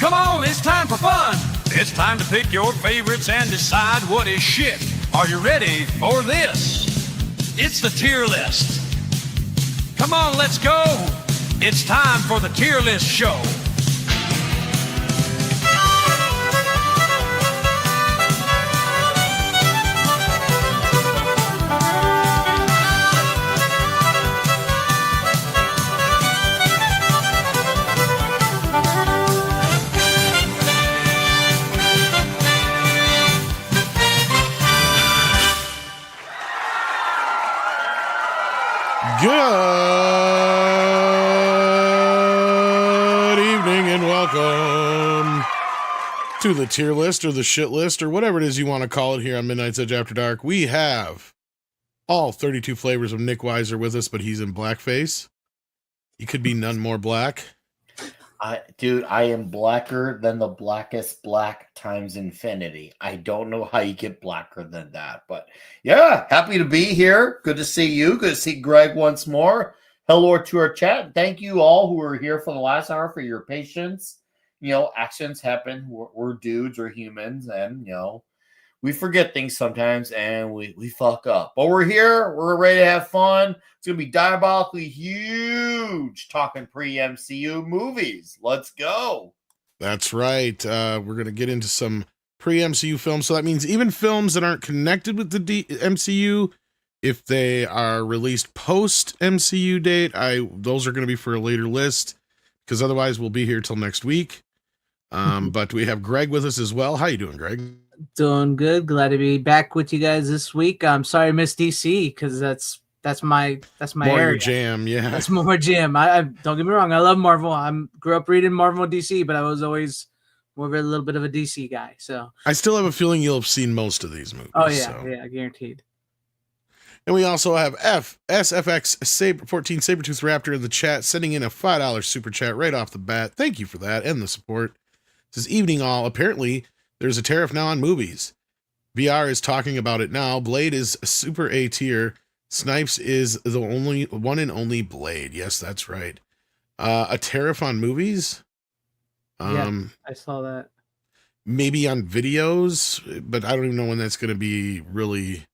Come on, it's time for fun. It's time to pick your favorites and decide what is shit. Are you ready for this? It's the tier list. Come on, let's go. It's time for the tier list show. Good evening and welcome to the tier list or the shit list or whatever it is you want to call it here on Midnight's Edge After Dark. We have all 32 flavors of Nick Weiser with us, but he's in blackface. He could be none more black. Dude, I am blacker than the blackest black times infinity. I don't know how you get blacker than that, but yeah, happy to be here. Good to see you. Good to see Greg once more. Hello to our chat. Thank you all who were here for the last hour for your patience. You know, accidents happen. We're dudes, we're humans, and you know, we forget things sometimes and we fuck up. But we're here. We're ready to have fun. It's going to be diabolically huge talking pre-MCU movies. Let's go. That's right. We're going to get into some pre-MCU films. So that means even films that aren't connected with the MCU, if they are released post-MCU date, those are going to be for a later list because otherwise we'll be here till next week. But we have Greg with us as well. How you doing, Greg? Doing good. Glad to be back with you guys this week. I'm sorry I missed DC because that's my more area. Your jam, yeah. That's more jam. I don't get me wrong. I love Marvel. I grew up reading Marvel and DC, but I was always more of a little bit of a DC guy. So I still have a feeling you'll have seen most of these movies. Oh yeah, yeah, guaranteed. And we also have SFX 14 Sabretooth Raptor in the chat, sending in a $5 super chat right off the bat. Thank you for that and the support. This evening all. Apparently, there's a tariff now on movies. VR is talking about it now. Blade is super A tier. Snipes is the only one and only Blade. Yes, that's right. A tariff on movies. Yeah, I saw that. Maybe on videos, but I don't even know when that's going to be really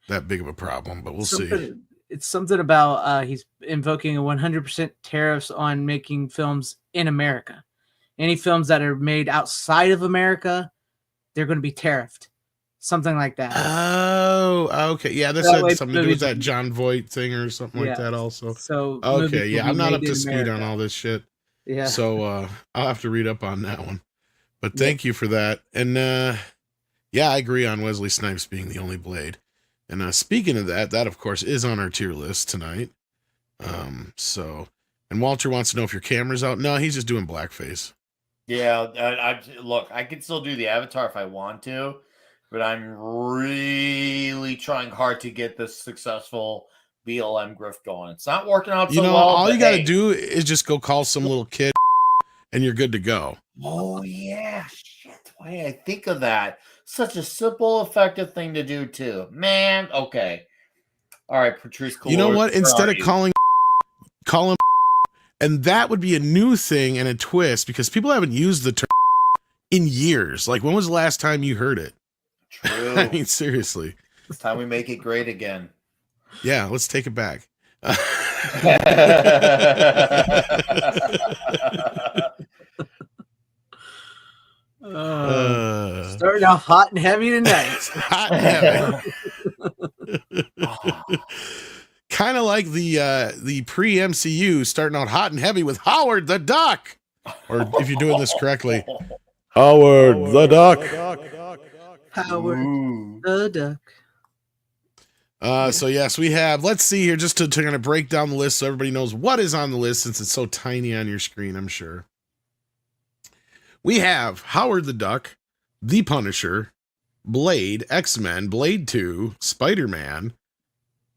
that big of a problem, but we'll see. It's something about he's invoking a 100% tariffs on making films in America. Any films that are made outside of America, they're going to be tariffed. Something like that. Oh, okay. Yeah, this had something to do with that John Voight thing or something like that also. So okay, yeah, I'm not up to speed on all this shit. Yeah. So I'll have to read up on that one. But thank you for that. And yeah, I agree on Wesley Snipes being the only Blade. And speaking of that of course is on our tier list tonight. So and Walter wants to know if your camera's out. No, he's just doing blackface. Yeah, look, I can still do the avatar if I want to, but I'm really trying hard to get this successful BLM grift going. It's not working out so well. All you got to do is just go call some little kid and you're good to go. Oh, yeah. Shit. Why did I think of that? Such a simple, effective thing to do, too. Man, okay. All right, Patrice. You know what? Instead of calling, call him. And that would be a new thing and a twist because people haven't used the term in years. Like, when was the last time you heard it? True. I mean, seriously. It's time we make it great again. Yeah, let's take it back. Starting off hot and heavy tonight. Hot and heavy. Kind of like the pre-MCU starting out hot and heavy with Howard the Duck. Or if you're doing this correctly, Howard the Duck. Howard the Duck. So yes, we have, let's see here, just to kind of break down the list so everybody knows what is on the list since it's so tiny on your screen, I'm sure. We have Howard the Duck, The Punisher, Blade, X-Men, Blade 2, Spider-Man,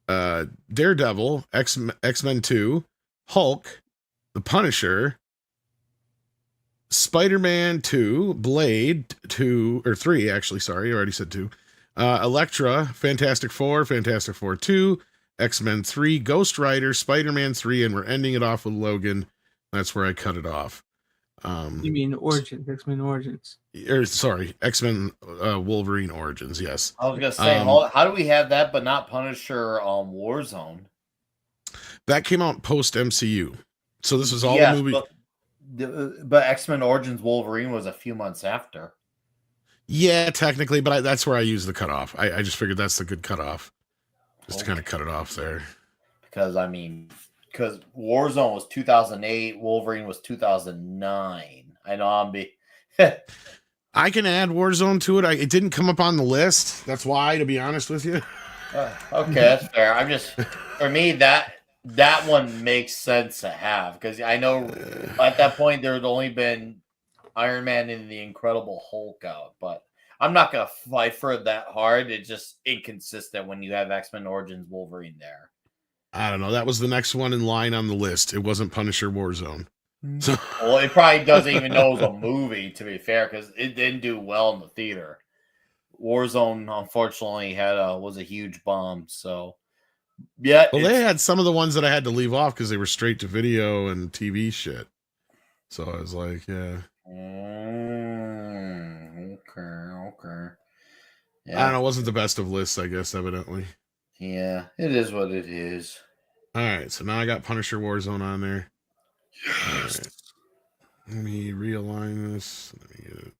Daredevil, X-Men 2, Hulk, The Punisher, Spider-Man 2, Blade 2, or 3, actually, sorry, I already said 2. Elektra, Fantastic Four, Fantastic Four 2, X-Men 3, Ghost Rider, Spider-Man 3, and we're ending it off with Logan. That's where I cut it off. You mean Origins, X-Men Origins? Or sorry, X-Men Wolverine Origins. Yes. I was gonna say, how do we have that, but not Punisher Warzone? That came out post MCU. So this was all Yes, the movie. but X-Men Origins Wolverine was a few months after. Yeah, technically, but that's where I use the cutoff. I just figured that's the good cutoff. Just to kind of cut it off there. Because Warzone was 2008, Wolverine was 2009. I know I can add Warzone to it. It didn't come up on the list. That's why, to be honest with you. Okay, that's fair. For me, that one makes sense to have, because I know at that point there had only been Iron Man and the Incredible Hulk out, but I'm not gonna fight for it that hard. It's just inconsistent when you have X-Men Origins Wolverine there. I don't know. That was the next one in line on the list. It wasn't Punisher Warzone. So Well, it probably doesn't even know it was a movie, to be fair, because it didn't do well in the theater. Warzone, unfortunately, was a huge bomb. So, yeah. Well, they had some of the ones that I had to leave off because they were straight to video and TV shit. So I was like, yeah. Okay. Yeah. I don't know. It wasn't the best of lists, I guess, evidently. Yeah, it is what it is. All right. So now I got Punisher Warzone on there. Yes. All right. Let me realign this. Let me get it.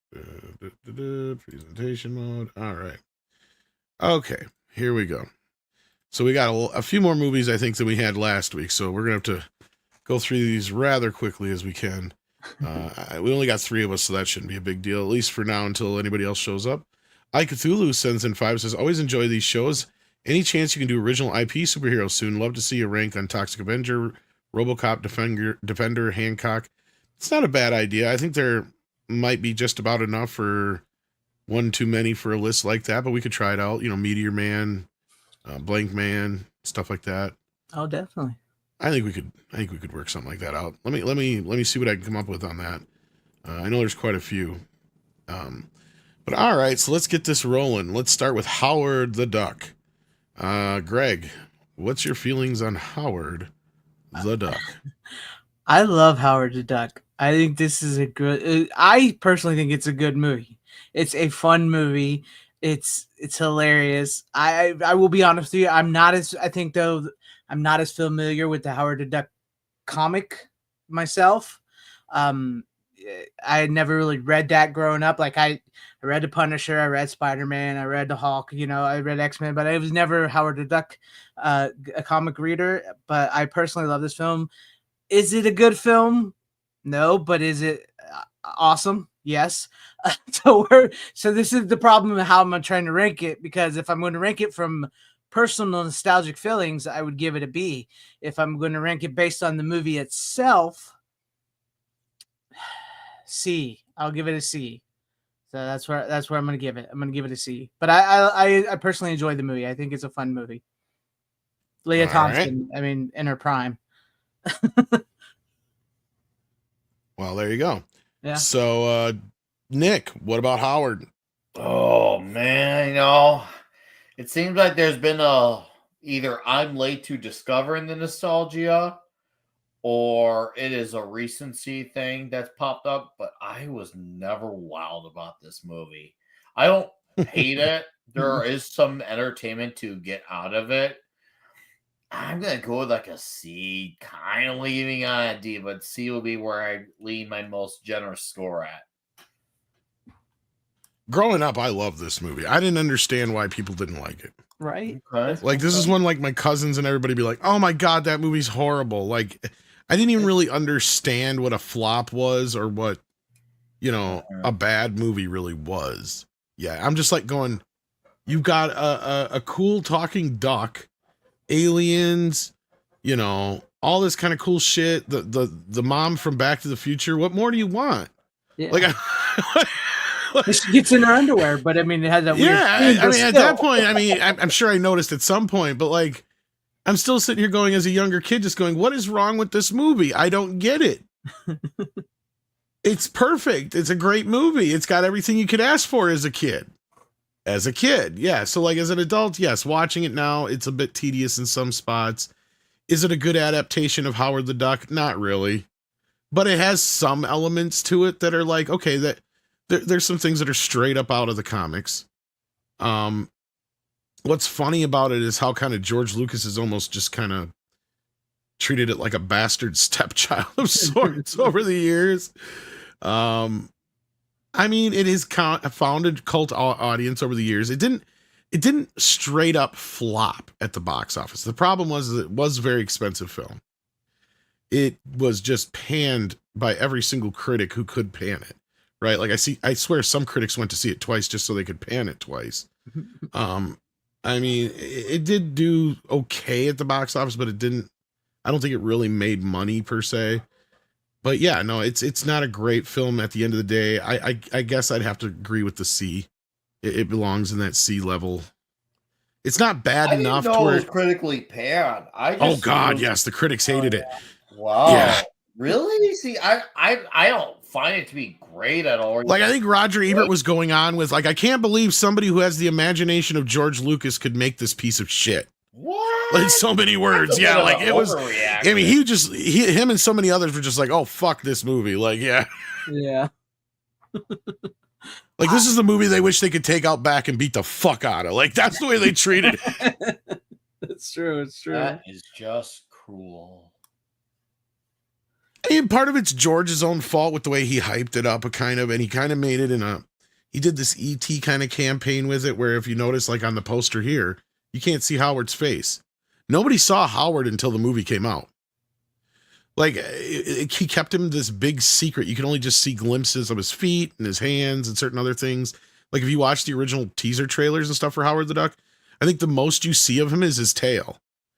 Presentation mode. All right. Okay. Here we go. So we got a few more movies, I think, than we had last week. So we're going to have to go through these rather quickly as we can. We only got 3 of us, so that shouldn't be a big deal, at least for now, until anybody else shows up. Cthulhu sends in 5, says, always enjoy these shows. Any chance you can do original IP superheroes soon? Love to see a rank on Toxic Avenger, RoboCop, Defender, Hancock. It's not a bad idea. I think there might be just about enough for one too many for a list like that, but we could try it out. Meteor Man, Blank Man, stuff like that. Oh, definitely. I think we could work something like that out. Let me see what I can come up with on that. I know there's quite a few. But all right, so let's get this rolling. Let's start with Howard the Duck. Greg, what's your feelings on Howard the Duck? I love Howard the Duck. I think this is I personally think it's a good movie. It's a fun movie. It's hilarious. I will be honest with you. I'm not as familiar with the Howard the Duck comic myself. I had never really read that growing up. Like I read The Punisher, I read Spider-Man, I read the Hulk, I read X-Men, but I was never Howard the Duck, a comic reader. But I personally love this film. Is it a good film? No, but is it awesome? Yes. So this is the problem of how I'm trying to rank it, because if I'm going to rank it from personal nostalgic feelings, I would give it a B. If I'm going to rank it based on the movie itself, C. I'll give it a C. So that's where I'm going to give it. I'm going to give it a C. But I personally enjoy the movie. I think it's a fun movie. Leah Thompson, right. I mean, in her prime. Well, there you go. Yeah. So, Nick, what about Howard? Oh man, it seems like there's been either I'm late to discovering the nostalgia, or it is a recency thing that's popped up. But I was never wild about this movie. I don't hate it. There is some entertainment to get out of it. I'm going to go with like a C, kind of leaving on a D, but C will be where I lean my most generous score at. Growing up, I loved this movie. I didn't understand why people didn't like it. Right. Okay. Like, this is when like my cousins and everybody be like, oh my God, that movie's horrible. Like, I didn't even really understand what a flop was or what, a bad movie really was. Yeah. I'm just like going, you've got a cool talking duck, aliens, all this kind of cool shit. The mom from Back to the Future. What more do you want? Yeah. Like, she gets in her underwear, but I mean, it has that weird. Yeah, I mean, at that point, I mean, I'm sure I noticed at some point, but like, I'm still sitting here going as a younger kid, just going, what is wrong with this movie? I don't get it. It's perfect. It's a great movie. It's got everything you could ask for as a kid. Yeah. So like as an adult, yes, watching it now, it's a bit tedious in some spots. Is it a good adaptation of Howard the Duck? Not really. but it has some elements to it that are like, okay, that there's some things that are straight up out of the comics. What's funny about it is how kind of George Lucas is almost just kind of treated it like a bastard stepchild of sorts over the years. I mean, it has founded cult audience over the years. It didn't straight up flop at the box office. The problem was that it was a very expensive film. It was just panned by every single critic who could pan it, right? Like I swear some critics went to see it twice just so they could pan it twice. I mean, it did do okay at the box office, but I don't think it really made money per se. But yeah, no, it's not a great film at the end of the day. I guess I'd have to agree with the C. It belongs in that C level. It's not bad enough to where it was critically panned. Oh God, yes, the critics hated it. Wow. Yeah. Really? See, I don't find it to be great at all. Like, I think Roger Ebert was going on with, like, I can't believe somebody who has the imagination of George Lucas could make this piece of shit. What? In so many words. Yeah, like, it was, I mean, him and so many others were just like, oh, fuck this movie. Like, yeah. Yeah. Like, this is the movie they wish they could take out back and beat the fuck out of. Like, that's the way they treated it. It's true. It's true. That is just cruel. And part of it's George's own fault with the way he hyped it up, and he kind of made it he did this ET kind of campaign with it, where if you notice, like on the poster here, you can't see Howard's face. Nobody saw Howard until the movie came out. Like, he kept him this big secret. You can only just see glimpses of his feet and his hands and certain other things. Like, if you watch the original teaser trailers and stuff for Howard the Duck, I think the most you see of him is his tail.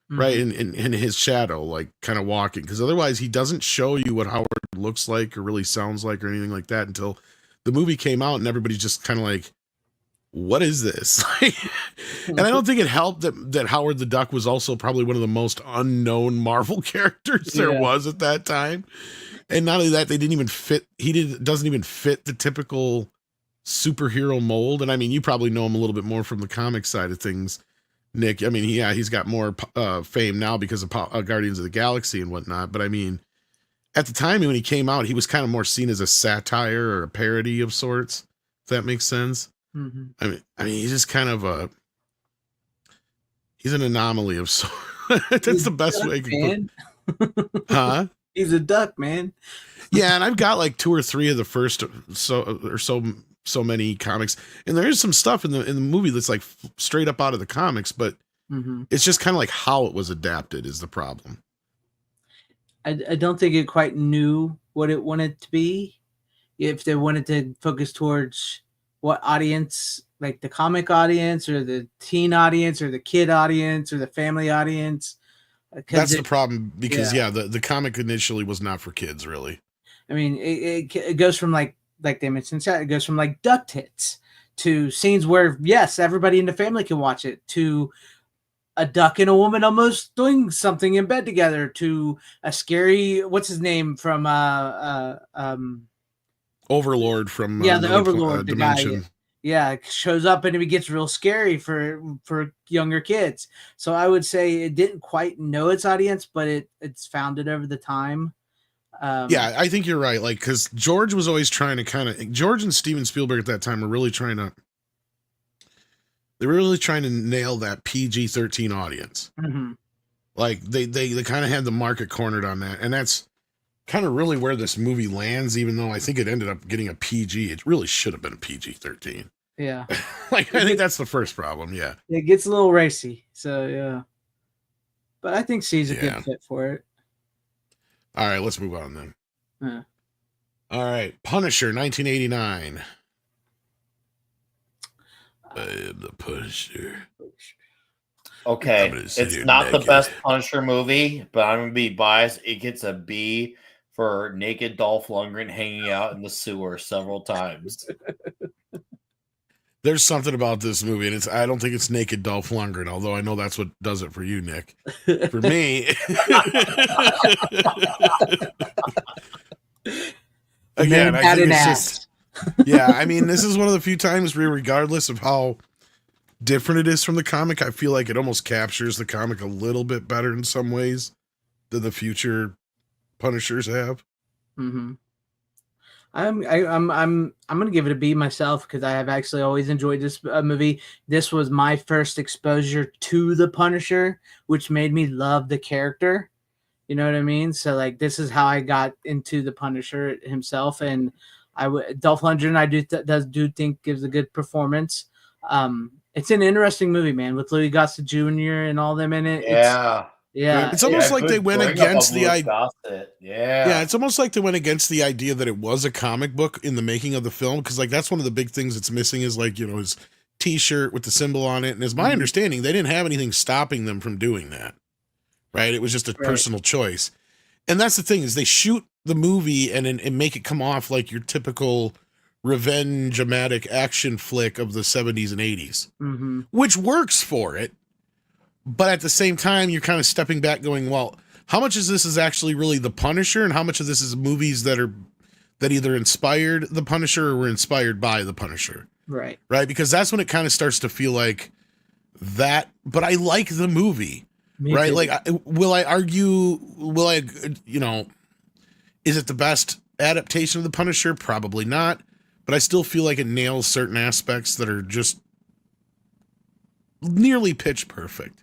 Right, in his shadow, like kind of walking, because otherwise he doesn't show you what Howard looks like or really sounds like or anything like that until the movie came out, and everybody's just kind of like, "What is this?" And I don't think it helped that Howard the Duck was also probably one of the most unknown Marvel characters there was at that time, and not only that, they didn't even fit. Doesn't even fit the typical superhero mold. And I mean, you probably know him a little bit more from the comic side of things, Nick. I mean, he's got more fame now because of Guardians of the Galaxy and whatnot. But I mean, at the time when he came out, he was kind of more seen as a satire or a parody of sorts. If that makes sense. Mm-hmm. I mean, he's just kind of he's an anomaly of sorts. That's the best way I can put. Huh? He's a duck, man. Yeah, and I've got like 2 or 3 of the first so many comics, and there is some stuff in the movie that's like straight up out of the comics, but it's just kind of like how it was adapted is the problem. I don't think it quite knew what it wanted to be. If they wanted to focus towards what audience, like the comic audience or the teen audience or the kid audience or the family audience. That's the problem, because the comic initially was not for kids, really. I mean, it goes from like they mentioned, it goes from like duck tits to scenes where, yes, everybody in the family can watch it, to a duck and a woman almost doing something in bed together, to a scary, what's his name from Overlord from the Overlord Dimension. The guy, shows up and it gets real scary for younger kids. So I would say it didn't quite know its audience, but it's found it over the time. I think you're right. Like, because George was always trying to George and Steven Spielberg at that time were really trying to nail that PG-13 audience. Mm-hmm. Like they kind of had the market cornered on that, and that's kind of really where this movie lands. Even though I think it ended up getting a PG, it really should have been a PG-13. Yeah, like I think that's the first problem. Yeah, it gets a little racy. So yeah, but I think C's a good fit for it. All right, let's move on then. All right, Punisher, 1989. I am the Punisher. Okay, it's not the best Punisher movie, but I'm going to be biased. It gets a B for naked Dolph Lundgren hanging out in the sewer several times. There's something about this movie, and I don't think it's naked Dolph Lundgren, although I know that's what does it for you, Nick. For me, again, I think it's just, I mean, this is one of the few times where, regardless of how different it is from the comic, I feel like it almost captures the comic a little bit better in some ways than the future Punishers have. Mm-hmm. I'm gonna give it a B myself because I have actually always enjoyed this movie. This was my first exposure to the Punisher, which made me love the character. You know what I mean? So like, this is how I got into the Punisher himself, and Dolph Lundgren I do think gives a good performance. It's an interesting movie, man, with Louis Gossett Jr. and all them in it. Yeah. Yeah, It's almost like they good went bring up against of the Louis idea. Gossett. Yeah, Yeah. it's almost like they went against the idea that it was a comic book in the making of the film, because like that's one of the big things that's missing is like, you know, his T-shirt with the symbol on it. And as my understanding, they didn't have anything stopping them from doing that, right? It was just a personal choice. And that's the thing is they shoot the movie and make it come off like your typical revenge-o-matic action flick of the 70s and 80s, which works for it. But at the same time, you're kind of stepping back going, well, how much of this is actually really the Punisher and how much of this is movies that either inspired the Punisher or were inspired by the Punisher? right. Because that's when it kind of starts to feel like that. But I like the movie, Me right? too. Like, you know, is it the best adaptation of the Punisher? Probably not. But I still feel like it nails certain aspects that are just nearly pitch perfect.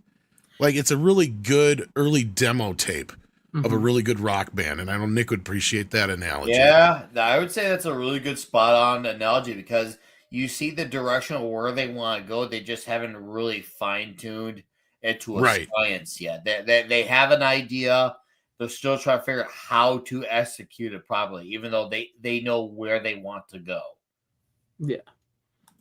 Like, it's a really good early demo tape of a really good rock band. And I know Nick would appreciate that analogy. Yeah, I would say that's a really good spot on analogy because you see the direction of where they want to go. They just haven't really fine tuned it to a science yet. They have an idea. They're still trying to figure out how to execute it properly, even though they know where they want to go. Yeah.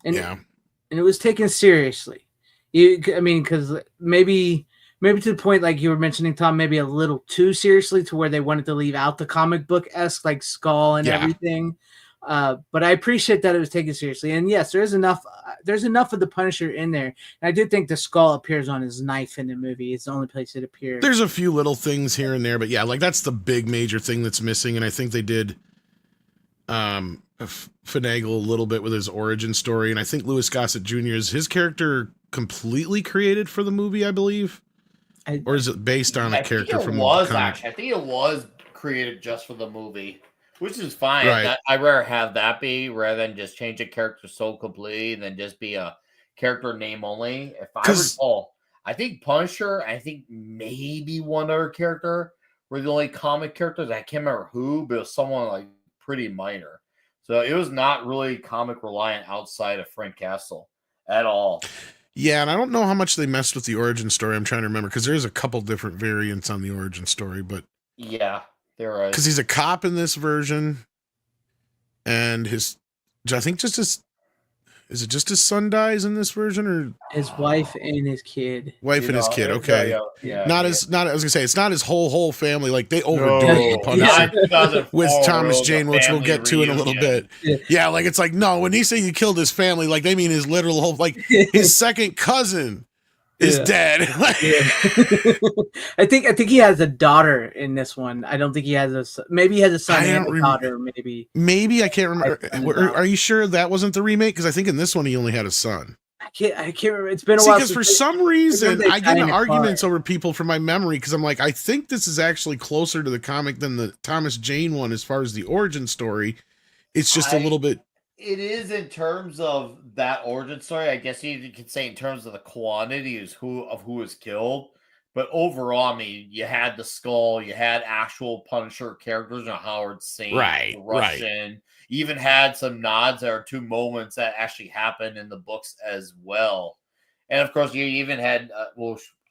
And it was taken seriously. Because maybe to the point like you were mentioning, Tom, maybe a little too seriously to where they wanted to leave out the comic book-esque like skull and everything. But I appreciate that it was taken seriously. And yes, there's enough of the Punisher in there. And I do think the skull appears on his knife in the movie. It's the only place it appears. There's a few little things here and there, but yeah, like that's the big major thing that's missing. And I think they did finagle a little bit with his origin story. And I think Louis Gossett Jr. is his character completely created for the movie, I believe. Or is it based on a character from the comic? Actually, I think it was created just for the movie, which is fine. Right. I'd rather have that be rather than just change a character so completely and then just be a character name only. If I recall, I think Punisher, I think maybe one other character were the only comic characters. I can't remember who, but it was someone like pretty minor. So it was not really comic reliant outside of Frank Castle at all. Yeah, and I don't know how much they messed with the origin story. I'm trying to remember because there's a couple different variants on the origin story, but yeah, there is. Because he's a cop in this version, and I think just his son dies in this version, or his wife and his kid? Okay, yeah. I was gonna say it's not his whole family. Like they overdo it in Punisher with Thomas Jane, which we'll get to in a little bit. Yeah, like it's like no, when he say you killed his family, like they mean his literal whole, like his second cousin is dead. I think he has a daughter in this one. I don't think he has a son. Maybe he has a son and a daughter. Maybe I can't remember. Are you sure that wasn't the remake? Because I think in this one he only had a son. I can't remember. It's been a while. Because for some reason I get in arguments over people from my memory because I'm like, I think this is actually closer to the comic than the Thomas Jane one as far as the origin story. It's just a little bit. It is in terms of that origin story. I guess you could say in terms of the quantity of who was killed. But overall, I mean, you had the skull, you had actual Punisher characters, Howard Saint, Russian. You even had some nods. There are two moments that actually happened in the books as well. And of course, you even had, I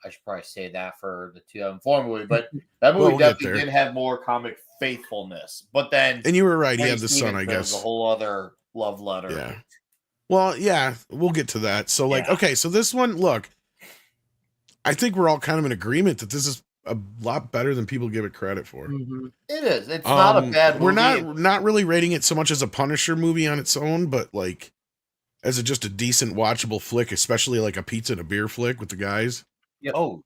should probably say that for the 2004 movie, but that movie definitely did have more comic faithfulness. But then, and you were right, he had the son, I guess. A whole other love letter. Yeah. Well, yeah, we'll get to that. So, okay, so this one, look, I think we're all kind of in agreement that this is a lot better than people give it credit for. Mm-hmm. It is. It's not a bad movie. We're not really rating it so much as a Punisher movie on its own, but like as just a decent watchable flick, especially like a pizza and a beer flick with the guys. Yeah. Oh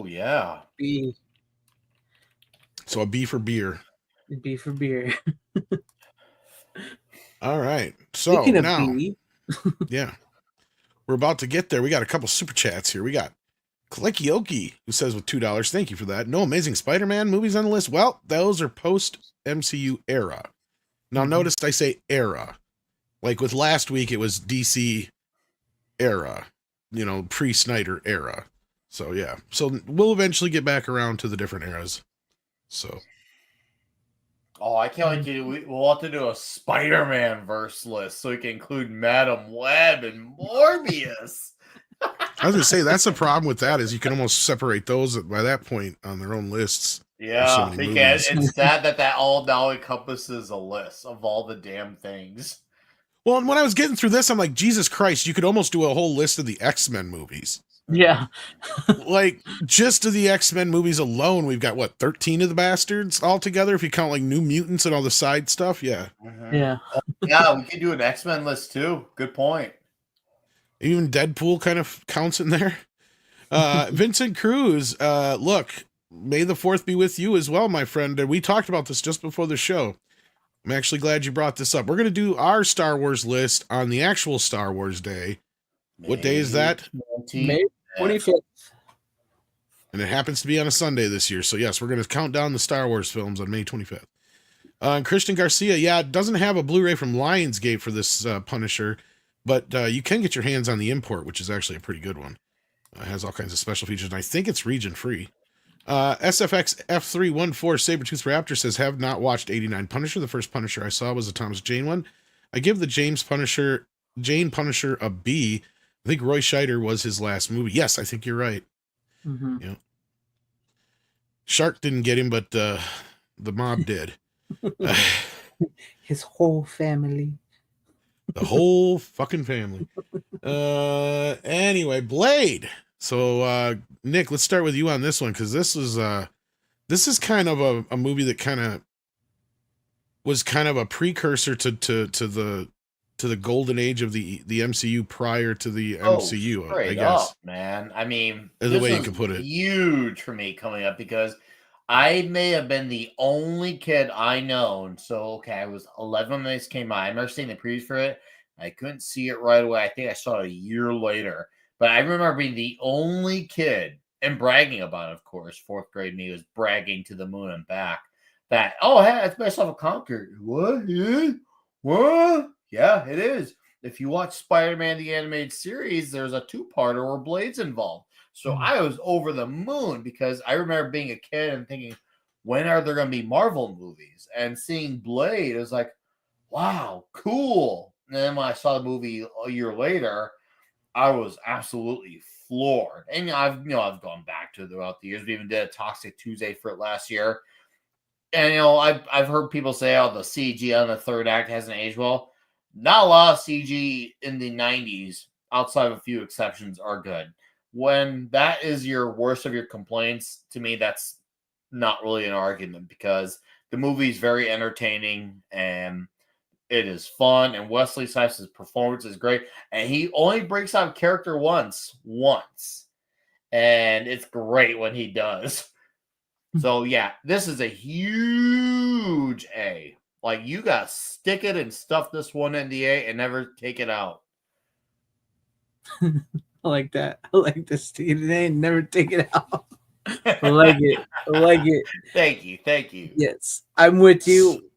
yeah. B. So a B for beer. B for beer. All right. So now, yeah, we're about to get there. We got a couple super chats here. We got Klikioki, who says with $2, thank you for that. No Amazing Spider-Man movies on the list. Well, those are post-MCU era. Now, notice I say era. Like with last week, it was DC era, pre-Snyder era. So, yeah. So, we'll eventually get back around to the different eras. So. Oh, I can't wait to we'll have to do a Spider-Man verse list so we can include Madam Web and Morbius. I was going to say, that's the problem with that is you can almost separate those by that point on their own lists. Yeah, because it's sad that all now encompasses a list of all the damn things. Well, and when I was getting through this, I'm like, Jesus Christ, you could almost do a whole list of the X-Men movies. Yeah. Like, just of the X-Men movies alone, we've got, 13 of the bastards altogether, if you count, like, New Mutants and all the side stuff? Yeah. Mm-hmm. Yeah. Yeah, we could do an X-Men list, too. Good point. Even Deadpool kind of counts in there. Vincent Cruz, look, May the 4th be with you as well, my friend. We talked about this just before the show. I'm actually glad you brought this up. We're going to do our Star Wars list on the actual Star Wars day. What day is that? May 25th. And it happens to be on a Sunday this year. So, yes, we're going to count down the Star Wars films on May 25th. And Christian Garcia, it doesn't have a Blu-ray from Lionsgate for this Punisher, but you can get your hands on the import, which is actually a pretty good one. It has all kinds of special features, and I think it's region-free. SFX F314 Sabretooth Raptor says, have not watched 89 Punisher. The first Punisher I saw was the Thomas Jane one. I give the Jane Punisher a B. I think Roy Scheider was his last movie. Yes, I think you're right. Mm-hmm. Yeah. Shark didn't get him, but the mob did. His whole family. The whole fucking family. Anyway, Blade. So, Nick, let's start with you on this one, because this is kind of a movie that kind of was kind of a precursor to the golden age of the MCU prior to the MCU, I guess. Up, man. I mean, the way you can put it. Huge for me coming up because I may have been the only kid I known. So, okay, I was 11 when this came out. I remember seeing the previews for it. I couldn't see it right away. I think I saw it a year later. But I remember being the only kid and bragging about it, of course. Fourth grade me was bragging to the moon and back that, hey, it's based off of Conquer. What? Yeah. What? Yeah, it is. If you watch Spider-Man the Animated Series, there's a two-parter where Blade's involved. So I was over the moon because I remember being a kid and thinking, when are there going to be Marvel movies? And seeing Blade, it was like, wow, cool. And then when I saw the movie a year later, I was absolutely floored. And I've gone back to it throughout the years. We even did a Toxic Tuesday for it last year. And I've heard people say, the CG on the third act hasn't aged well. Not a lot of CG in the 90s, outside of a few exceptions, are good. When that is your worst of your complaints, to me, that's not really an argument because the movie is very entertaining and it is fun. And Wesley Snipes' performance is great. And he only breaks out of character once. And it's great when he does. So, yeah, this is a huge A. Like, you got to stick it and stuff this one in the A and never take it out. I like that. I like this, Steve. They ain't never take it out. I like it. Thank you. Yes, I'm with you.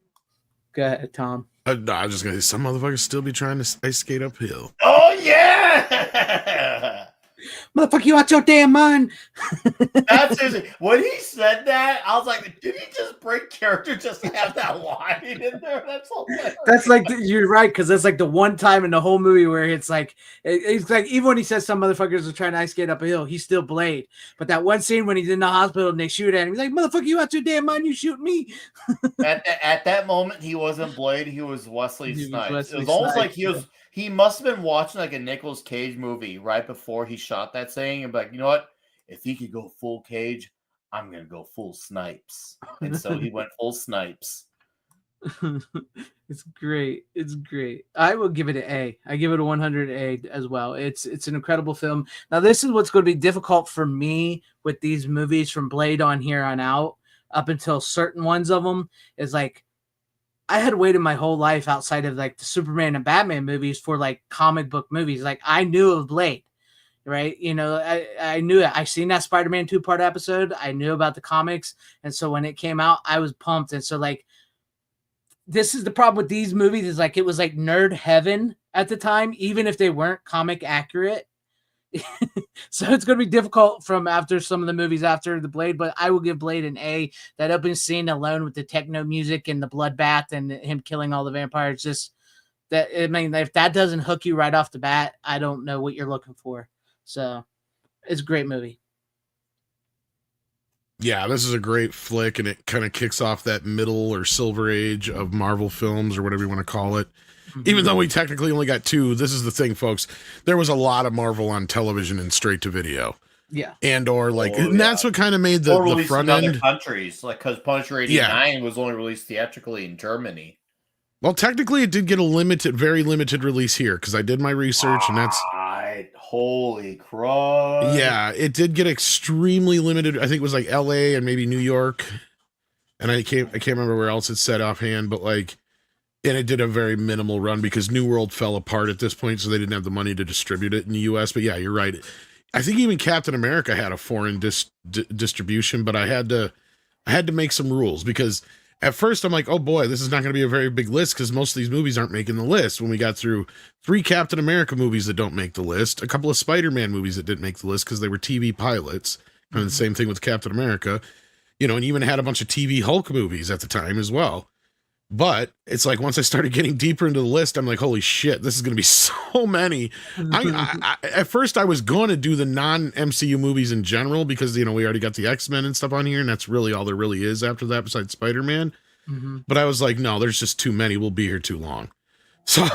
Go ahead, Tom. No, I was just going to say, some motherfuckers still be trying to ice skate uphill. Oh, yeah! Motherfucker, you out your damn mind. That's seriously. When he said that, I was like, did he just break character just to have that line in there? That's hilarious. That's like, you're right, because that's like the one time in the whole movie where it's like even when he says some motherfuckers are trying to ice skate up a hill, he's still Blade. But that one scene when he's in the hospital and they shoot at him, he's like, motherfucker, you out your damn mind, you shoot me. At that moment, he wasn't Blade, he was Wesley Snipes. It was almost like he must have been watching like a Nicolas Cage movie right before he shot that saying and be like, you know what? If he could go full Cage, I'm going to go full Snipes. And so he went full Snipes. It's great. I will give it an A. I give it a 100 A as well. It's an incredible film. Now, this is what's going to be difficult for me with these movies from Blade on here on out, up until certain ones of them, is like, I had waited my whole life outside of like the Superman and Batman movies for like comic book movies. Like I knew of Blade, right? You know, I knew it. I seen that Spider-Man 2-part episode. I knew about the comics, and so when it came out, I was pumped. And so like, this is the problem with these movies, is like, it was like nerd heaven at the time, even if they weren't comic accurate. So it's going to be difficult from after some of the movies after the Blade, but I will give Blade an A. That opening scene alone with the techno music and the bloodbath and him killing all the vampires, just that, I mean, if that doesn't hook you right off the bat, I don't know what you're looking for. So it's a great movie. Yeah, this is a great flick, and it kind of kicks off that middle or silver age of Marvel films, or whatever you want to call it. Mm-hmm. Even though we technically only got 2, this is the thing, folks. There was a lot of Marvel on television and straight to video. Yeah. And or like, and that's what kind of made the front in end. other countries, like, because Punisher 89 was only released theatrically in Germany. Well, technically, it did get a very limited release here, because I did my research, and that's... Holy crap. Yeah, it did get extremely limited. I think it was like LA and maybe New York. And I can't remember where else it's set offhand, but like, and it did a very minimal run because New World fell apart at this point, so they didn't have the money to distribute it in the US. But yeah, you're right. I think even Captain America had a foreign distribution, but I had to make some rules, because at first I'm like, oh boy, this is not going to be a very big list, because most of these movies aren't making the list. When we got through 3 Captain America movies that don't make the list, a couple of Spider-Man movies that didn't make the list because they were TV pilots, and the same thing with Captain America, you know, and even had a bunch of TV Hulk movies at the time as well. But it's like, once I started getting deeper into the list, I'm like, holy shit, this is going to be so many. At first I was going to do the non-MCU movies in general, because, you know, we already got the X-Men and stuff on here, and that's really all there really is after that besides Spider-Man. Mm-hmm. But I was like, no, there's just too many. We'll be here too long. So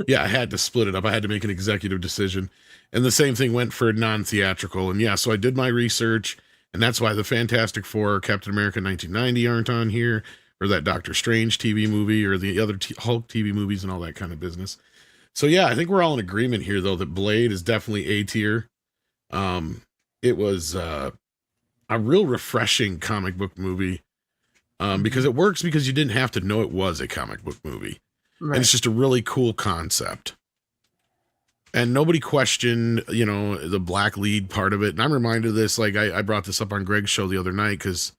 yeah, I had to split it up. I had to make an executive decision. And the same thing went for non-theatrical. And yeah, so I did my research, and that's why the Fantastic Four, Captain America 1990 aren't on here, or that Doctor Strange TV movie, or the other Hulk TV movies and all that kind of business. So yeah, I think we're all in agreement here, though, that Blade is definitely A tier. It was a real refreshing comic book movie, because it works because you didn't have to know it was a comic book movie. Right. And it's just a really cool concept. And nobody questioned, you know, the black lead part of it. And I'm reminded of this, like I brought this up on Greg's show the other night, because...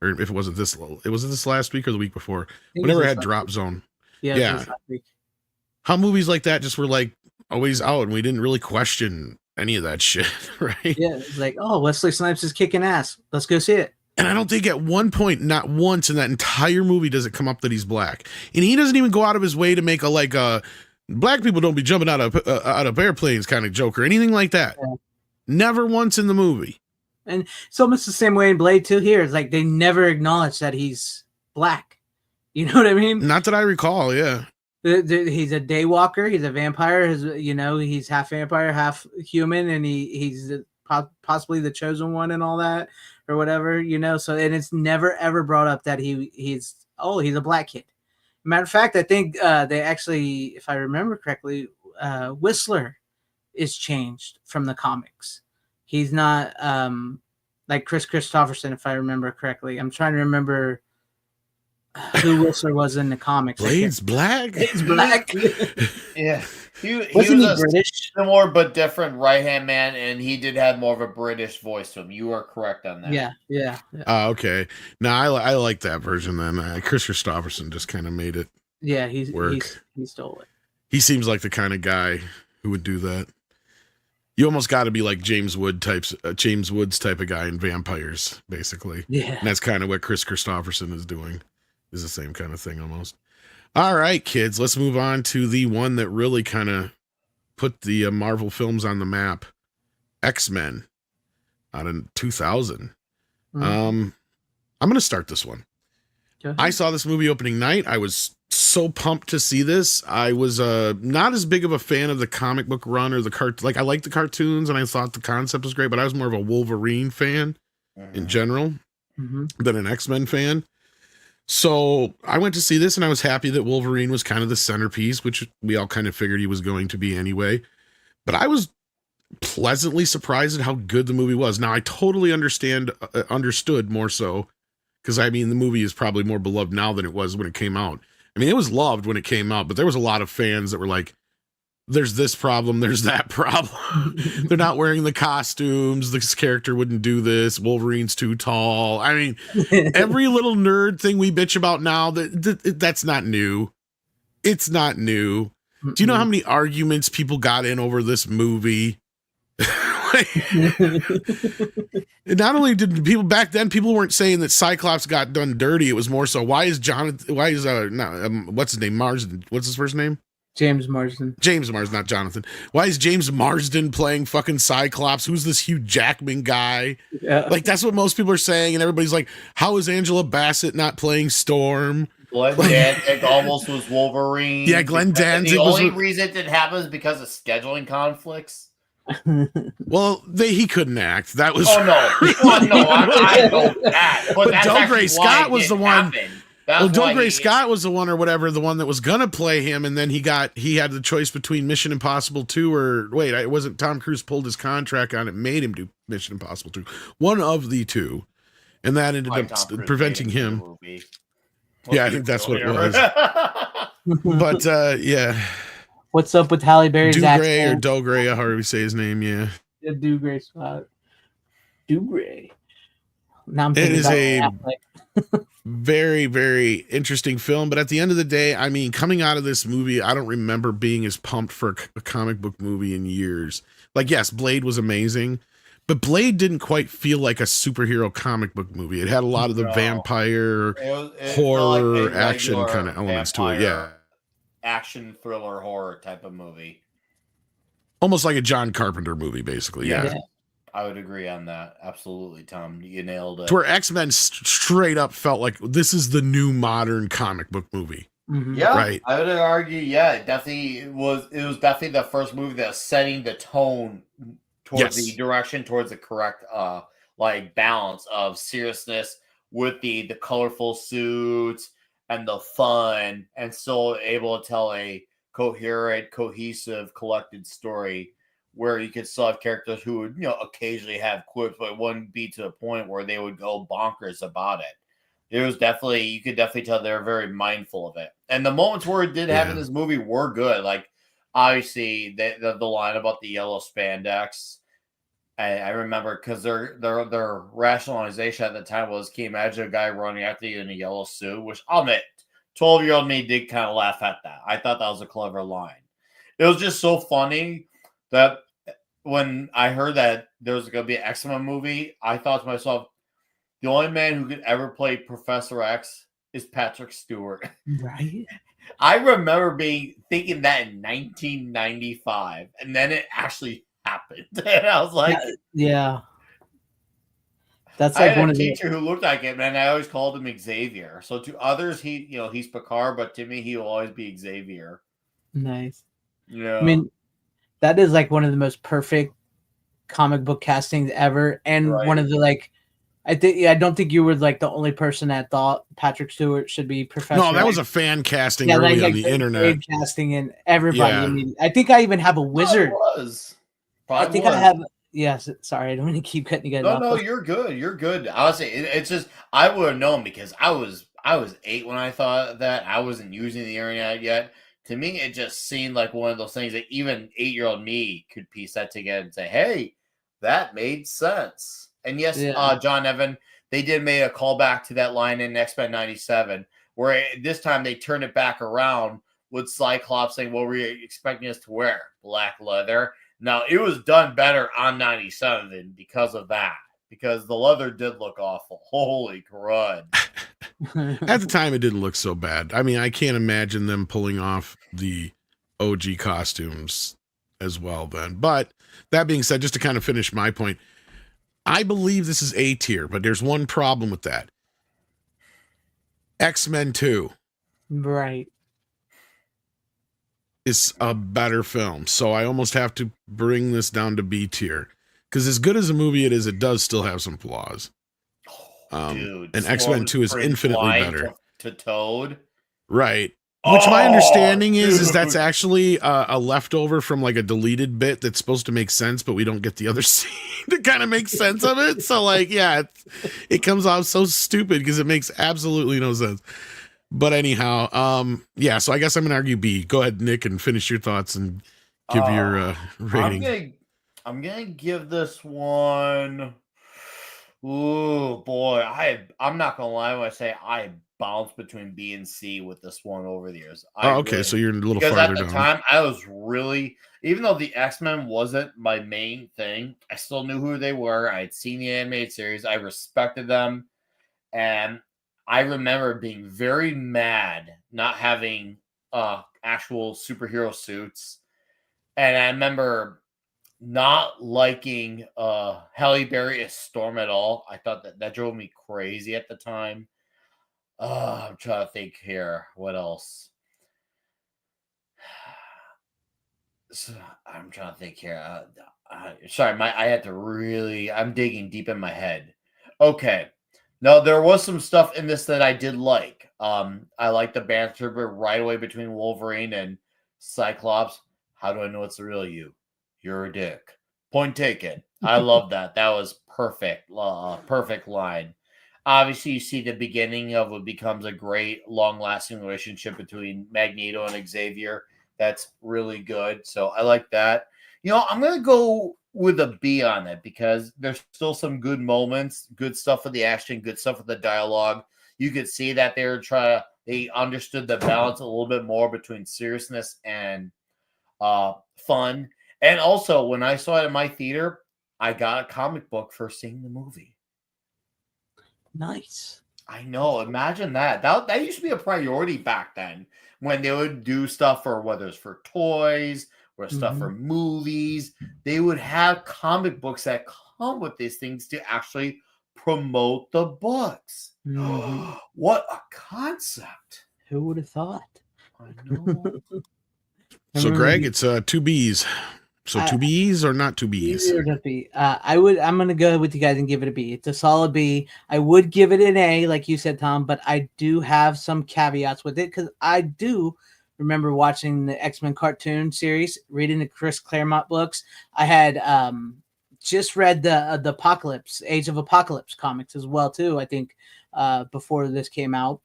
or if it wasn't this last week or the week before, whenever I had Drop Zone. Yeah. How movies like that just were like always out, and we didn't really question any of that shit, right? Yeah, it's like, oh, Wesley Snipes is kicking ass. Let's go see it. And I don't think at one point, not once in that entire movie, does it come up that he's black. And he doesn't even go out of his way to make a black people don't be jumping out of airplanes kind of joke or anything like that. Yeah. Never once in the movie. And it's almost the same way in Blade 2 here. It's like they never acknowledge that he's black. You know what I mean? Not that I recall, yeah. He's a daywalker. He's a vampire. He's half vampire, half human, and he's possibly the chosen one and all that, or whatever, you know. So, and it's never ever brought up that he's a black kid. Matter of fact, I think they actually, if I remember correctly, Whistler is changed from the comics. He's not like Chris Christopherson, if I remember correctly. I'm trying to remember who Whistler was in the comics. Blade's black? Blade's black. Yeah. He Wasn't was he British? Similar but different right-hand man, and he did have more of a British voice to him. You are correct on that. Yeah. Okay. No, I like that version then. Chris Christopherson just kind of made it work. He stole it. He seems like the kind of guy who would do that. You almost got to be like James Woods type of guy in Vampires, basically. Yeah. And that's kind of what Chris Christopherson is doing. Is the same kind of thing almost. All right, kids, let's move on to the one that really kind of put the Marvel films on the map. X-Men out in 2000. Mm-hmm. I'm going to start this one. I saw this movie opening night. I was so pumped to see this. I was not as big of a fan of the comic book run or I liked the cartoons and I thought the concept was great, but I was more of a Wolverine fan in general than an X-Men fan. So I went to see this and I was happy that Wolverine was kind of the centerpiece, which we all kind of figured he was going to be anyway. But I was pleasantly surprised at how good the movie was. Now I totally understood more so, because I mean, the movie is probably more beloved now than it was when it came out. I mean, it was loved when it came out, but there was a lot of fans that were like, there's this problem, there's that problem. They're not wearing the costumes. This character wouldn't do this. Wolverine's too tall. I mean, every little nerd thing we bitch about now, that's not new. It's not new. Do you know how many arguments people got in over this movie? Not only did people back then, people weren't saying that Cyclops got done dirty. It was more so, why is what's his name? Marsden. What's his first name? James Marsden. James Marsden, not Jonathan. Why is James Marsden playing fucking Cyclops? Who's this Hugh Jackman guy? Yeah. Like, that's what most people are saying, and everybody's like, how is Angela Bassett not playing Storm? Glenn Danzig almost was Wolverine. Yeah, Glenn Danzig the was. only reason it didn't happen is because of scheduling conflicts. Well, he couldn't act. That was. Oh no! Well, no, I know that. But that's Delgray Scott was the one. Well, Delgray Scott was the one, or whatever, the one that was gonna play him, and then he had the choice between Mission Impossible 2 or wait, it wasn't. Tom Cruise pulled his contract on it, made him do Mission Impossible 2, one of the two, and that ended up preventing him. Yeah, I think that's what it was. But yeah. What's up with Halle Berry's accent? Or Delgray, however you say his name, yeah. The Delgray spot. Delgray. Now I'm it is a Affleck. very, very interesting film, but at the end of the day, I mean, coming out of this movie, I don't remember being as pumped for a comic book movie in years. Like, yes, Blade was amazing, but Blade didn't quite feel like a superhero comic book movie. It had a lot of the vampire, horror, action kind of elements to it, yeah. Action thriller horror type of movie, almost like a John Carpenter movie, basically. Yeah. I would agree on that. Absolutely, Tom, you nailed it. To where X-Men straight up felt like this is the new modern comic book movie. Mm-hmm. Yeah, right. I would argue. Yeah, it definitely was. It was definitely the first movie that was setting the tone towards the direction, towards the correct like balance of seriousness with the colorful suits and the fun, and still able to tell a coherent, cohesive, collected story where you could still have characters who would, occasionally have quips, but wouldn't be to the point where they would go bonkers about it. It was definitely, you could definitely tell they were very mindful of it. And the moments where it did have in this movie were good. Like, obviously, the line about the yellow spandex, I remember, because their rationalization at the time was, can you imagine a guy running after you in a yellow suit? Which I'll admit, 12-year-old me did kind of laugh at that. I thought that was a clever line. It was just so funny that when I heard that there was going to be an X-Men movie, I thought to myself, the only man who could ever play Professor X is Patrick Stewart. Right. I remember thinking that in 1995, and then it actually happened. And I was like, yeah. That's like one of the teacher who looked like him, and I always called him Xavier. So to others, he's Picard, but to me, he will always be Xavier. Nice. Yeah. I mean, that is like one of the most perfect comic book castings ever, and one of the I don't think you were like the only person that thought Patrick Stewart should be Professor. No, that was a fan casting early on the internet. Casting and everybody. I think I even have a wizard. I think I have. Yes, sorry, I don't want to keep cutting you guys off. No, you're good. You're good. Honestly, it's just I would have known because I was 8 when I thought that. I wasn't using the internet yet. To me, it just seemed like one of those things that even 8-year-old me could piece that together and say, "Hey, that made sense." And yes, John Evan, they did make a callback to that line in X-Men 97, where this time they turned it back around with Cyclops saying, "What were you expecting us to wear? Black leather." Now, it was done better on 97 because of that, because the leather did look awful. Holy crud. At the time, it didn't look so bad. I mean, I can't imagine them pulling off the OG costumes as well then. But that being said, just to kind of finish my point, I believe this is A tier, but there's one problem with that. X-Men 2. Right. Is a better film. So I almost have to bring this down to B tier. Because as good as a movie it is, it does still have some flaws. Dude, and X-Men 2 is infinitely better. To Toad. Right. Which my understanding is that's actually a leftover from like a deleted bit that's supposed to make sense, but we don't get the other scene to kind of make sense of it. So like, yeah, it comes off so stupid because it makes absolutely no sense. But anyhow, yeah, so I guess I'm going to argue B. Go ahead, Nick, and finish your thoughts and give your I'm rating. gonna give this one. Ooh boy, I'm not gonna lie when I say I bounced between B and C with this one over the years. Oh, okay, so you're a little because farther at the down. time I was really, even though the X-Men wasn't my main thing, I still knew who they were. I had seen the animated series, I respected them, and I remember being very mad not having actual superhero suits. And I remember not liking Halle Berry as Storm at all. I thought that drove me crazy at the time. I'm trying to think here. What else? So, I'm trying to think here. Sorry, I had to really. I'm digging deep in my head. Okay, no, there was some stuff in this that I did like. I like the banter right away between Wolverine and Cyclops. How do I know it's the real you? You're a dick. Point taken. I love that. That was perfect. Perfect line. Obviously, you see the beginning of what becomes a great, long-lasting relationship between Magneto and Xavier. That's really good. So I like that. I'm going to go with a B on it because there's still some good moments, good stuff with the action, good stuff with the dialogue. You could see that they understood the balance a little bit more between seriousness and fun. And also, when I saw it in my theater, I got a comic book for seeing the movie. Nice. I know. Imagine that. That used to be a priority back then when they would do stuff for whether it's for toys or stuff for movies. They would have comic books that come with these things to actually promote the books. What a concept. Who would have thought? I know. So, Greg, it's 2 Bs. So 2 Bs or not 2 Bs? I'm gonna go with you guys and give it a B. It's a solid B. I would give it an A, like you said, Tom, but I do have some caveats with it because I do remember watching the X-Men cartoon series, reading the Chris Claremont books. I had just read the Apocalypse, Age of Apocalypse comics as well too. I think before this came out,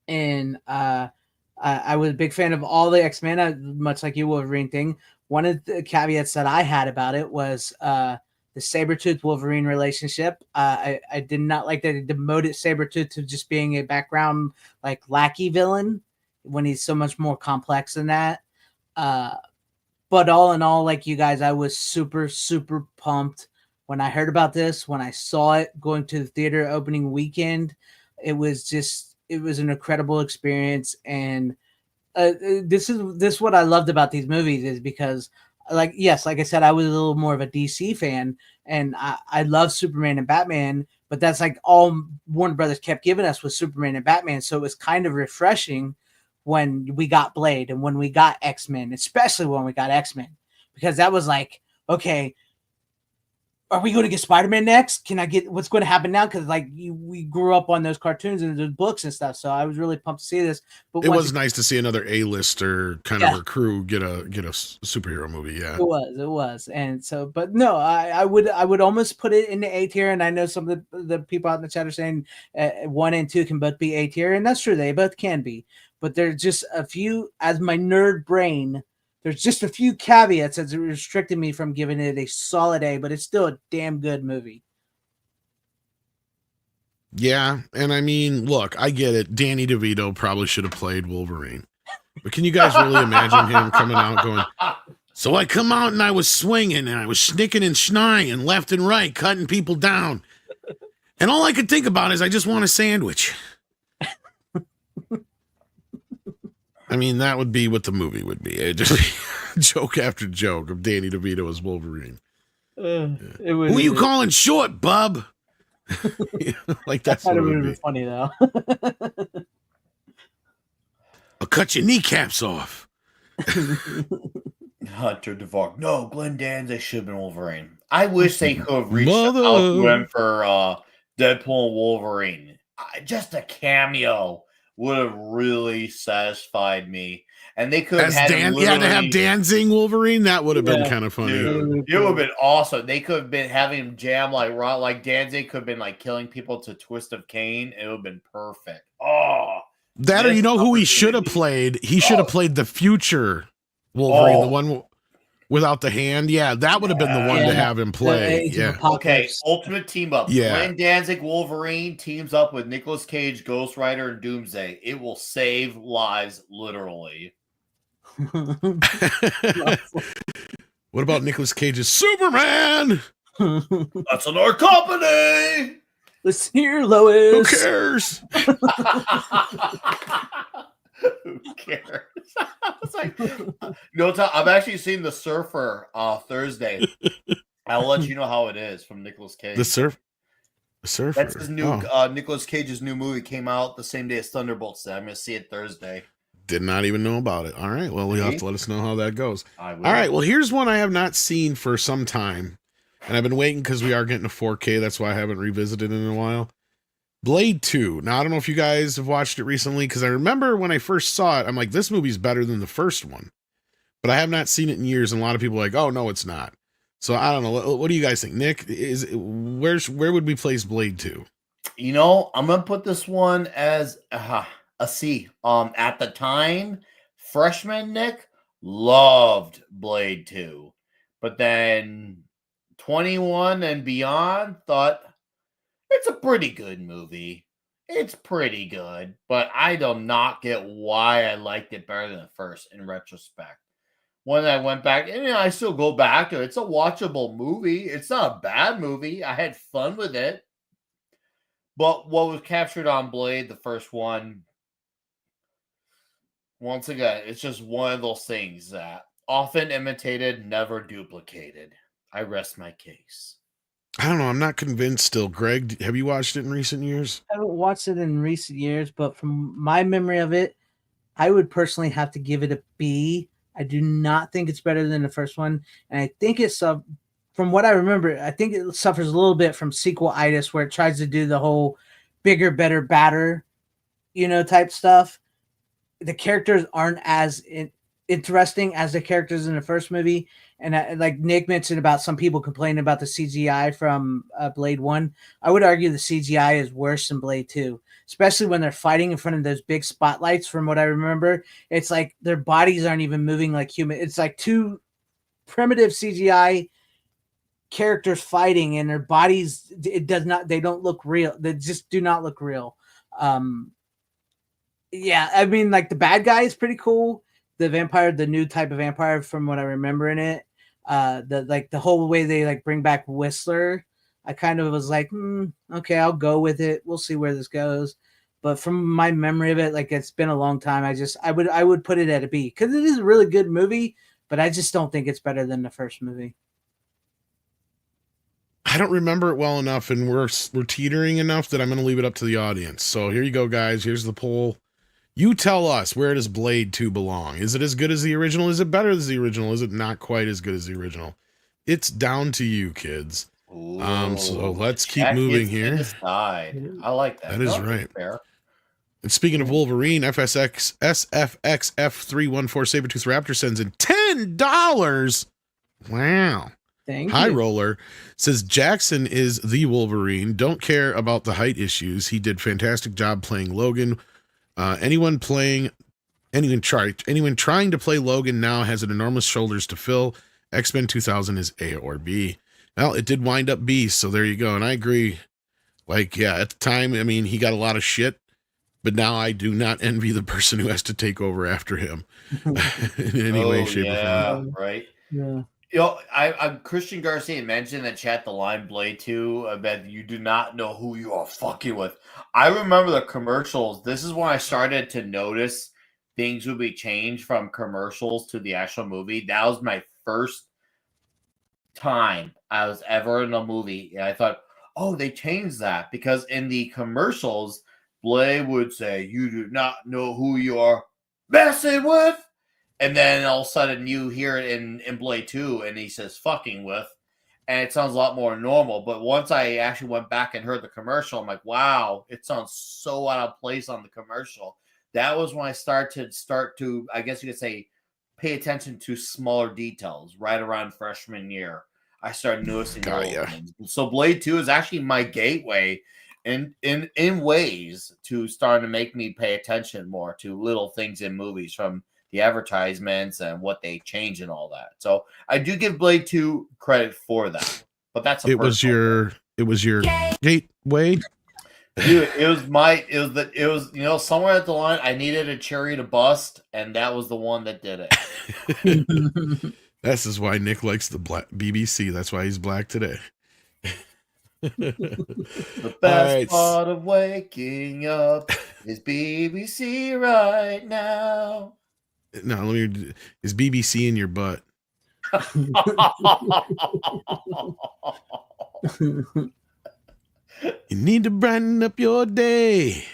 and I was a big fan of all the X-Men, much like you, Wolverine thing. One of the caveats that I had about it was the Sabretooth Wolverine relationship. I did not like that it demoted Sabretooth to just being a background like lackey villain when he's so much more complex than that. But all in all, like you guys, I was super, super pumped when I heard about this, when I saw it going to the theater opening weekend. It was an incredible experience. And this is what I loved about these movies is because like I said, I was a little more of a DC fan and I love Superman and Batman, but that's like all Warner Brothers kept giving us was Superman and Batman. So it was kind of refreshing when we got Blade and when we got X-Men, especially when we got X-Men, because that was like, okay, are we going to get Spider-Man next? Can I get what's going to happen now? Because we grew up on those cartoons and those books and stuff, so I was really pumped to see this. But it was nice to see another A-lister kind of her crew get a superhero movie. Yeah, it was, and so, but no, I would almost put it in the A tier. And I know some of the people out in the chat are saying 1 and 2 can both be A tier, and that's true, they both can be. But there's just a few, as my nerd brain. There's just a few caveats that's restricted me from giving it a solid A, but it's still a damn good movie. Yeah, and I mean, look, I get it. Danny DeVito probably should have played Wolverine. But can you guys really imagine him coming out going, so I come out and I was swinging and I was snicking and schneeing left and right, cutting people down. And all I could think about is I just want a sandwich. I mean, that would be what the movie would be. It'd just be joke after joke of Danny DeVito as Wolverine. Who you calling short, bub? Like that's what it would be. Funny though. I'll cut your kneecaps off. Hunter DeVore. No, Glenn Danzig should have been Wolverine. I wish they could have reached out to him for Deadpool and Wolverine. Just a cameo would have really satisfied me. And they could have to have Danzig Wolverine. That would have been kind of funny. Dude, it would have been awesome. They could have been having him jam like Danzig could have been like killing people to Twist of Cain. It would have been perfect. Oh, that or you know who he should have played? He should have played the future Wolverine, the one without the hand. Yeah, that would have been the one to have him The play. Age of Yeah. Okay, Apocalypse. ultimate team up. Yeah. Glenn Danzig Wolverine teams up with Nicolas Cage, Ghost Rider, and Doomsday. It will save lives, literally. What about Nicolas Cage's Superman? That's in our company. Let's hear Who Lois. cares? Who cares? It's like, I'm actually seeing The Surfer Thursday. I'll let you know how it is from Nicolas Cage. The Surfer. That's his new Oh, Nicolas Cage's new movie came out the same day as Thunderbolts. I'm gonna see it Thursday. did not even know about it. All right. Well, you'll have to let us know how that goes. I will. All right. Well, here's one I have not seen for some time. And I've been waiting because we are getting a 4K. That's why I haven't revisited it in a while. Blade 2. Now, I don't know if you guys have watched it recently, because I remember when I first saw it, I'm like, this movie's better than the first one. But I have not seen it in years, and a lot of people are like, oh, no, it's not. So I don't know. What do you guys think? Nick, where would we place Blade 2? You know, I'm gonna put this one as a C. At the time, freshman Nick loved Blade 2, but then 21 and beyond thought it's a pretty good movie. It's pretty good, but I do not get why I liked it better than the first in retrospect. When I went back, and I still go back to it, it's a watchable movie. It's not a bad movie. I had fun with it. But what was captured on Blade, the first one, once again, it's just one of those things that often imitated, never duplicated. I rest my case. I don't know. I'm not convinced still. Greg, have you watched it in recent years? I haven't watched it in recent years, but from my memory of it, I would personally have to give it a B. I do not think it's better than the first one, and I think it's from what I remember, I think it suffers a little bit from sequel-itis, where it tries to do the whole bigger, better, badder, type stuff. The characters aren't as interesting as the characters in the first movie. And like Nick mentioned about some people complaining about the CGI from Blade 1, I would argue the CGI is worse than Blade 2, especially when they're fighting in front of those big spotlights. From what I remember, it's like their bodies aren't even moving like human. It's like two primitive CGI characters fighting, and their bodies, they don't look real. They just do not look real. Yeah, I mean, like the bad guy is pretty cool. The vampire, the new type of vampire, from what I remember in it, the whole way they like bring back Whistler, I kind of was like, okay, I'll go with it. We'll see where this goes. But from my memory of it, like it's been a long time. I would put it at a B because it is a really good movie, but I just don't think it's better than the first movie. I don't remember it well enough, and we're teetering enough that I'm going to leave it up to the audience. So here you go, guys. Here's the poll. You tell us, where does Blade 2 belong? Is it as good as the original? Is it better than the original? Is it not quite as good as the original? It's down to you, kids. So let's keep moving here. Decide. I like that. That is right. Fair. And speaking of Wolverine, SFXF314 Sabretooth Raptor sends in $10. Wow. Thank High you. Roller says Jackson is the Wolverine. Don't care about the height issues. He did fantastic job playing Logan. Anyone trying to play Logan now has an enormous shoulders to fill. X-Men 2000 is A or B. Well, it did wind up B, so there you go. And I agree. Like, yeah, at the time, I mean, he got a lot of shit, but now I do not envy the person who has to take over after him in any way, shape, or form. Right. Yeah. You know, I'm Christian Garcia mentioned in the chat the line Blade 2. I bet you do not know who you are fucking with. I remember the commercials. This is when I started to notice things would be changed from commercials to the actual movie. That was my first time I was ever in a movie. And I thought, oh, they changed that. Because in the commercials, Blade would say, you do not know who you are messing with. And then all of a sudden you hear it in Blade 2 and he says fucking with. And it sounds a lot more normal. But once I actually went back and heard the commercial, I'm like, wow, it sounds so out of place on the commercial. That was when I start to, I guess you could say, pay attention to smaller details right around freshman year. I started noticing things. So Blade 2 is actually my gateway in ways to starting to make me pay attention more to little things in movies from the advertisements and what they changed and all that. So I do give Blade 2 credit for that. But that's a it was your gateway. Dude, it was you know, somewhere at the line I needed a cherry to bust, and that was the one that did it. This is why Nick likes the black BBC. That's why he's black today. The best part of waking up is BBC right now. No, is BBC in your butt? You need to brighten up your day.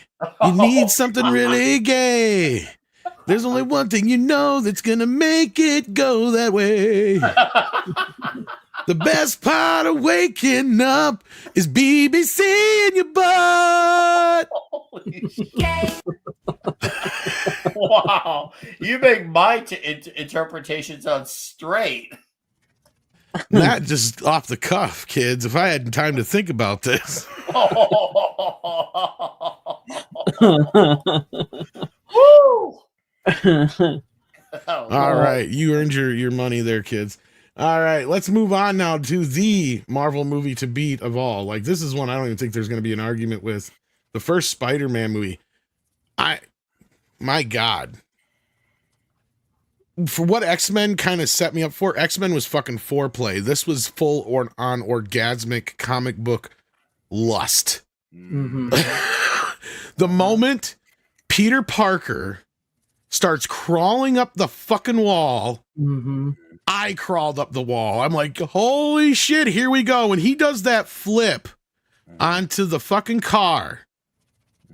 You need something really gay. There's only one thing you know that's gonna make it go that way. The best part of waking up is BBC in your butt. Holy shit. Wow. You make my interpretation sound straight. Not just off the cuff, kids. If I had time to think about this. Woo! All right. You earned your money there, kids. All right, let's move on now to the Marvel movie to beat of all. Like, this is one I don't even think there's going to be an argument with. The first Spider-Man movie. My God. For what X-Men kind of set me up for, X-Men was fucking foreplay. This was full on orgasmic comic book lust. Mm-hmm. The moment Peter Parker starts crawling up the fucking wall, Mm-hmm. I crawled up the wall. I'm like, holy shit, here we go. And he does that flip onto the fucking car.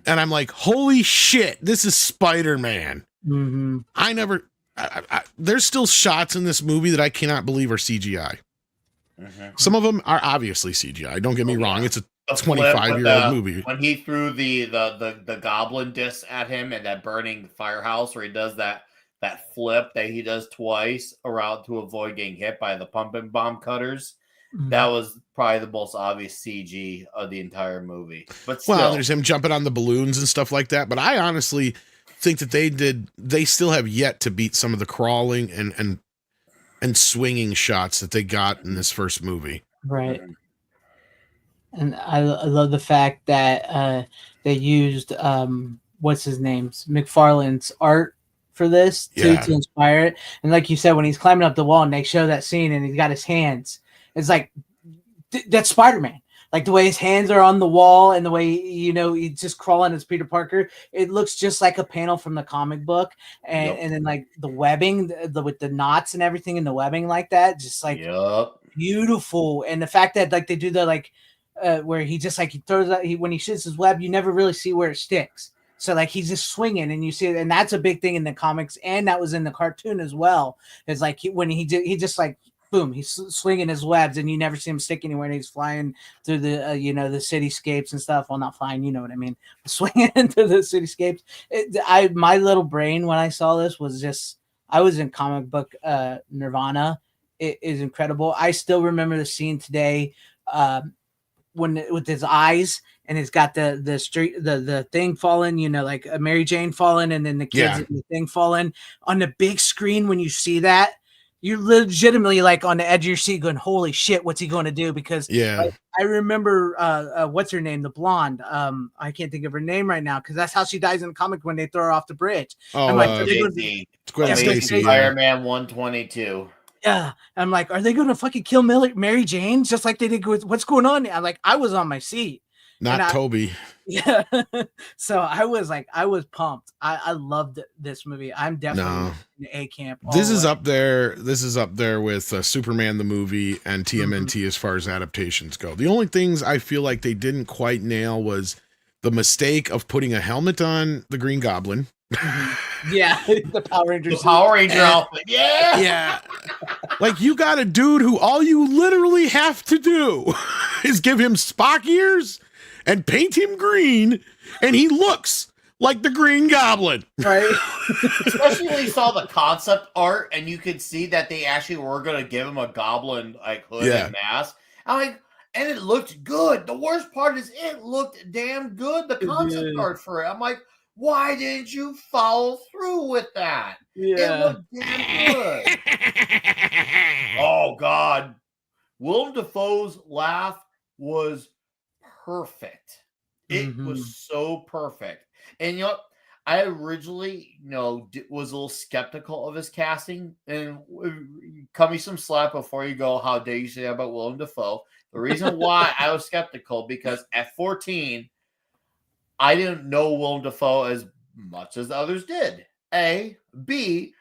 And I'm like, holy shit, this is Spider-Man. Mm-hmm. There's still shots in this movie that I cannot believe are CGI. Mm-hmm. Some of them are obviously CGI. Don't get me wrong. It's a The 25-year-old movie. When he threw the goblin disc at him in that burning firehouse, where he does that flip that he does twice around to avoid getting hit by the pumping bomb cutters. Mm-hmm. That was probably the most obvious CG of the entire movie. But still, Well, there's him jumping on the balloons and stuff like that. But I honestly think that they still have yet to beat some of the crawling and swinging shots that they got in this first movie. Right. And I love the fact that they used what's his name, McFarlane's art for this to inspire it. And like you said, when he's climbing up the wall and they show that scene and he's got his hands, it's like that's Spider-Man. Like the way his hands are on the wall and the way, you know, he's just crawling as Peter Parker. It looks just like a panel from the comic book. And then like the webbing with the knots and everything in the webbing like that, just like beautiful. And the fact that like they do the like where he just like he throws out when he shoots his web, you never really see where it sticks. So like he's just swinging and you see it, and that's a big thing in the comics, and that was in the cartoon as well. It's like when he just like boom, he's swinging his webs, and you never see him stick anywhere. And he's flying through the you know, the cityscapes and stuff. Well, not flying, you know what I mean, swinging into the cityscapes. My little brain when I saw this was just I was in comic book nirvana. It is incredible. I still remember the scene today. When with his eyes and he's got the thing falling, you know, like a Mary Jane falling, and then the kids and the thing falling on the big screen. When you see that, you're legitimately like on the edge of your seat going, holy shit, what's he going to do? Because like, I remember what's her name, the blonde, I can't think of her name right now, because that's how she dies in the comic when they throw her off the bridge. I'm like, Stacy, Fireman 122. Yeah, I'm like, are they going to fucking kill Mary Jane just like they did with what's going on? I'm like, I was on my seat. Not Toby. Yeah. So I was pumped. I loved this movie. I'm definitely in A camp. This is up there. This is up there with Superman the movie and TMNT as far as adaptations go. The only things I feel like they didn't quite nail was the mistake of putting a helmet on the Green Goblin. Yeah, the Power Rangers. The Power Ranger outfit. Yeah. Yeah. Like, you got a dude who all you literally have to do is give him Spock ears and paint him green, and he looks like the Green Goblin. Right. Especially when you saw the concept art and you could see that they actually were going to give him a goblin like hood and mask. I'm like, and it looked good. The worst part is it looked damn good, the concept art for it. I'm like, Why didn't you follow through with that? It Yeah. was damn good. Oh God, Willem Dafoe's laugh was perfect. It was so perfect. And I originally, was a little skeptical of his casting. And cut me some slack before you go. How dare you say that about Willem Dafoe? The reason why I was skeptical because at 14, I didn't know Willem Dafoe as much as others did. A, B,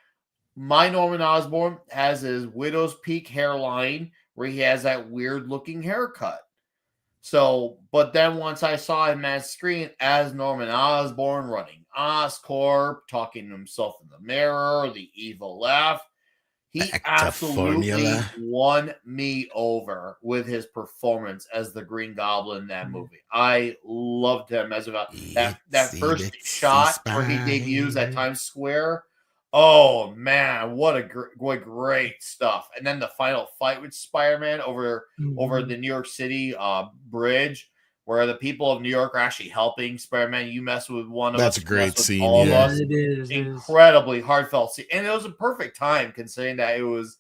my Norman Osborn has his widow's peak hairline where he has that weird looking haircut. So, but then once I saw him on screen as Norman Osborn running Oscorp, talking to himself in the mirror, the evil laugh, he absolutely won me over with his performance as the Green Goblin in that movie. I loved him as about that first shot where he debuts at Times Square. Oh man, what great stuff! And then the final fight with Spider-Man over the New York City bridge, where the people of New York are actually helping Spider-Man. You mess with one of us, that's a great scene. All of us. It is Incredibly heartfelt scene, and it was a perfect time considering that it was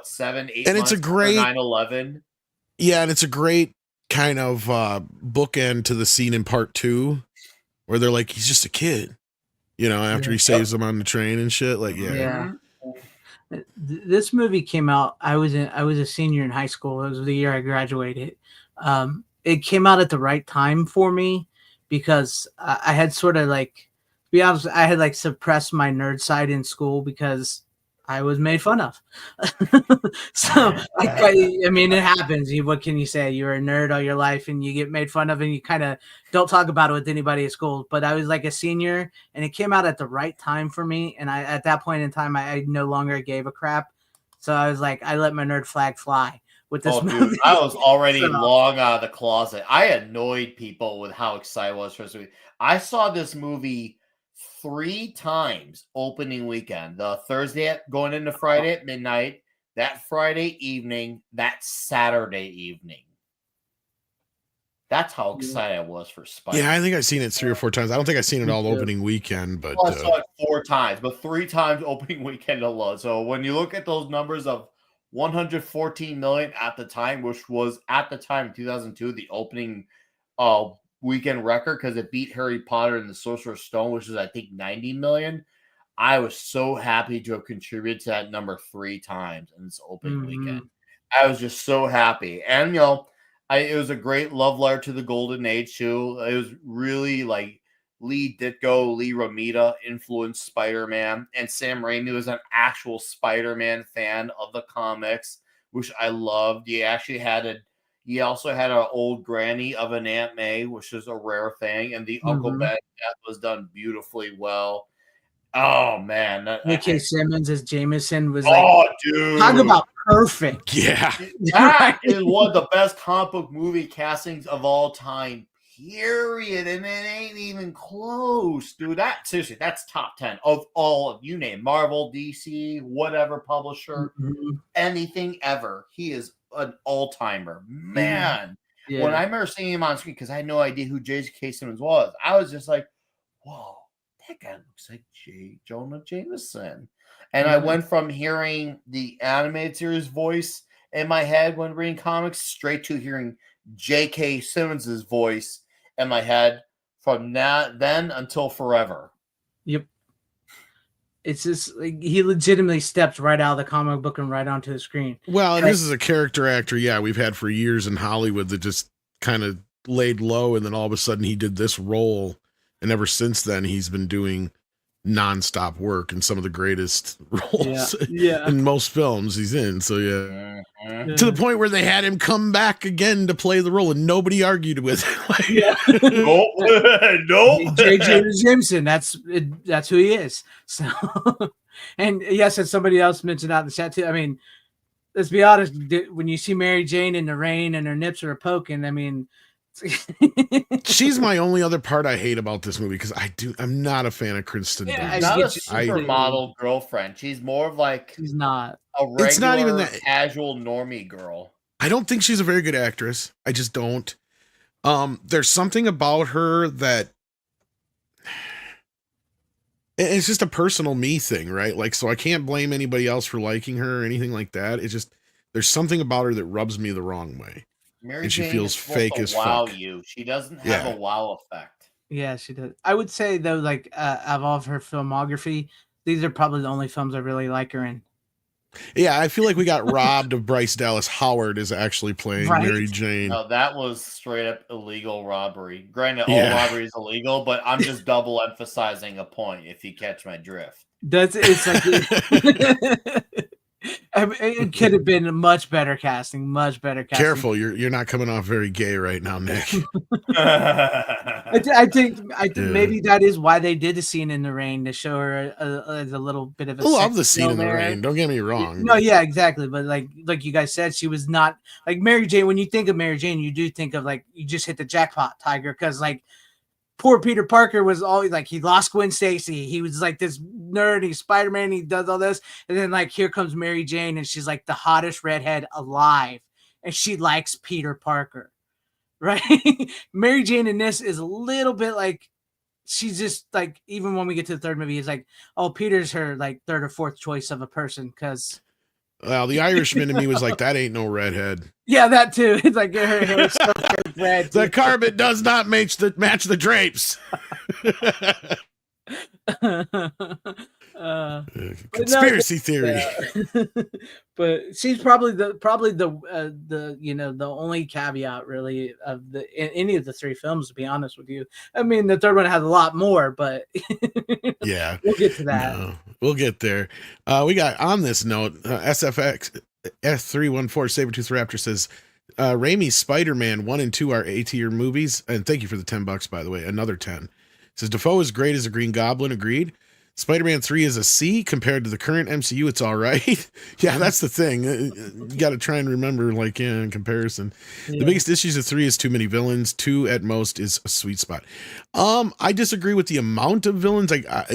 7, 8 and months it's a great 9/11. Yeah, and it's a great kind of bookend to the scene in part 2 where they're like, he's just a kid. After he saves them on the train and shit, like, yeah. This movie came out. I was a senior in high school. It was the year I graduated. It came out at the right time for me because I had sort of to be honest, I had suppressed my nerd side in school because I was made fun of. So, I mean, it happens. What can you say? You're a nerd all your life and you get made fun of and you kind of don't talk about it with anybody at school. But I was a senior and it came out at the right time for me. And at that point in time, I no longer gave a crap. So I was I let my nerd flag fly with this movie. Dude, I was already long out of the closet. I annoyed people with how excited I was for this movie. I saw this movie 3 times opening weekend. The Thursday going into Friday at midnight, that Friday evening, that Saturday evening. That's how excited I was for Spider-Man. Yeah, I think I've seen it 3 or 4 times. I don't think I've seen it all opening weekend, but I saw it 4 times, but 3 times opening weekend alone. So when you look at those numbers of 114 million at the time, which was at the time in 2002 the opening weekend record because it beat Harry Potter and the Sorcerer's Stone, which was I think 90 million. I was so happy to have contributed to that number 3 times in this opening weekend. I was just so happy, and it was a great love letter to the Golden Age too. It was really Lee Romita influenced Spider-Man, and Sam Raimi was an actual Spider-Man fan of the comics, which I loved. He also had an old granny of an Aunt May, which is a rare thing, and the Uncle Ben death was done beautifully well. Oh man, J.K. Simmons as Jameson was dude, talk about perfect. Yeah, that is one of the best comic book movie castings of all time. Period, and it ain't even close, dude. Seriously, that's top 10 of all of you name Marvel, DC, whatever publisher, anything ever. He is an all-timer, man. Yeah. When I remember seeing him on screen, because I had no idea who J.K. Simmons was, I was just like, "Whoa, that guy looks like J. Jonah Jameson." And I went from hearing the animated series voice in my head when reading comics straight to hearing J.K. Simmons' voice in my head from then until forever. Yep. It's just he legitimately stepped right out of the comic book and right onto the screen. Well, and this is a character actor, we've had for years in Hollywood that just kind of laid low, and then all of a sudden he did this role, and ever since then he's been doing nonstop work in some of the greatest roles in most films he's in. So to the point where they had him come back again to play the role and nobody argued with it. Nope. J.J. Jameson, that's who he is. So and yes, and somebody else mentioned out in the chat too. I mean, let's be honest, when you see Mary Jane in the rain and her nips are poking, I mean, she's my only other part I hate about this movie because I'm not a fan of Kristen Dunst. She's not a supermodel girlfriend. She's more of she's not a regular, it's not even that casual normie girl. I don't think she's a very good actress. I just don't. There's something about her that it's just a personal me thing, right? Like, so I can't blame anybody else for liking her or anything like that. It's just there's something about her that rubs me the wrong way, Mary and she Jane feels is supposed fake to as wow fuck. you. She doesn't have Yeah. a wow effect. Yeah, she does. I would say though, like of all of her filmography, these are probably the only films I really like her in. Yeah, I feel like we got robbed of Bryce Dallas Howard as actually playing Right? Mary Jane. No, that was straight up illegal robbery. Granted, all Yeah. robbery is illegal, but I'm just double emphasizing a point. If you catch my drift. It's like I mean, it could have been much better casting, much better casting. Careful, you're not coming off very gay right now, Nick. I think Yeah. maybe that is why they did the scene in the rain to show her as a little bit of a. I love the sex scene in the there. rain. Don't get me wrong. No, yeah, exactly. But like you guys said, she was not like Mary Jane. When you think of Mary Jane, you do think of like you just hit the jackpot, Tiger, because like poor Peter Parker was always like he lost Gwen Stacy. He was like this nerd. He's Spider-Man. He does all this, and then like here comes Mary Jane, and she's like the hottest redhead alive, and she likes Peter Parker, right? Mary Jane in this is a little bit like she's just like even when we get to the third movie, it's like oh Peter's her like third or fourth choice of a person because. Well, the Irishman to me was like, that ain't no redhead. Yeah, that too. It's like her hair is so red. The carpet does not match the drapes. Conspiracy theory. Yeah. But she's probably the you know the only caveat really of the in any of the three films. To be honest with you, I mean the third one has a lot more, but Yeah, we'll get to that. No, we'll get there. We got on this note, SFX S314 Sabretooth Raptor says Raimi's Spider-Man 1 and 2 are A-tier movies, and thank you for the $10 by the way. Another 10. Says Defoe is great as a Green Goblin. Agreed. Spider-Man 3 is a C compared to the current MCU. It's all right. Yeah, that's the thing. You got to try and remember, like, in comparison. Yeah. The biggest issues of 3 is too many villains. 2 at most is a sweet spot. I disagree with the amount of villains.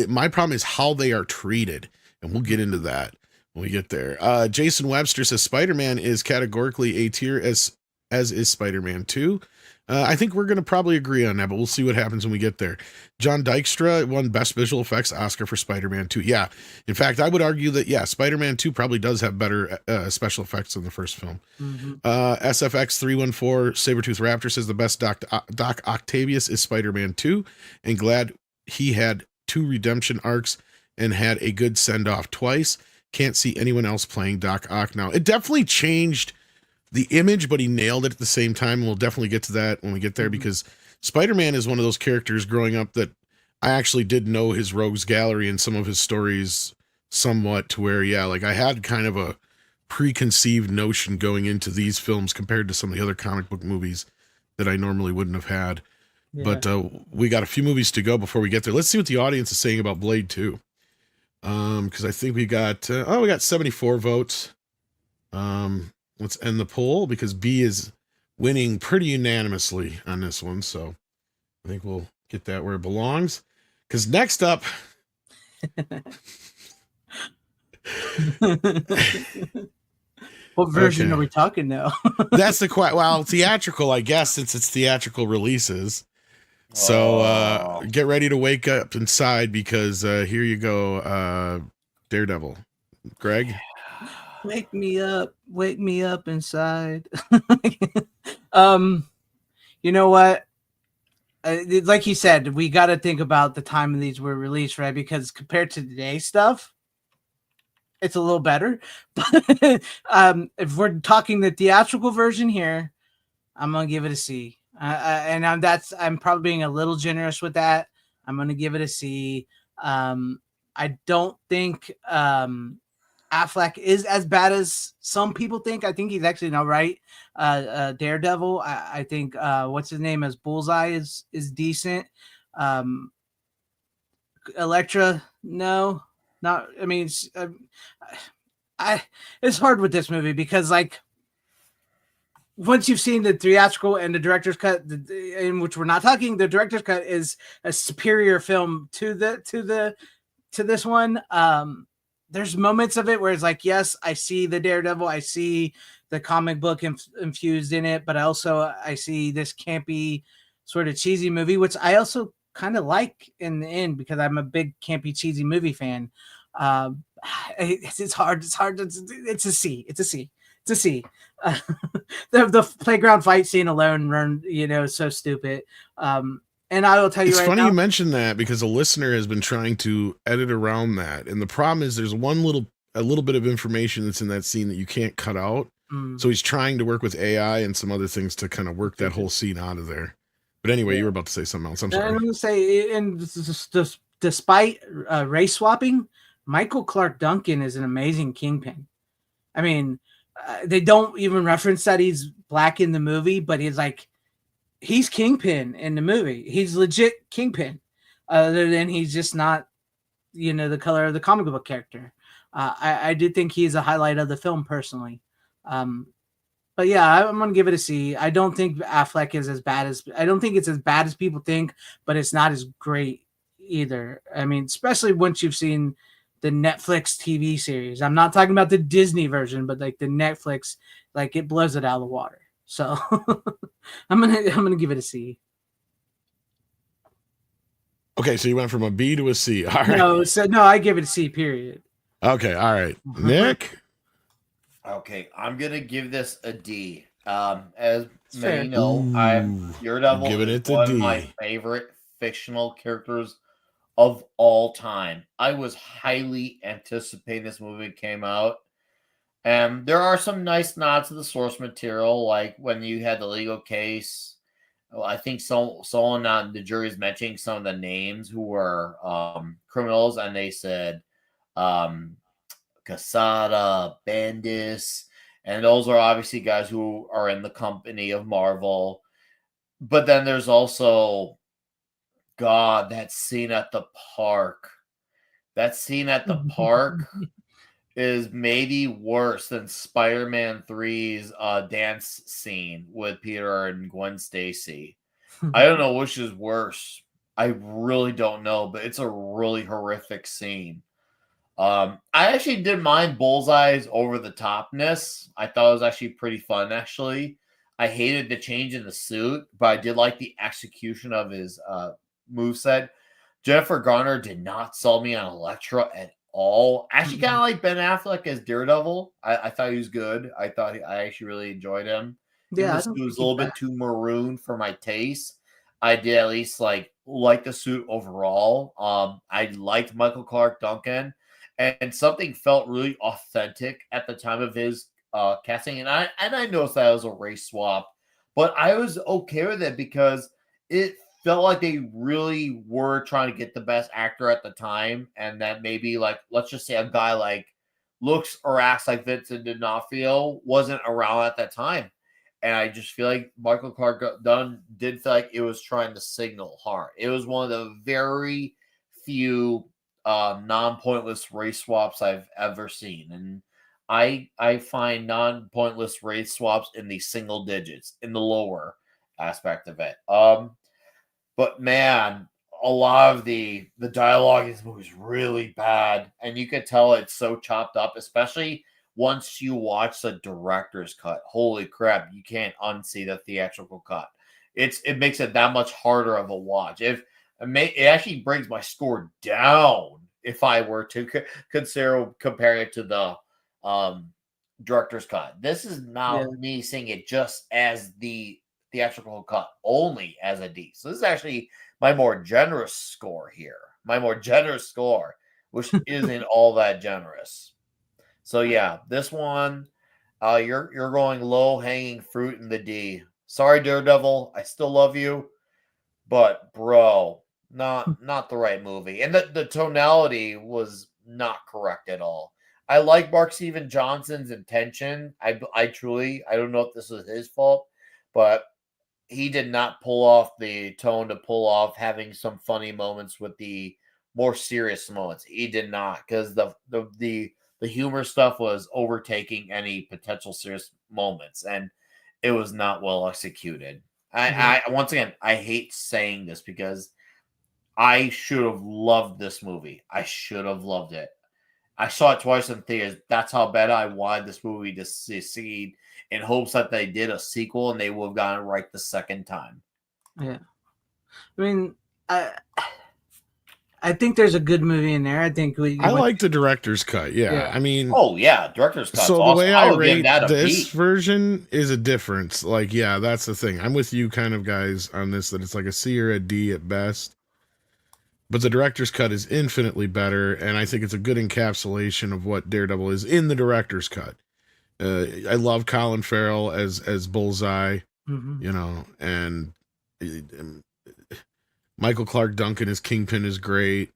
My problem is how they are treated, and we'll get into that when we get there. Jason Webster says Spider-Man is categorically A tier as is Spider-Man 2. I think we're going to probably agree on that, but we'll see what happens when we get there. John Dykstra won Best Visual Effects Oscar for Spider-Man 2. Yeah. In fact, I would argue that, yeah, Spider-Man 2 probably does have better special effects than the first film. Mm-hmm. SFX314 Sabretooth Raptor says the best Doc Octavius is Spider-Man 2, and glad he had 2 redemption arcs and had a good send-off twice. Can't see anyone else playing Doc Ock now. It definitely changed the image, but he nailed it at the same time. And we'll definitely get to that when we get there, because Spider-Man is one of those characters growing up that I actually did know his rogues gallery and some of his stories somewhat, to where, yeah, like I had kind of a preconceived notion going into these films compared to some of the other comic book movies that I normally wouldn't have had. Yeah. But we got a few movies to go before we get there. Let's see what the audience is saying about Blade 2. Because I think we got 74 votes. Let's end the poll because B is winning pretty unanimously on this one. So I think we'll get that where it belongs. Because next up, what version are we talking now? That's the well, theatrical, I guess, since it's theatrical releases. So get ready to wake up inside because here you go, Daredevil. Greg? Wake me up inside. You know what? Like he said, we got to think about the time these were released, right? Because compared to today's stuff, it's a little better. But if we're talking the theatrical version here, I'm gonna give it a C. I'm probably being a little generous with that. I'm gonna give it a C. I don't think Affleck is as bad as some people think. I think he's actually not right. Daredevil, I think what's his name as Bullseye is decent. Elektra, no, not. I mean, it's hard with this movie because like once you've seen the theatrical and the director's cut, in which we're not talking, the director's cut is a superior film to this one. There's moments of it where it's like, yes, I see the Daredevil, I see the comic book infused in it, but I see this campy sort of cheesy movie, which I also kind of like in the end because I'm a big campy cheesy movie fan. Um, it's hard. It's hard. It's a C. It's a C. It's a C. Uh, the playground fight scene alone, run so stupid. And I will tell you It's right funny now. you mention that because a listener has been trying to edit around that, and the problem is there's a little bit of information that's in that scene that you can't cut out. So he's trying to work with AI and some other things to kind of work that whole scene out of there. But anyway, you were about to say something else. I'm sorry. I'm going to say, and despite race swapping, Michael Clark Duncan is an amazing Kingpin. I mean, they don't even reference that he's black in the movie, but he's Kingpin in the movie. He's legit Kingpin, other than he's just not, the color of the comic book character. I do think he's a highlight of the film personally. But yeah, I'm gonna give it a C. I don't think Affleck is I don't think it's as bad as people think, but it's not as great either. I mean, especially once you've seen the Netflix TV series. I'm not talking about the Disney version, but like the Netflix, like it blows it out of the water. So I'm gonna give it a C. Okay, so you went from a B to a C. All right. No, I give it a C. Period. Okay, all right. Nick. Okay, I'm gonna give this a D. As It's many fair. know, Daredevil giving is it a one D. of my favorite fictional characters of all time. I was highly anticipating this movie came out. And there are some nice nods to the source material, like when you had the legal case. Well, I think someone on the jury is mentioning some of the names who were criminals, and they said Casada, Bendis, and those are obviously guys who are in the company of Marvel. But then there's also, God, that scene at the park. That scene at the park is maybe worse than Spider-Man 3's dance scene with Peter and Gwen Stacy. I don't know which is worse. I really don't know, but it's a really horrific scene. I actually didn't mind Bullseye's over the topness. I thought it was actually pretty fun, actually. I hated the change in the suit, but I did like the execution of his moveset. Jennifer Garner did not sell me on Elektra at all. Actually, kind of like Ben Affleck as Daredevil. I thought he was good. I actually really enjoyed him. Yeah, Even the suit was a little bit too maroon for my taste. I did at least like the suit overall. I liked Michael Clark Duncan, and something felt really authentic at the time of his casting. And I noticed that it was a race swap, but I was okay with it because it felt like they really were trying to get the best actor at the time, and that maybe, like, let's just say a guy like looks or acts like Vincent D'Onofrio wasn't around at that time. And I just feel like Michael Clark Dunn did feel like it was trying to signal hard. It was one of the very few non-pointless race swaps I've ever seen. And I find non-pointless race swaps in the single digits, in the lower aspect of it. But man, a lot of the dialogue in this movie is really bad, and you could tell it's so chopped up, especially once you watch the director's cut. Holy crap, you can't unsee the theatrical cut. It makes it that much harder of a watch. It actually brings my score down if I were to consider comparing it to the director's cut. This is not me seeing it just as the theatrical cut only as a D. So this is actually my more generous score here. My more generous score, which isn't all that generous. So yeah, this one, you're going low hanging fruit in the D. Sorry, Daredevil, I still love you, but bro, not the right movie. And the tonality was not correct at all. I like Mark Steven Johnson's intention. I don't know if this was his fault, but he did not pull off the tone to pull off having some funny moments with the more serious moments. He did not, because the humor stuff was overtaking any potential serious moments, and it was not well executed. I once again, I hate saying this because I should have loved this movie. I should have loved it. I saw it twice in theaters. That's how bad I wanted this movie to succeed, in hopes that they did a sequel and they would have gotten it right the second time. Yeah. I mean, I think there's a good movie in there. I think I like the director's cut. Yeah. I mean, Oh yeah, director's cut. so the awesome. way I I would give rate that a this B. version is a difference. Like, yeah, that's the thing. I'm with you kind of guys on this, that it's like a C or a D at best. But the director's cut is infinitely better, and I think it's a good encapsulation of what Daredevil is in the director's cut. I love Colin Farrell as Bullseye, you know, and Michael Clark Duncan as Kingpin is great.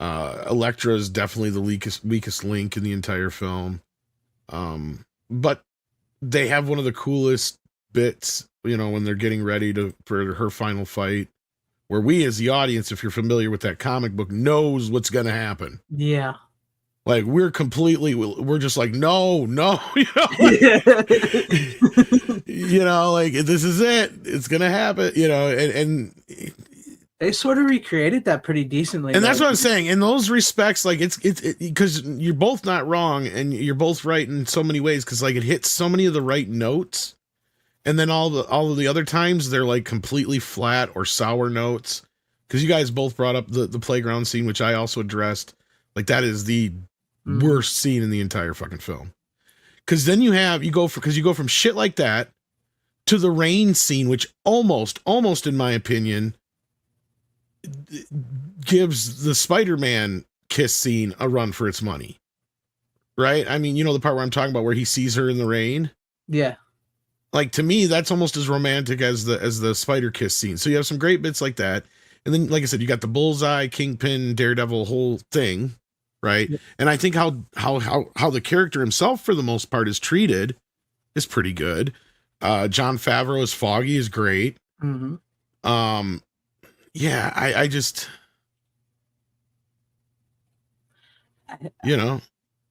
Elektra is definitely the weakest link in the entire film. But they have one of the coolest bits, you know, when they're getting ready for her final fight, where we as the audience, if you're familiar with that comic book, knows what's going to happen. Yeah. Like, we're just like, no, you know, you know, like, this is it. It's going to happen, you know, and they sort of recreated that pretty decently. And that's what I'm saying. In those respects, like, it's because you're both not wrong and you're both right in so many ways, because like it hits so many of the right notes, and then all of the other times they're like completely flat or sour notes. Because you guys both brought up the playground scene, which I also addressed. Like, that is the worst scene in the entire fucking film. Because then you go from shit like that to the rain scene, which almost in my opinion gives the Spider-Man kiss scene a run for its money. Right? I mean, you know the part where I'm talking about, where he sees her in the rain? Yeah. Like, to me, that's almost as romantic as the spider kiss scene. So you have some great bits like that. And then, like I said, you got the Bullseye, Kingpin, Daredevil whole thing, right? Yeah. And I think how the character himself, for the most part, is treated is pretty good. Jon Favreau as Foggy is great. Yeah, I just, you know,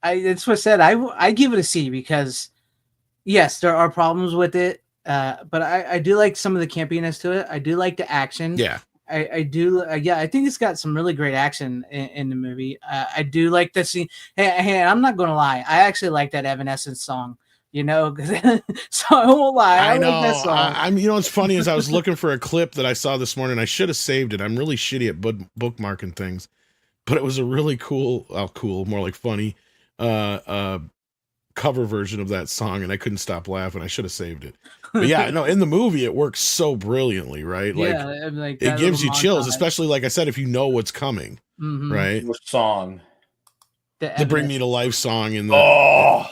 that's what I said. I give it a C, because yes, there are problems with it, but I do like some of the campiness to it. I do like the action. Yeah. I do. I think it's got some really great action in the movie. I do like the scene. Hey, I'm not going to lie. I actually like that Evanescence song, you know, so I won't lie. I know. Like that song. I'm, you know, what's funny is I was looking for a clip that I saw this morning. I should have saved it. I'm really shitty at bookmarking things, but it was a really cool, more like funny, cover version of that song, and I couldn't stop laughing. I should have saved it. But yeah, no, in the movie it works so brilliantly, right? Like it gives you chills, especially, like I said, if you know what's coming, right? Which song? The Bring Me to Life song in the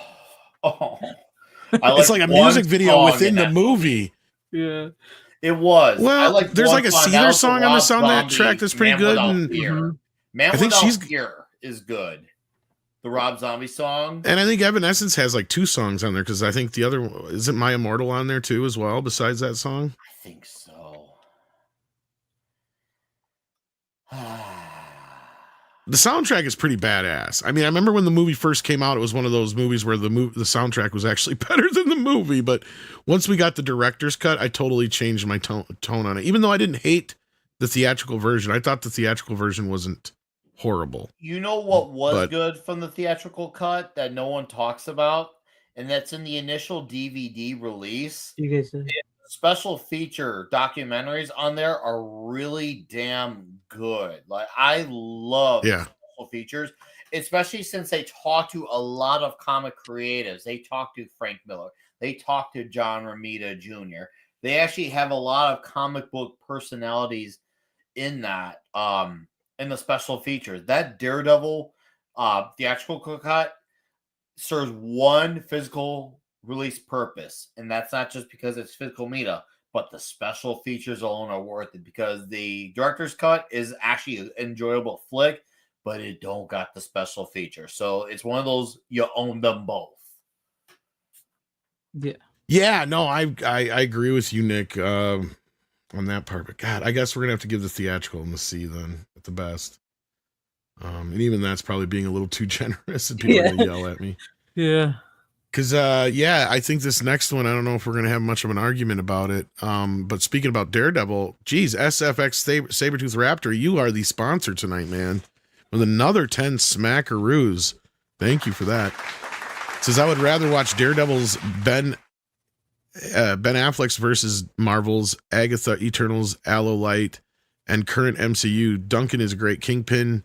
it's like a music video within the movie. Yeah, it was. Well, there's like a Seether song on the soundtrack that's pretty good. And Man Without Fear is good. The Rob Zombie song. And I think Evanescence has like 2 songs on there, because I think the other, isn't My Immortal on there too as well, besides that song? I think so. The soundtrack is pretty badass. I mean, I remember when the movie first came out, it was one of those movies where the soundtrack was actually better than the movie. But once we got the director's cut, I totally changed my tone on it. Even though I didn't hate the theatrical version, I thought the theatrical version wasn't horrible. You know what was good from the theatrical cut that no one talks about, and that's in the initial DVD release. You guys did. Special feature documentaries on there are really damn good. Like, I love special features, especially since they talk to a lot of comic creatives. They talk to Frank Miller. They talk to John Romita Jr. They actually have a lot of comic book personalities in that. In the special features, that Daredevil theatrical cut serves one physical release purpose, and that's not just because it's physical media, but the special features alone are worth it, because the director's cut is actually an enjoyable flick, but it don't got the special features. So it's one of those, you own them both. Yeah, no, I agree with you, Nick, on that part. But God, I guess we're gonna have to give the theatrical and the C then at the best. And even that's probably being a little too generous, and people are gonna yell at me. Yeah. Because I think this next one, I don't know if we're gonna have much of an argument about it. But speaking about Daredevil, geez, SFX Sabretooth Raptor, you are the sponsor tonight, man, with another 10 smackaroos. Thank you for that. Says, I would rather watch Daredevil's Ben Affleck's versus Marvel's Agatha Eternals Aloe Light and current MCU. Duncan is a great Kingpin.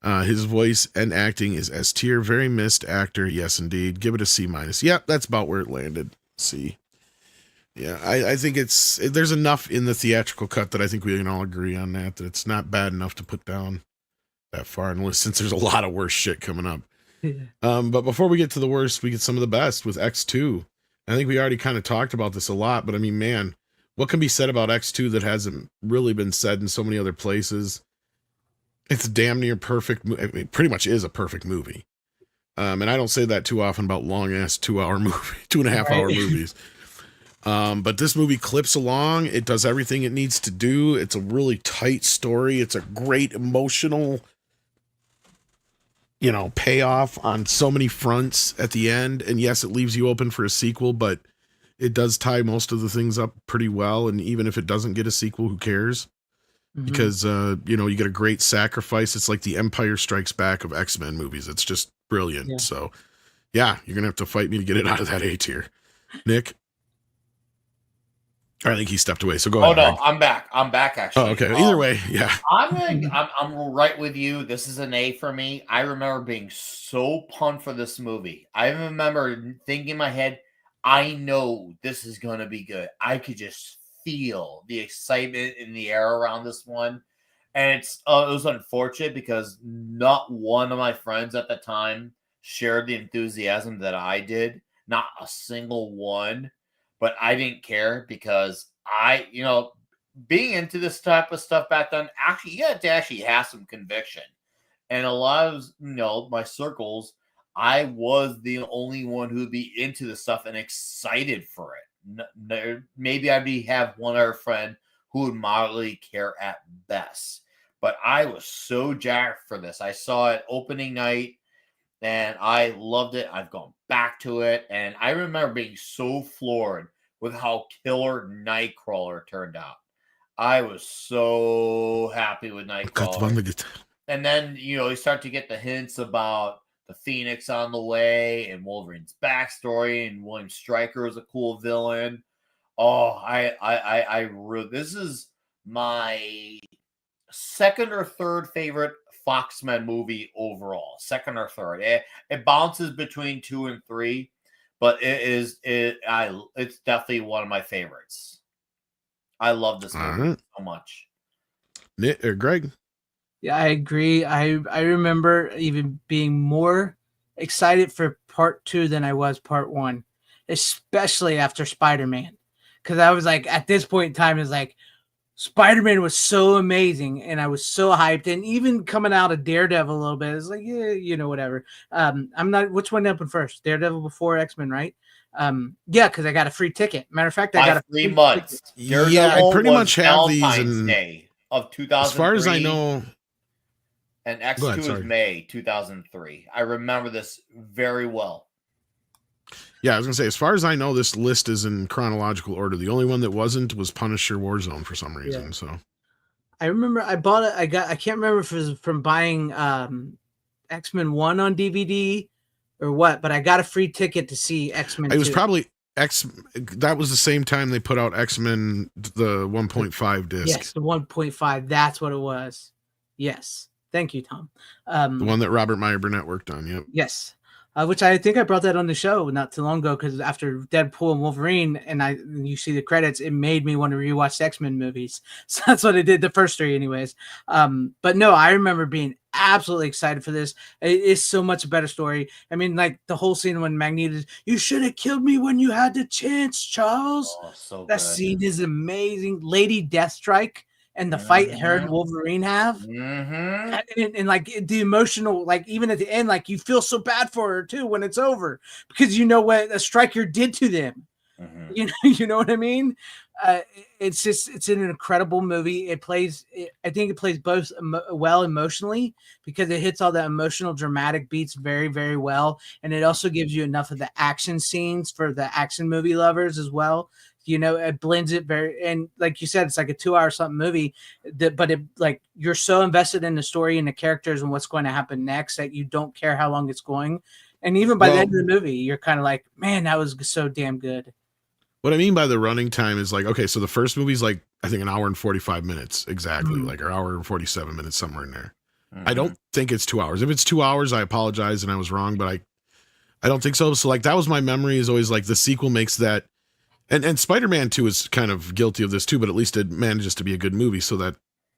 His voice and acting is S tier. Very missed actor. Yes, indeed. Give it a C minus. Yep, that's about where it landed. C. Yeah, I think there's enough in the theatrical cut that I think we can all agree on that it's not bad enough to put down that far on the list, since there's a lot of worse shit coming up. But before we get to the worst, we get some of the best with X2. I think we already kind of talked about this a lot, but I mean, man, what can be said about X2 that hasn't really been said in so many other places? It's damn near perfect. It pretty much is a perfect movie. And I don't say that too often about long ass 2-hour movie, 2.5 hour movies. But this movie clips along. It does everything it needs to do. It's a really tight story. It's a great emotional, payoff on so many fronts at the end. And yes, it leaves you open for a sequel, but it does tie most of the things up pretty well. And even if it doesn't get a sequel, who cares? Mm-hmm. Because, you get a great sacrifice. It's like the Empire Strikes Back of X-Men movies. It's just brilliant. Yeah. So yeah, you're going to have to fight me to get it out of that A tier. Nick? I think he stepped away. So go ahead. Oh no, Greg. I'm back. I'm back actually. Oh, okay. Either way, yeah. I'm right with you. This is an A for me. I remember being so pumped for this movie. I remember thinking in my head, I know this is going to be good. I could just feel the excitement in the air around this one. And it was unfortunate because not one of my friends at the time shared the enthusiasm that I did. Not a single one. But I didn't care because being into this type of stuff back then, actually, you had to actually have some conviction. And a lot of, my circles, I was the only one who would be into the stuff and excited for it. Maybe I'd have one other friend who would moderately care at best. But I was so jacked for this. I saw it opening night. And I loved it. I've gone back to it. And I remember being so floored with how killer Nightcrawler turned out. I was so happy with Nightcrawler. And then, you start to get the hints about the Phoenix on the way and Wolverine's backstory, and William Stryker is a cool villain. Oh, I really, this is my second or third favorite Foxman movie overall. Second or third. It bounces between 2 and 3, but it's definitely one of my favorites. I love this movie so much. Greg? Yeah, I agree. I remember even being more excited for part 2 than I was part 1, especially after Spider-Man. Because I was like, at this point in time, it's like, Spider-Man was so amazing, and I was so hyped. And even coming out of Daredevil a little bit, it's like, yeah, whatever. I'm not. Which one happened first? Daredevil before X-Men, right? Yeah, because I got a free ticket. Matter of fact, I got a 3 months. Yeah, I pretty much have Valentine's these. In, Day of 2003. As far as I know, and X2 is May 2003. I remember this very well. Yeah, I was gonna say, as far as I know, this list is in chronological order. The only one that wasn't was Punisher Warzone for some reason. Yeah. So I remember I bought it. I can't remember if it was from buying X-Men 1 on DVD or what, but I got a free ticket to see X-Men 2. It was probably that was the same time they put out X-Men the 1.5 disc. Yes, the 1.5. That's what it was. Yes. Thank you, Tom. The one that Robert Meyer Burnett worked on. Yep. Yes. Which I think I brought that on the show not too long ago, because after Deadpool and Wolverine, and you see the credits, it made me want to rewatch the X-Men movies. So that's what I did, the first 3 anyways. But no, I remember being absolutely excited for this. It is so much a better story. I mean, like the whole scene when Magneto, you should have killed me when you had the chance, Charles. Oh, so that good. Scene is amazing. Lady Deathstrike. And the fight her and Wolverine have, and like the emotional, like even at the end, like you feel so bad for her too when it's over, because you know what a Stryker did to them. You know what I mean? It's an incredible movie. I think it plays both well emotionally, because it hits all the emotional dramatic beats very, very well, and it also gives you enough of the action scenes for the action movie lovers as well. It blends it very, and like you said, it's like a 2-hour something movie but it, like, you're so invested in the story and the characters and what's going to happen next that you don't care how long it's going. And even by the end of the movie, you're kind of like, man, that was so damn good. What I mean by the running time is like, okay, so the first movie's like I think an hour and 45 minutes exactly, Mm. like an hour and 47 minutes, somewhere in there. Mhm. I don't think it's 2 hours. If it's 2 hours, I apologize and I was wrong, but I don't think so. So like that was my memory, is always like the sequel makes that, and Spider-Man 2 is kind of guilty of this too, but at least it manages to be a good movie, so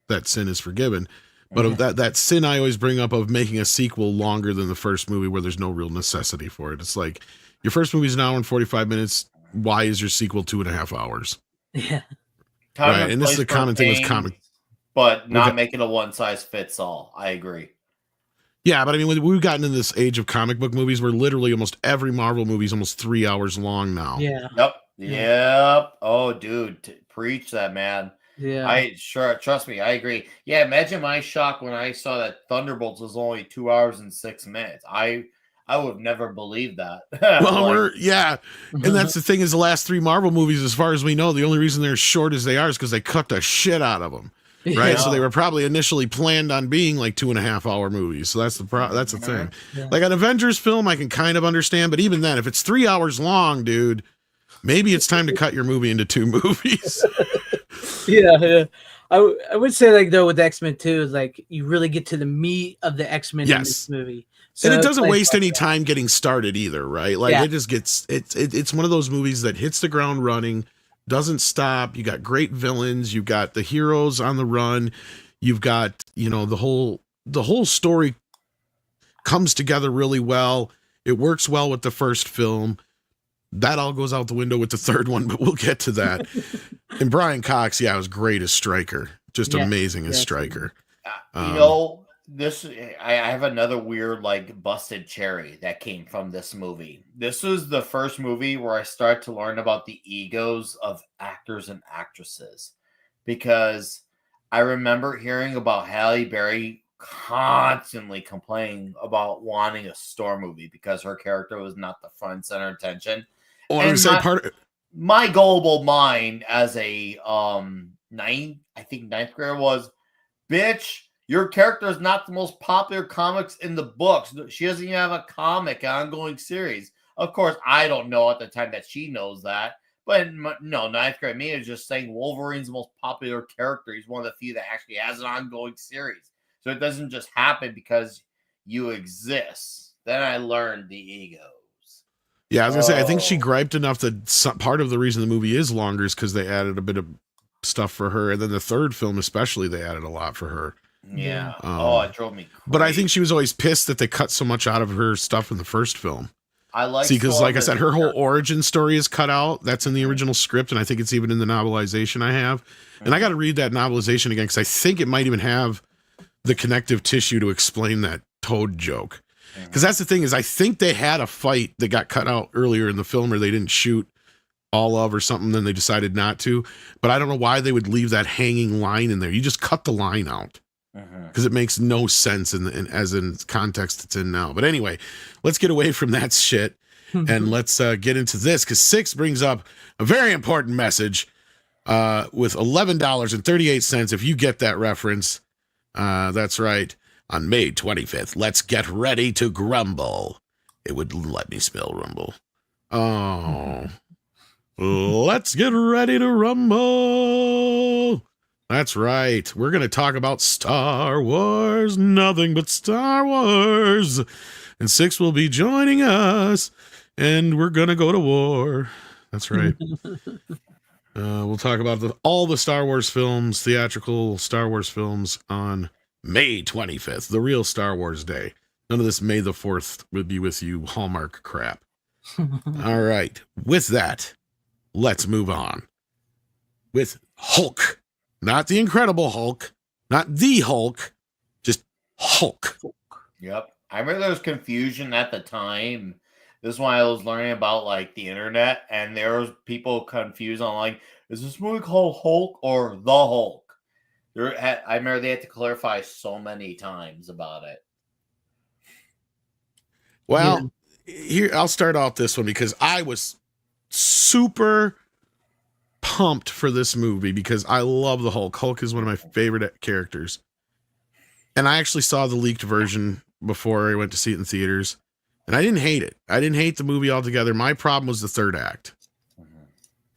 that sin is forgiven. But of that sin I always bring up of making a sequel longer than the first movie where there's no real necessity for it. It's like your first movie is an hour and 45 minutes. Why is your sequel 2.5 hours? Yeah. Time Right, and this is place a common for thing with things, comic. but not Okay. make it a one size fits all. I agree. Yeah, but I mean, we've gotten in this age of comic book movies where literally almost every Marvel movie is almost 3 hours long now. Yeah. Yep. Yeah. Yep. Oh, dude, preach that, man. Yeah. I sure trust me. I agree. Yeah, imagine my shock when I saw that Thunderbolts was only 2 hours and 6 minutes. I would have never believed that. Well, Like, and that's the thing, is the last 3 Marvel movies, as far as we know, the only reason they're as short as they are is because they cut the shit out of them. Right, Yeah. so they were probably initially planned on being like 2.5 hour movies. So that's the thing. Yeah. Like an Avengers film, I can kind of understand, but even then, if it's 3 hours long, dude, maybe it's time to cut your movie into 2 movies. Yeah. I would say, like, though, with X-Men 2, is like you really get to the meat of the X-Men in Yes. this movie. And it it's doesn't like- waste any time getting started either, right? Like Yeah. it just gets it's one of those movies that hits the ground running, doesn't stop. You got great villains, you've got the heroes on the run, you've got, the whole story comes together really well. It works well with the first film. That all goes out the window with the third one, but we'll get to that. And Brian Cox, was great as Stryker. Just Yeah. amazing as Yeah. Stryker. I have another weird, like, busted cherry that came from this movie. This was the first movie where I started to learn about the egos of actors and actresses, because I remember hearing about Halle Berry constantly complaining about wanting a Storm movie because her character was not the front center attention. Well, I would And say my- My gullible mind as a ninth grader was, bitch, your character is not the most popular comics in the books. She doesn't even have a comic ongoing series. Of course, I don't know at the time that she knows that. But no, ninth grade me is just saying Wolverine's the most popular character. He's one of the few that actually has an ongoing series. So it doesn't just happen because you exist. Then I learned the egos. Yeah, I was gonna say, I think she Oh. griped enough that part of the reason the movie is longer is because they added a bit of stuff for her, and then the third film especially, they added a lot for her. Yeah. Um, It drove me crazy. But I think she was always pissed that they cut so much out of her stuff in the first film. I like See, because Storm like I as said, a her whole character. origin story is cut out. That's in the original script, and I think it's even in the novelization I have. And I got to read that novelization again because I think it might even have the connective tissue to explain that Toad joke. Because that's the thing, is I think they had a fight that got cut out earlier in the film, or they didn't shoot all of or something, then they decided not to. But I don't know why they would leave that hanging line in there. You just cut the line out because it makes no sense as in context it's in now. But anyway, let's get away from that shit and let's get into this, because 6 brings up a very important message with $11.38. If you get that reference, that's right. On May 25th, let's get ready to grumble. It would let me spell rumble. Oh, let's get ready to rumble. That's right. We're going to talk about Star Wars, nothing but Star Wars. And 6 will be joining us, and we're going to go to war. That's right. We'll talk about all the Star Wars films, theatrical Star Wars films, on May 25th, the real Star Wars day. None of this May the 4th would be with you Hallmark crap. All right. With that, let's move on with Hulk. Not the Incredible Hulk, not the Hulk, just Hulk. Yep. I remember there was confusion at the time. This is why I was learning about, like, the internet, and there was people confused on, like, is this movie called Hulk or The Hulk? I remember they had to clarify so many times about it. Well, here, I'll start off this one because I was super pumped for this movie because I love the Hulk. Hulk is one of my favorite characters. And I actually saw the leaked version before I went to see it in theaters. And I didn't hate it. I didn't hate the movie altogether. My problem was the third act.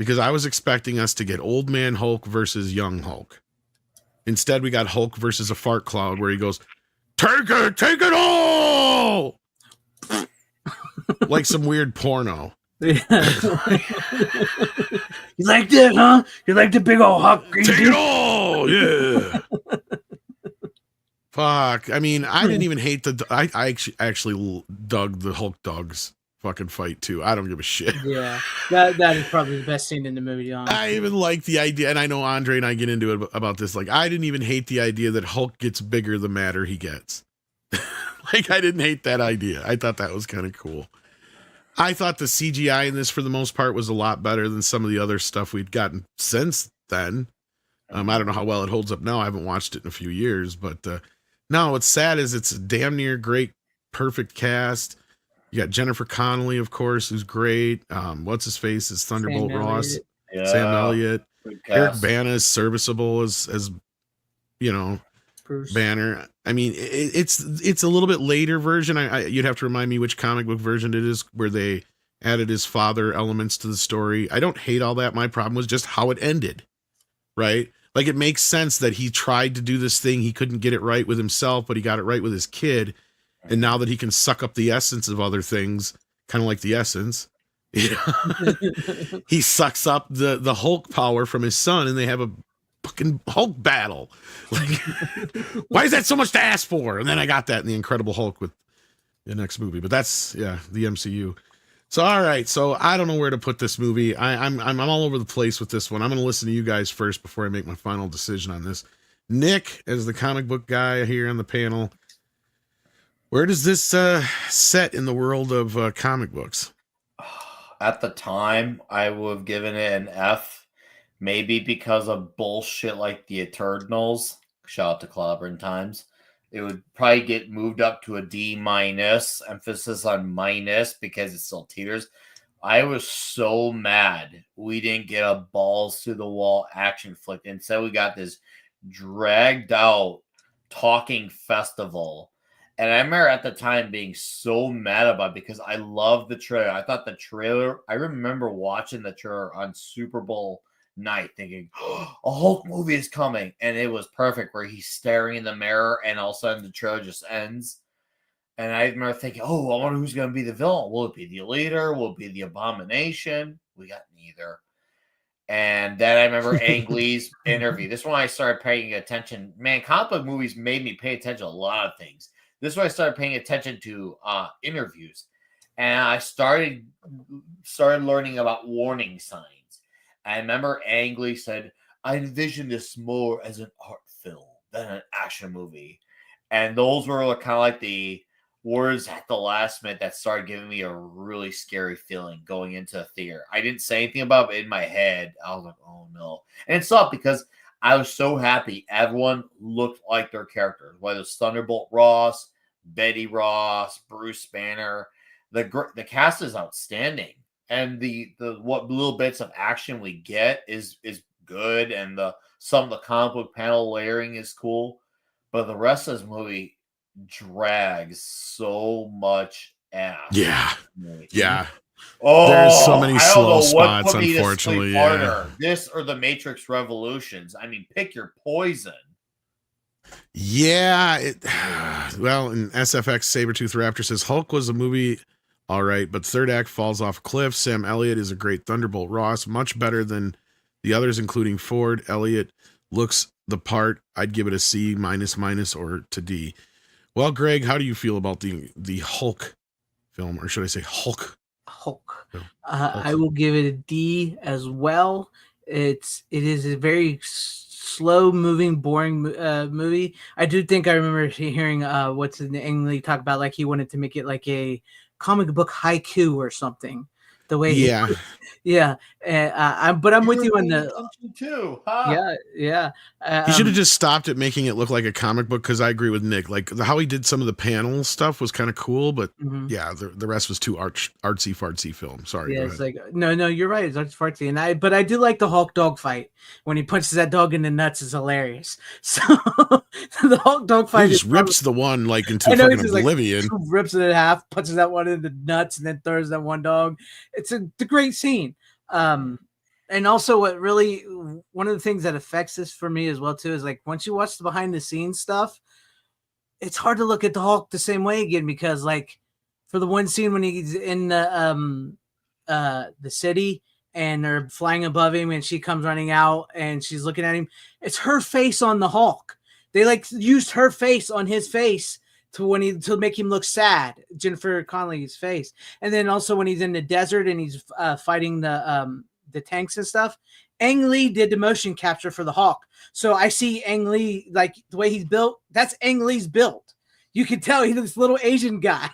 because I was expecting us to get old man Hulk versus young Hulk. Instead, we got Hulk versus a fart cloud where he goes, take it all! Like some weird porno. Yeah. You like that, huh? You like the big old Hulk? Take it all! Yeah. Fuck. I mean, I didn't even hate I actually dug the Hulk dogs fucking fight too. I don't give a shit. Yeah, that is probably the best scene in the movie. Honestly. I even like the idea, and I know Andre and I get into it about this. Like, I didn't even hate the idea that Hulk gets bigger the madder he gets. Like, I didn't hate that idea. I thought that was kind of cool. I thought the CGI in this, for the most part, was a lot better than some of the other stuff we'd gotten since then. I don't know how well it holds up now. I haven't watched it in a few years, but no, what's sad is it's a damn near great, perfect cast. You got Jennifer Connelly, of course, who's great. What's his face is Thunderbolt Ross. Sam Elliott. Eric Bana is serviceable as you know, Bruce Banner. I mean, it's a little bit later version. You'd have to remind me which comic book version it is, where they added his father elements to the story. I don't hate all that. My problem was just how it ended, right? Like, it makes sense that he tried to do this thing. He couldn't get it right with himself, but he got it right with his kid. And now that he can suck up the essence of other things, kind of like the essence, you know, he sucks up the Hulk power from his son, and they have a fucking Hulk battle. Like, why is that so much to ask for? And then I got that in the Incredible Hulk with the next movie. But that's, yeah, the MCU. So, all right. So I don't know where to put this movie. I'm all over the place with this one. I'm going to listen to you guys first before I make my final decision on this. Nick, as the comic book guy here on the panel, where does this set in the world of comic books? At the time, I would have given it an F, maybe because of bullshit like the Eternals. Shout out to Clobbering Times. It would probably get moved up to a D-, emphasis on minus because it still teeters. I was so mad we didn't get a balls to the wall action flick. Instead, we got this dragged out talking festival. And I remember at the time being so mad about it because I loved the trailer. I thought the trailer, I remember watching the trailer on Super Bowl night thinking, oh, a Hulk movie is coming. And it was perfect where he's staring in the mirror and all of a sudden the trailer just ends. And I remember thinking, oh, I wonder who's going to be the villain. Will it be the Leader? Will it be the Abomination? We got neither. And then I remember Ang Lee's interview. This one I started paying attention. Man, comic book movies made me pay attention to a lot of things. This is when I started paying attention to interviews. And I started learning about warning signs. I remember Ang Lee said, I envision this more as an art film than an action movie. And those were kind of like the words at the last minute that started giving me a really scary feeling going into a theater. I didn't say anything about it in my head. I was like, oh no. And it sucked because I was so happy everyone looked like their characters, whether it's Thunderbolt Ross, Betty Ross, Bruce Banner. The cast is outstanding. And the what little bits of action we get is good, and some of the comic book panel layering is cool, but the rest of this movie drags so much ass. Yeah. Oh, there's so many slow spots, unfortunately. Yeah. This or the Matrix Revolutions. I mean, pick your poison. Yeah. Well, in SFX Sabretooth Raptor says Hulk was a movie. All right, but third act falls off a cliff. Sam Elliott is a great Thunderbolt Ross, much better than the others, including Ford. Elliott looks the part. I'd give it a C minus or to D. Well, Greg, how do you feel about the Hulk film, or should I say Hulk? Hulk. No, I will give it a D as well. It is a very slow moving, boring movie. I do think I remember hearing what's in Ang Lee talk about, like he wanted to make it like a comic book haiku or something. The way, yeah. But I'm with you on the too. Huh? Yeah. He should have just stopped at making it look like a comic book, because I agree with Nick. Like how he did some of the panel stuff was kind of cool, but yeah, the rest was too artsy fartsy film. Sorry. Yeah, it's like no, you're right. It's artsy fartsy, but I do like the Hulk dog fight when he punches that dog in the nuts. Is hilarious. So the Hulk dog fight he just rips the one like into fucking oblivion. Like, rips it in half, punches that one in the nuts, and then throws that one dog. It's a great scene. And also, what really one of the things that affects this for me as well too is like once you watch the behind the scenes stuff, it's hard to look at the Hulk the same way again because like for the one scene when he's in the city and they're flying above him and she comes running out and she's looking at him, it's her face on the Hulk. They like used her face on his face to make him look sad, Jennifer Connelly's face. And then also when he's in the desert and he's fighting the tanks and stuff, Ang Lee did the motion capture for the Hulk. So I see Ang Lee, like the way he's built, that's Ang Lee's built. You can tell he's this little Asian guy.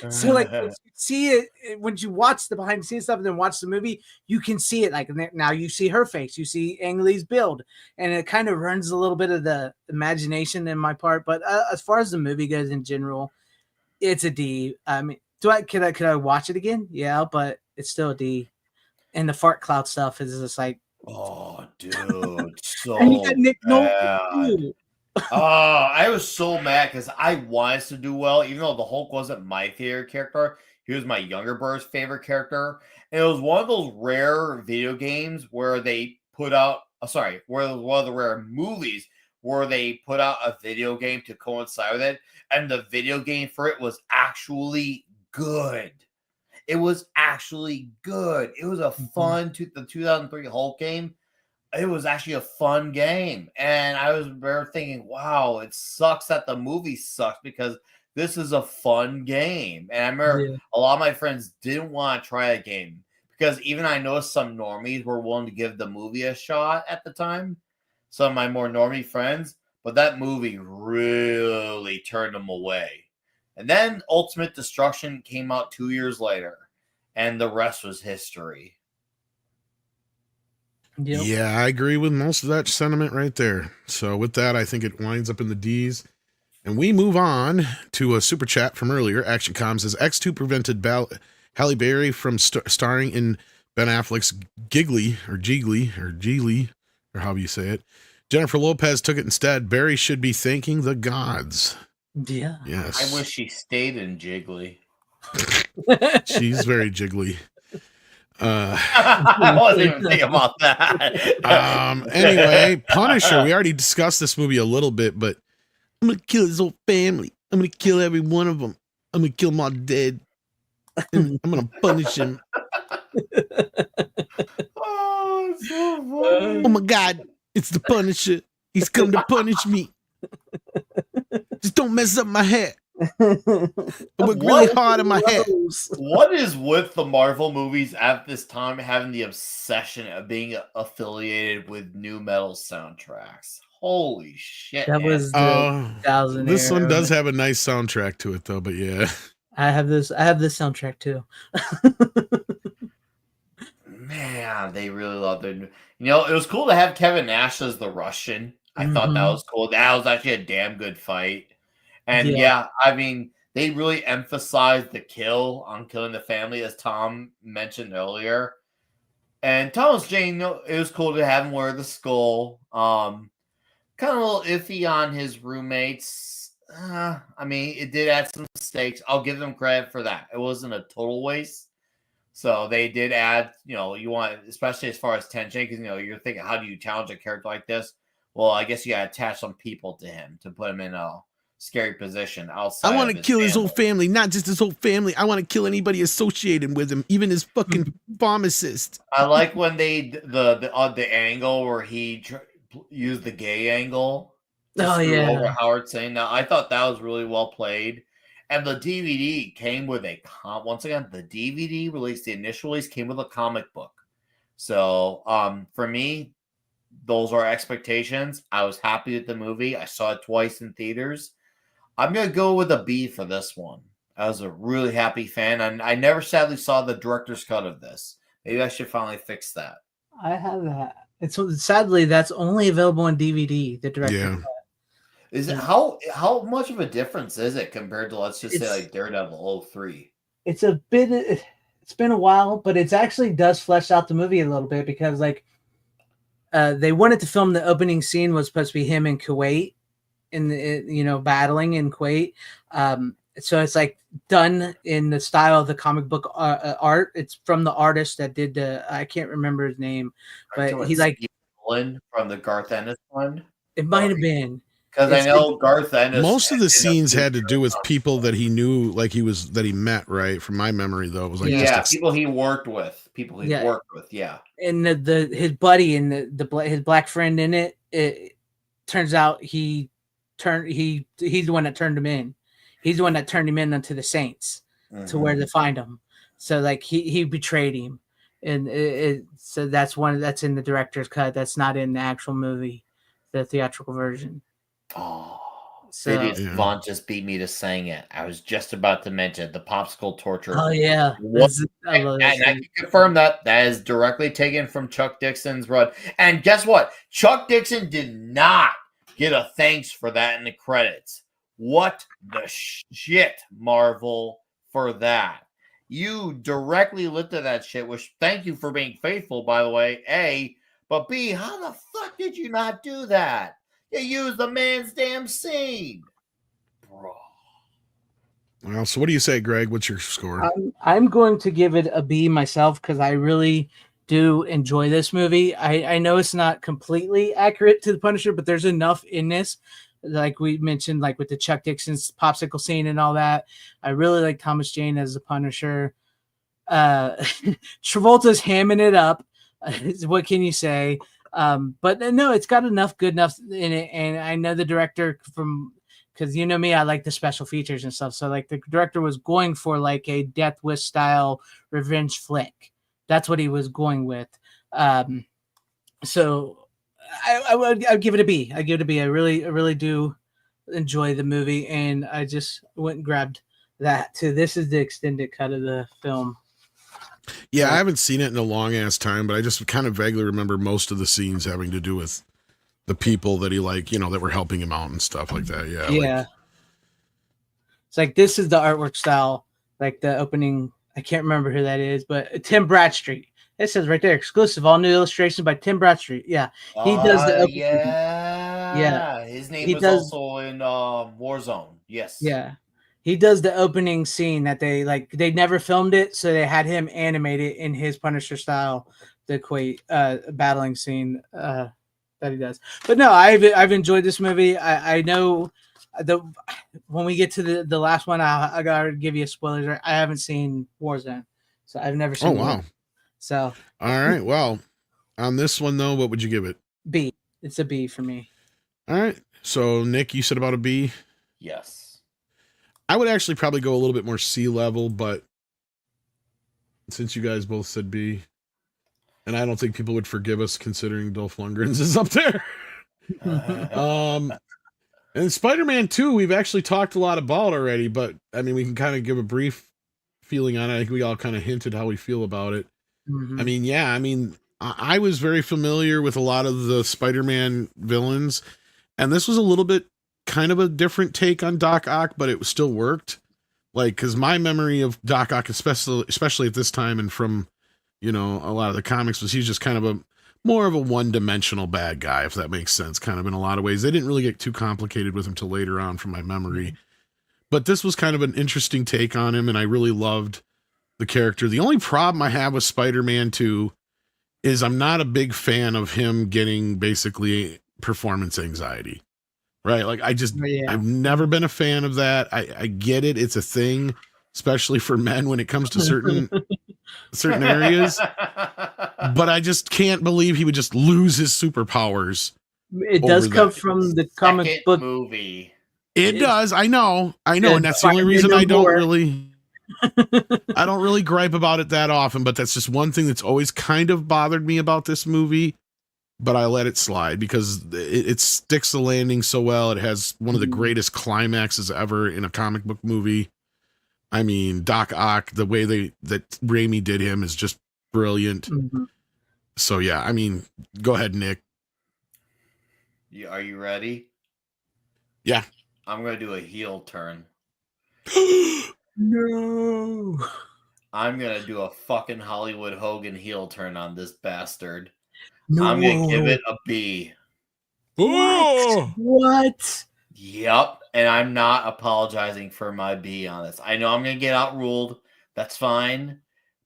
So like you see it when you watch the behind the scenes stuff and then watch the movie, you can see it. Like now you see her face, you see Ang Lee's build, and it kind of runs a little bit of the imagination in my part. But as far as the movie goes in general, it's a D. I mean, could I watch it again? Yeah, but it's still a D. And the fart cloud stuff is just like, oh, dude, so and you got Nick bad. Nolte. I was so mad because I wanted us to do well, even though the Hulk wasn't my favorite character. He was my younger brother's favorite character. And it was one of those rare video games where they put out, one of the rare movies where they put out a video game to coincide with it. And the video game for it was actually good. It was actually good. It was a fun, the 2003 Hulk game. It was actually a fun game. And I was thinking, wow, it sucks that the movie sucks because this is a fun game. And I remember a lot of my friends didn't want to try a game because even I know some normies were willing to give the movie a shot at the time. Some of my more normie friends. But that movie really turned them away. And then Ultimate Destruction came out 2 years later. And the rest was history. Yep. Yeah, I agree with most of that sentiment right there. So with that, I think it winds up in the D's. And we move on to a super chat from earlier. Action Com says X2 prevented Halle Berry from starring in Ben Affleck's Giggly or Geely or however you say it. Jennifer Lopez took it instead. Barry should be thanking the gods. Yeah. Yes. I wish she stayed in Jiggly. She's very jiggly. I wasn't even thinking about that. Anyway, Punisher. We already discussed this movie a little bit, but I'm gonna kill his whole family. I'm gonna kill every one of them. I'm gonna kill them all dead. And I'm gonna punish him. Oh, it's so funny. Oh my God, it's the Punisher. He's come to punish me. Just don't mess up my hair. I work really hard on my hair. What is with the Marvel movies at this time having the obsession of being affiliated with new metal soundtracks? Holy shit. That was the 2000 This era. one does have a nice soundtrack to it though, but yeah. I have this soundtrack too. Man, they really love their it was cool to have Kevin Nash as the Russian. I thought that was cool. That was actually a damn good fight. And I mean, they really emphasized the kill on killing the family, as Tom mentioned earlier. And Thomas Jane, it was cool to have him wear the skull. Kind of a little iffy on his roommates. I mean, it did add some stakes. I'll give them credit for that. It wasn't a total waste. So they did add, you want, especially as far as tension, because, you're thinking, how do you challenge a character like this? Well, I guess you got to attach some people to him to put him in a scary position outside. I want to kill his whole family, not just his whole family. I want to kill anybody associated with him, even his fucking pharmacist. I like when they the angle where he used the gay angle. Over Howard saying that. I thought that was really well played. And the DVD came with once again, the DVD release, the initial release came with a comic book. So for me, those are expectations. I was happy with the movie. I saw it twice in theaters. I'm going to go with a B for this one. I was a really happy fan. And I never sadly saw the director's cut of this. Maybe I should finally fix that. I have that. Sadly, that's only available on DVD, the director's cut. Is it how much of a difference is it compared to, let's just say, like Daredevil 03? It's a bit. It's been a while, but it actually does flesh out the movie a little bit because, like, they wanted to film the opening scene was supposed to be him in Kuwait, battling in Kuwait. So it's like done in the style of the comic book art. It's from the artist that did the, I can't remember his name, but he like, Steve Nolan from the Garth Ennis one. it might have been. Because I know Garth Ennis. Most of the ended up scenes doing had to do with on people stuff. that he knew, like that he met, right? From my memory, though, it was like Yeah, just people he worked with. People he Yeah. worked with. Yeah. And his buddy and his black friend in it, it turns out he's the one that turned him in. He's the one that turned him in onto the Saints to where to find him. So like he betrayed him, and so that's that's in the director's cut. That's not in the actual movie, the theatrical version. Oh, So Video Savant just beat me to saying it. I was just about to mention the popsicle torture. oh yeah, I love that And I can confirm that is directly taken from Chuck Dixon's run. And guess what? Chuck Dixon did not get a thanks for that in the credits. What the shit, Marvel, for that? You directly looked at that shit, which thank you for being faithful, by the way, A. But B, how the fuck did you not do that? You used the man's damn scene. Bro. Well, so what do you say, Greg? What's your score? I'm going to give it a B myself because I really do enjoy this movie. I know it's not completely accurate to the Punisher, but there's enough in this, like we mentioned, like with the Chuck Dixon's popsicle scene and all that. I really like Thomas Jane as the Punisher. Travolta's hamming it up. What can you say? But no, it's got good enough in it, and I know the director from. Because you know me, I like the special features and stuff. So like the director was going for like a Death Wish style revenge flick. That's what he was going with. So I'd give it a B. I give it a B. I really do enjoy the movie, and I just went and grabbed that too. This is the extended cut of the film. Yeah, I haven't seen it in a long ass time, but I just kind of vaguely remember most of the scenes having to do with the people that he that were helping him out and stuff like that. Yeah. Yeah. It's like this is the artwork style, like the opening. I can't remember who that is, but Tim Bradstreet. It says right there, exclusive, all new illustrations by Tim Bradstreet. Yeah, he does the opening. Yeah. His name was also in Warzone. Yes. Yeah, he does the opening scene that they never filmed it, so they had him animate it in his Punisher style, the battling scene. That he does. But no, I've enjoyed this movie. I know when we get to the last one, I gotta give you a spoiler. I haven't seen Warzone, so I've never seen. Oh wow! So all right, well, on this one though, what would you give it? B. It's a B for me. All right. So Nick, you said about a B. Yes. I would actually probably go a little bit more C level, but since you guys both said B. And I don't think people would forgive us considering Dolph Lundgren's is up there. And Spider-Man 2, we've actually talked a lot about already, but I mean, we can kind of give a brief feeling on it. I think we all kind of hinted how we feel about it. Mm-hmm. I mean, yeah, I was very familiar with a lot of the Spider-Man villains, and this was a little bit kind of a different take on Doc Ock, but it still worked. Like, because my memory of Doc Ock, especially at this time and from a lot of the comics, was he's just kind of more of a one-dimensional bad guy, if that makes sense, kind of in a lot of ways. They didn't really get too complicated with him till later on from my memory. But this was kind of an interesting take on him, and I really loved the character. The only problem I have with Spider-Man 2 is I'm not a big fan of him getting basically performance anxiety. Right? Like, I've never been a fan of that. I get it. It's a thing, especially for men when it comes to certain areas, but I just can't believe he would just lose his superpowers. It does come from the comic book movie. It does. I know, and that's the only reason I don't really gripe about it that often. But that's just one thing that's always kind of bothered me about this movie. But I let it slide because it sticks the landing so well. It has one of the greatest climaxes ever in a comic book movie. I mean, Doc Ock, the way that Raimi did him is just brilliant. Mm-hmm. So yeah, I mean, go ahead, Nick. Are you ready? Yeah. I'm going to do a heel turn. No. I'm going to do a fucking Hollywood Hogan heel turn on this bastard. No. I'm going to give it a B. What? Yep, and I'm not apologizing for my B on this. I know I'm going to get outruled. That's fine,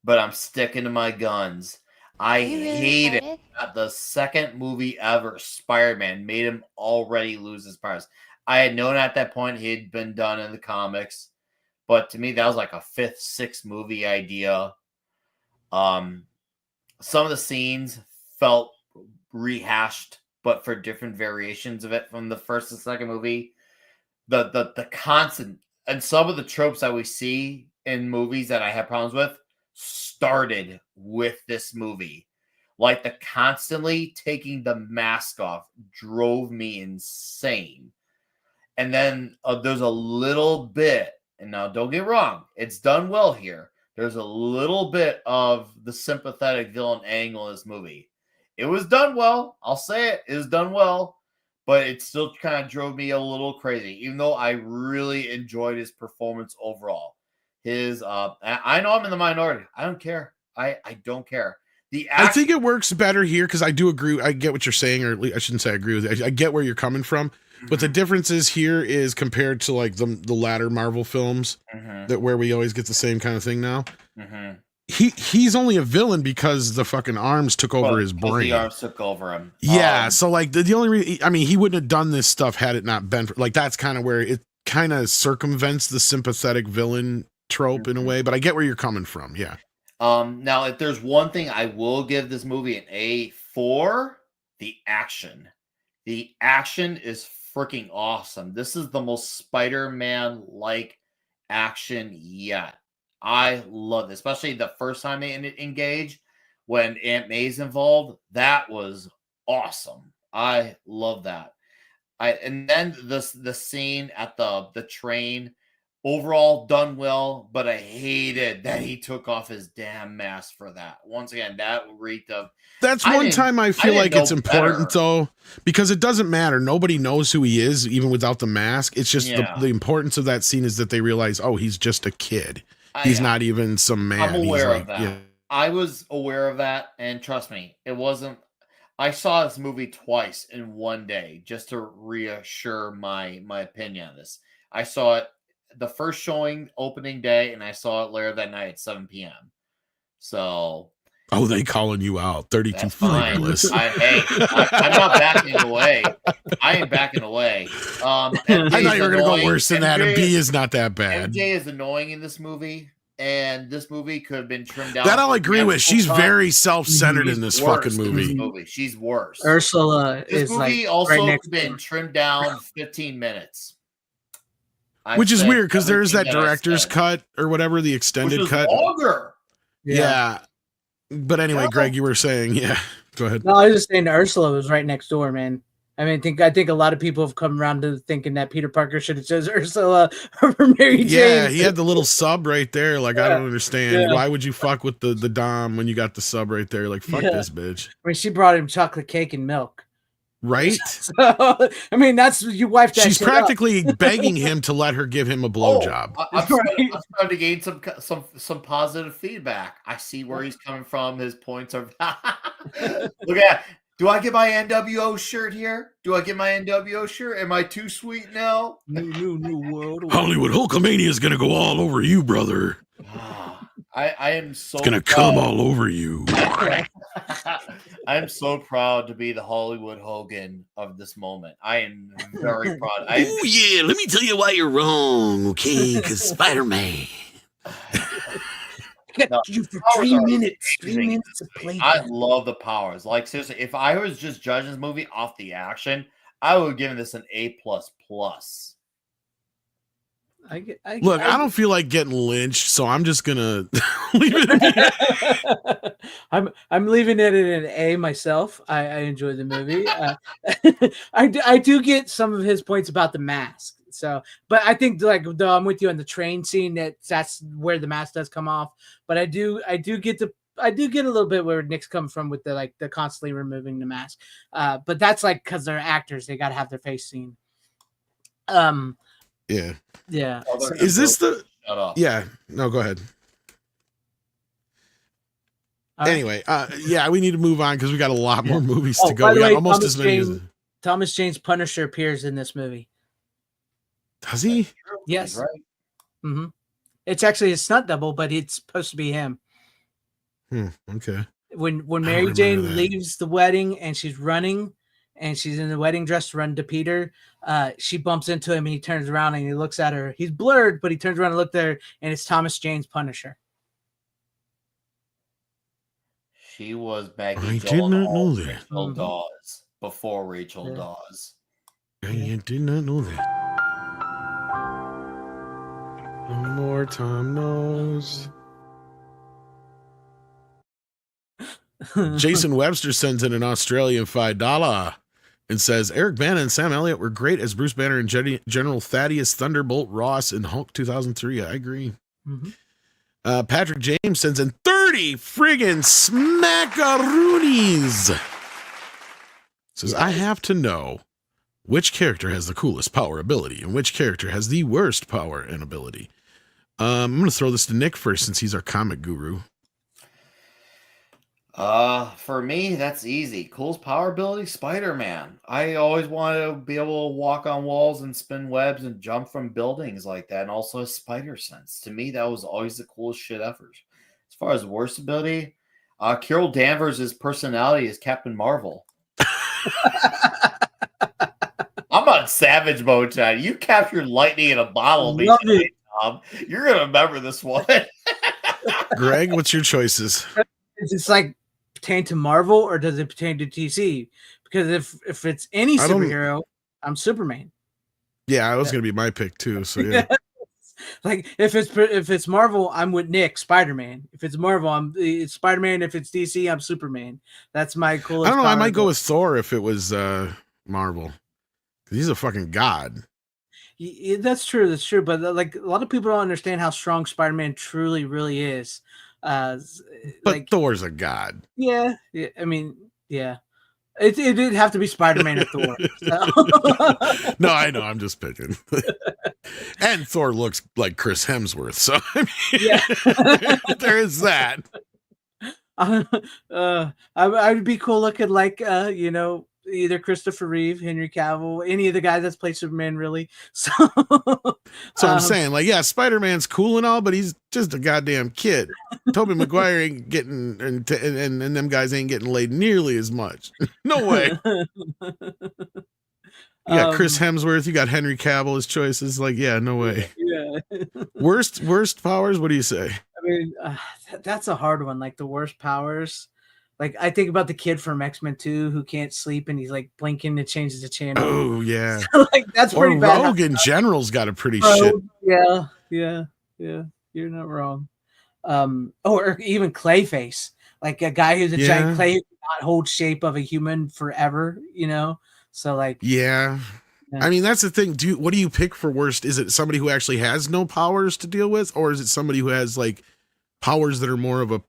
but I'm sticking to my guns. I Are you really hate it excited? that the second movie ever, Spider-Man, made him already lose his powers. I had known at that point he had been done in the comics, but to me that was like a fifth, sixth movie idea. Some of the scenes felt rehashed, but for different variations of it from the first and second movie. The constant and some of the tropes that we see in movies that I have problems with started with this movie. Like the constantly taking the mask off drove me insane. And then there's a little bit, and now don't get wrong, it's done well here. There's a little bit of the sympathetic villain angle in this movie. It was done well. I'll say it. It was done well, but it still kind of drove me a little crazy, even though I really enjoyed his performance overall. I know I'm in the minority. I don't care. I don't care. I think it works better here because I do agree. I get what you're saying, or at least I shouldn't say I agree with it. I get where you're coming from, but the difference is here is compared to like the latter Marvel films that where we always get the same kind of thing now. He's only a villain because the fucking arms took over his brain. The arms took over him. Yeah, so like the only reason, I mean, he wouldn't have done this stuff had it not been for, like that's kind of where it kind of circumvents the sympathetic villain trope in a way. But I get where you're coming from. Yeah. Now, if there's one thing I will give this movie an A for, the action. The action is freaking awesome. This is the most Spider-Man-like action yet. I love it, especially the first time they engage when Aunt May's involved. That was awesome. I love that. And then the scene at the train. Overall, done well, but I hated that he took off his damn mask for that. Once again, that reeked of. That's one time I feel like it's important though, because it doesn't matter. Nobody knows who he is, even without the mask. It's just the importance of that scene is that they realize, oh, he's just a kid. He's not even some man. I'm aware of that. Yeah. I was aware of that, and trust me, it wasn't. I saw this movie twice in one day just to reassure my opinion on this. I saw it the first showing opening day, and I saw it later that night at 7 p.m. So, they calling you out 32 finalists. I'm not backing away. I ain't backing away. I thought you were gonna go worse than that. A B is not that bad. MJ is annoying in this movie, and this movie could have been trimmed down. That I'll agree with. She's very self-centered in this fucking movie. She's worse. Ursula this is movie like also right been trimmed down 15 minutes. Which is weird because there's that director's cut or whatever, the extended cut. Longer. Yeah. But anyway, Greg, you were saying, go ahead. No, I was just saying Ursula was right next door, man. I mean, I think a lot of people have come around to thinking that Peter Parker should have chosen Ursula over Mary Jane. Yeah, he had the little sub right there. Like, I don't understand. Yeah. Why would you fuck with the Dom when you got the sub right there? Like, fuck this bitch. I mean, she brought him chocolate cake and milk. Right? So, I mean, that's you wife that. She's practically begging him to let her give him a blowjob. I'm trying to gain some positive feedback. I see where he's coming from. His points are. Look at. Do I get my NWO shirt here? Do I get my NWO shirt? Am I too sweet now? No. Hollywood Hulkamania is gonna go all over you, brother. I am so. It's gonna come all over you. I am so proud to be the Hollywood Hogan of this moment. I am very proud. Oh yeah, let me tell you why you're wrong, okay? Because Spider-Man. You for 3 minutes. 3 minutes of play. I love the powers. Like seriously, if I was just judging this movie off the action, I would have given this an A++. Look, I don't feel like getting lynched, so I'm just gonna leave it. I'm leaving it at an A myself. I enjoy the movie. I do get some of his points about the mask. So, but I think though I'm with you on the train scene that's where the mask does come off. But I do get a little bit where Nick's coming from with the constantly removing the mask. But that's because they're actors; they got to have their face seen. Yeah. Is this the? Shut up. Yeah. No, go ahead. Anyway, we need to move on because we got a lot more movies to go. We got almost as many. Thomas Jane's Punisher appears in this movie. Does he? Yes. He's right. Mm-hmm. It's actually a stunt double, but it's supposed to be him. Okay. When I don't Mary remember Jane that. leaves the wedding and she's running and she's in the wedding dress to run to Peter, she bumps into him and he turns around and he looks at her. He's blurred, but he turns around and looks at her, and it's Thomas Jane's Punisher. She was Maggie I did not know Gyllenhaal's that. Rachel Mhm. Dawes before Rachel Yeah. Dawes. I did not know that. No more Tom knows. Jason Webster sends in an Australian $5 and says Eric Bana and Sam Elliott were great as Bruce Banner and General Thaddeus Thunderbolt Ross in Hulk 2003. I agree. Mm-hmm. Patrick James sends in 30 friggin' smackaroonies. Says, I have to know which character has the coolest power ability and which character has the worst power and ability. I'm going to throw this to Nick first since he's our comic guru. For me, that's easy. Coolest power ability, Spider-Man. I always want to be able to walk on walls and spin webs and jump from buildings like that, and also a spider sense. To me, that was always the coolest shit ever. As far as worst ability, Carol Danvers' personality is Captain Marvel. I'm on savage mode tonight. You captured lightning in a bottle. Love it. Tom. You're gonna remember this one. Greg, what's your choices? Is this like pertain to Marvel or does it pertain to DC? Because if it's any I don't- superhero, I'm Superman. Yeah, I was going to be my pick too. So yeah. Like if it's Marvel, I'm with Nick, Spider-Man. If it's Marvel, it's Spider-Man. If it's DC, I'm Superman. That's my coolest. I don't know. I power might go ability. with Thor if it was Marvel. 'Cause he's a fucking god. That's true. That's true. But like a lot of people don't understand how strong Spider-Man truly, really is. But Like Thor's a god. yeah. I mean, yeah. It did have to be Spider-Man and Thor. So. No, I know. I'm just picking. And Thor looks like Chris Hemsworth. So I mean, Yeah. there is that. I'd be cool looking like either Christopher Reeve, Henry Cavill, any of the guys that's played Superman, really. So I'm saying, like, yeah, Spider-Man's cool and all, but he's just a goddamn kid. Tobey Maguire ain't getting, and them guys ain't getting laid nearly as much. No way. You got Chris Hemsworth, you got Henry Cavill as choices. Like, yeah, no way. Yeah. Worst powers? What do you say? I mean, that's a hard one. Like the worst powers. Like I think about the kid from X-Men 2 who can't sleep and he's like blinking to change the channel. Oh yeah. Like that's Or pretty bad. Rogue in general's got a pretty shit. Yeah. You're not wrong. Or even Clayface, like a guy who's a giant clay who cannot hold shape of a human forever. So like Yeah. I mean, that's the thing. What do you pick for worst? Is it somebody who actually has no powers to deal with, or is it somebody who has like powers that are more of a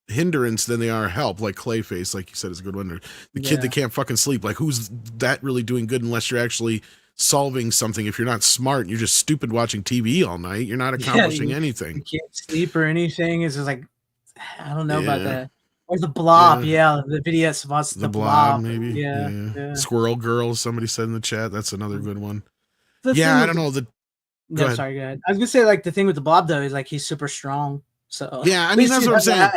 hindrance than they are help, like Clayface, like you said, is a good one. Or the kid that can't fucking sleep. Like, who's that really doing good unless you're actually solving something? If you're not smart, you're just stupid watching TV all night. You're not accomplishing anything. You can't sleep or anything. It's just like I don't know about that. Or the Blob, the video spots the Blob, maybe. Yeah. Squirrel Girl, somebody said in the chat. That's another good one. I don't know. Go ahead. I was gonna say like the thing with the Blob though is like he's super strong. So yeah, I mean that's what I'm saying.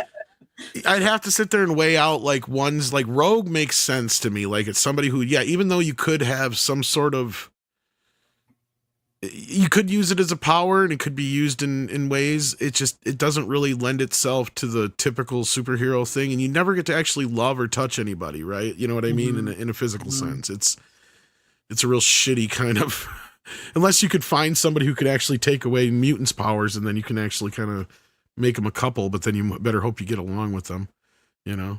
I'd have to sit there and weigh out like ones like Rogue makes sense to me. Like it's somebody who, even though you could have some sort of, you could use it as a power and it could be used in ways. It doesn't really lend itself to the typical superhero thing. And you never get to actually love or touch anybody, right? You know what I mean? In a physical sense, it's a real shitty kind of, unless you could find somebody who could actually take away mutants' powers and then you can actually kind of make them a couple, but then you better hope you get along with them, Yeah.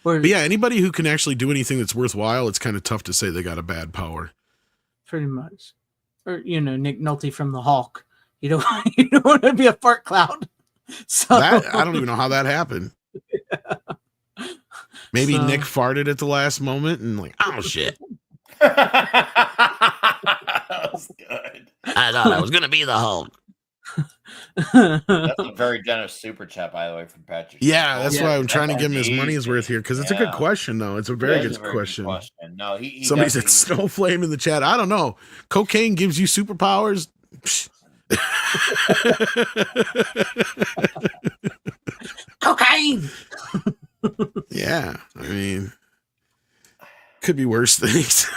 But yeah, anybody who can actually do anything that's worthwhile, it's kind of tough to say they got a bad power. Pretty much. Or Nick Nolte from the Hulk. You don't want to be a fart cloud. So I don't even know how that happened. Maybe Nick farted at the last moment and like, oh shit. That was good. I thought I was gonna be the Hulk. That's a very generous super chat, by the way, from Patrick. Yeah, that's Yeah, why I'm trying to that's give him his money's amazing. worth here because it's a good Yeah. question, though. It's a It very is good a question. No, he Somebody said definitely- Snowflame in the chat. I don't know. Cocaine gives you superpowers. Cocaine. Yeah, I mean, could be worse things.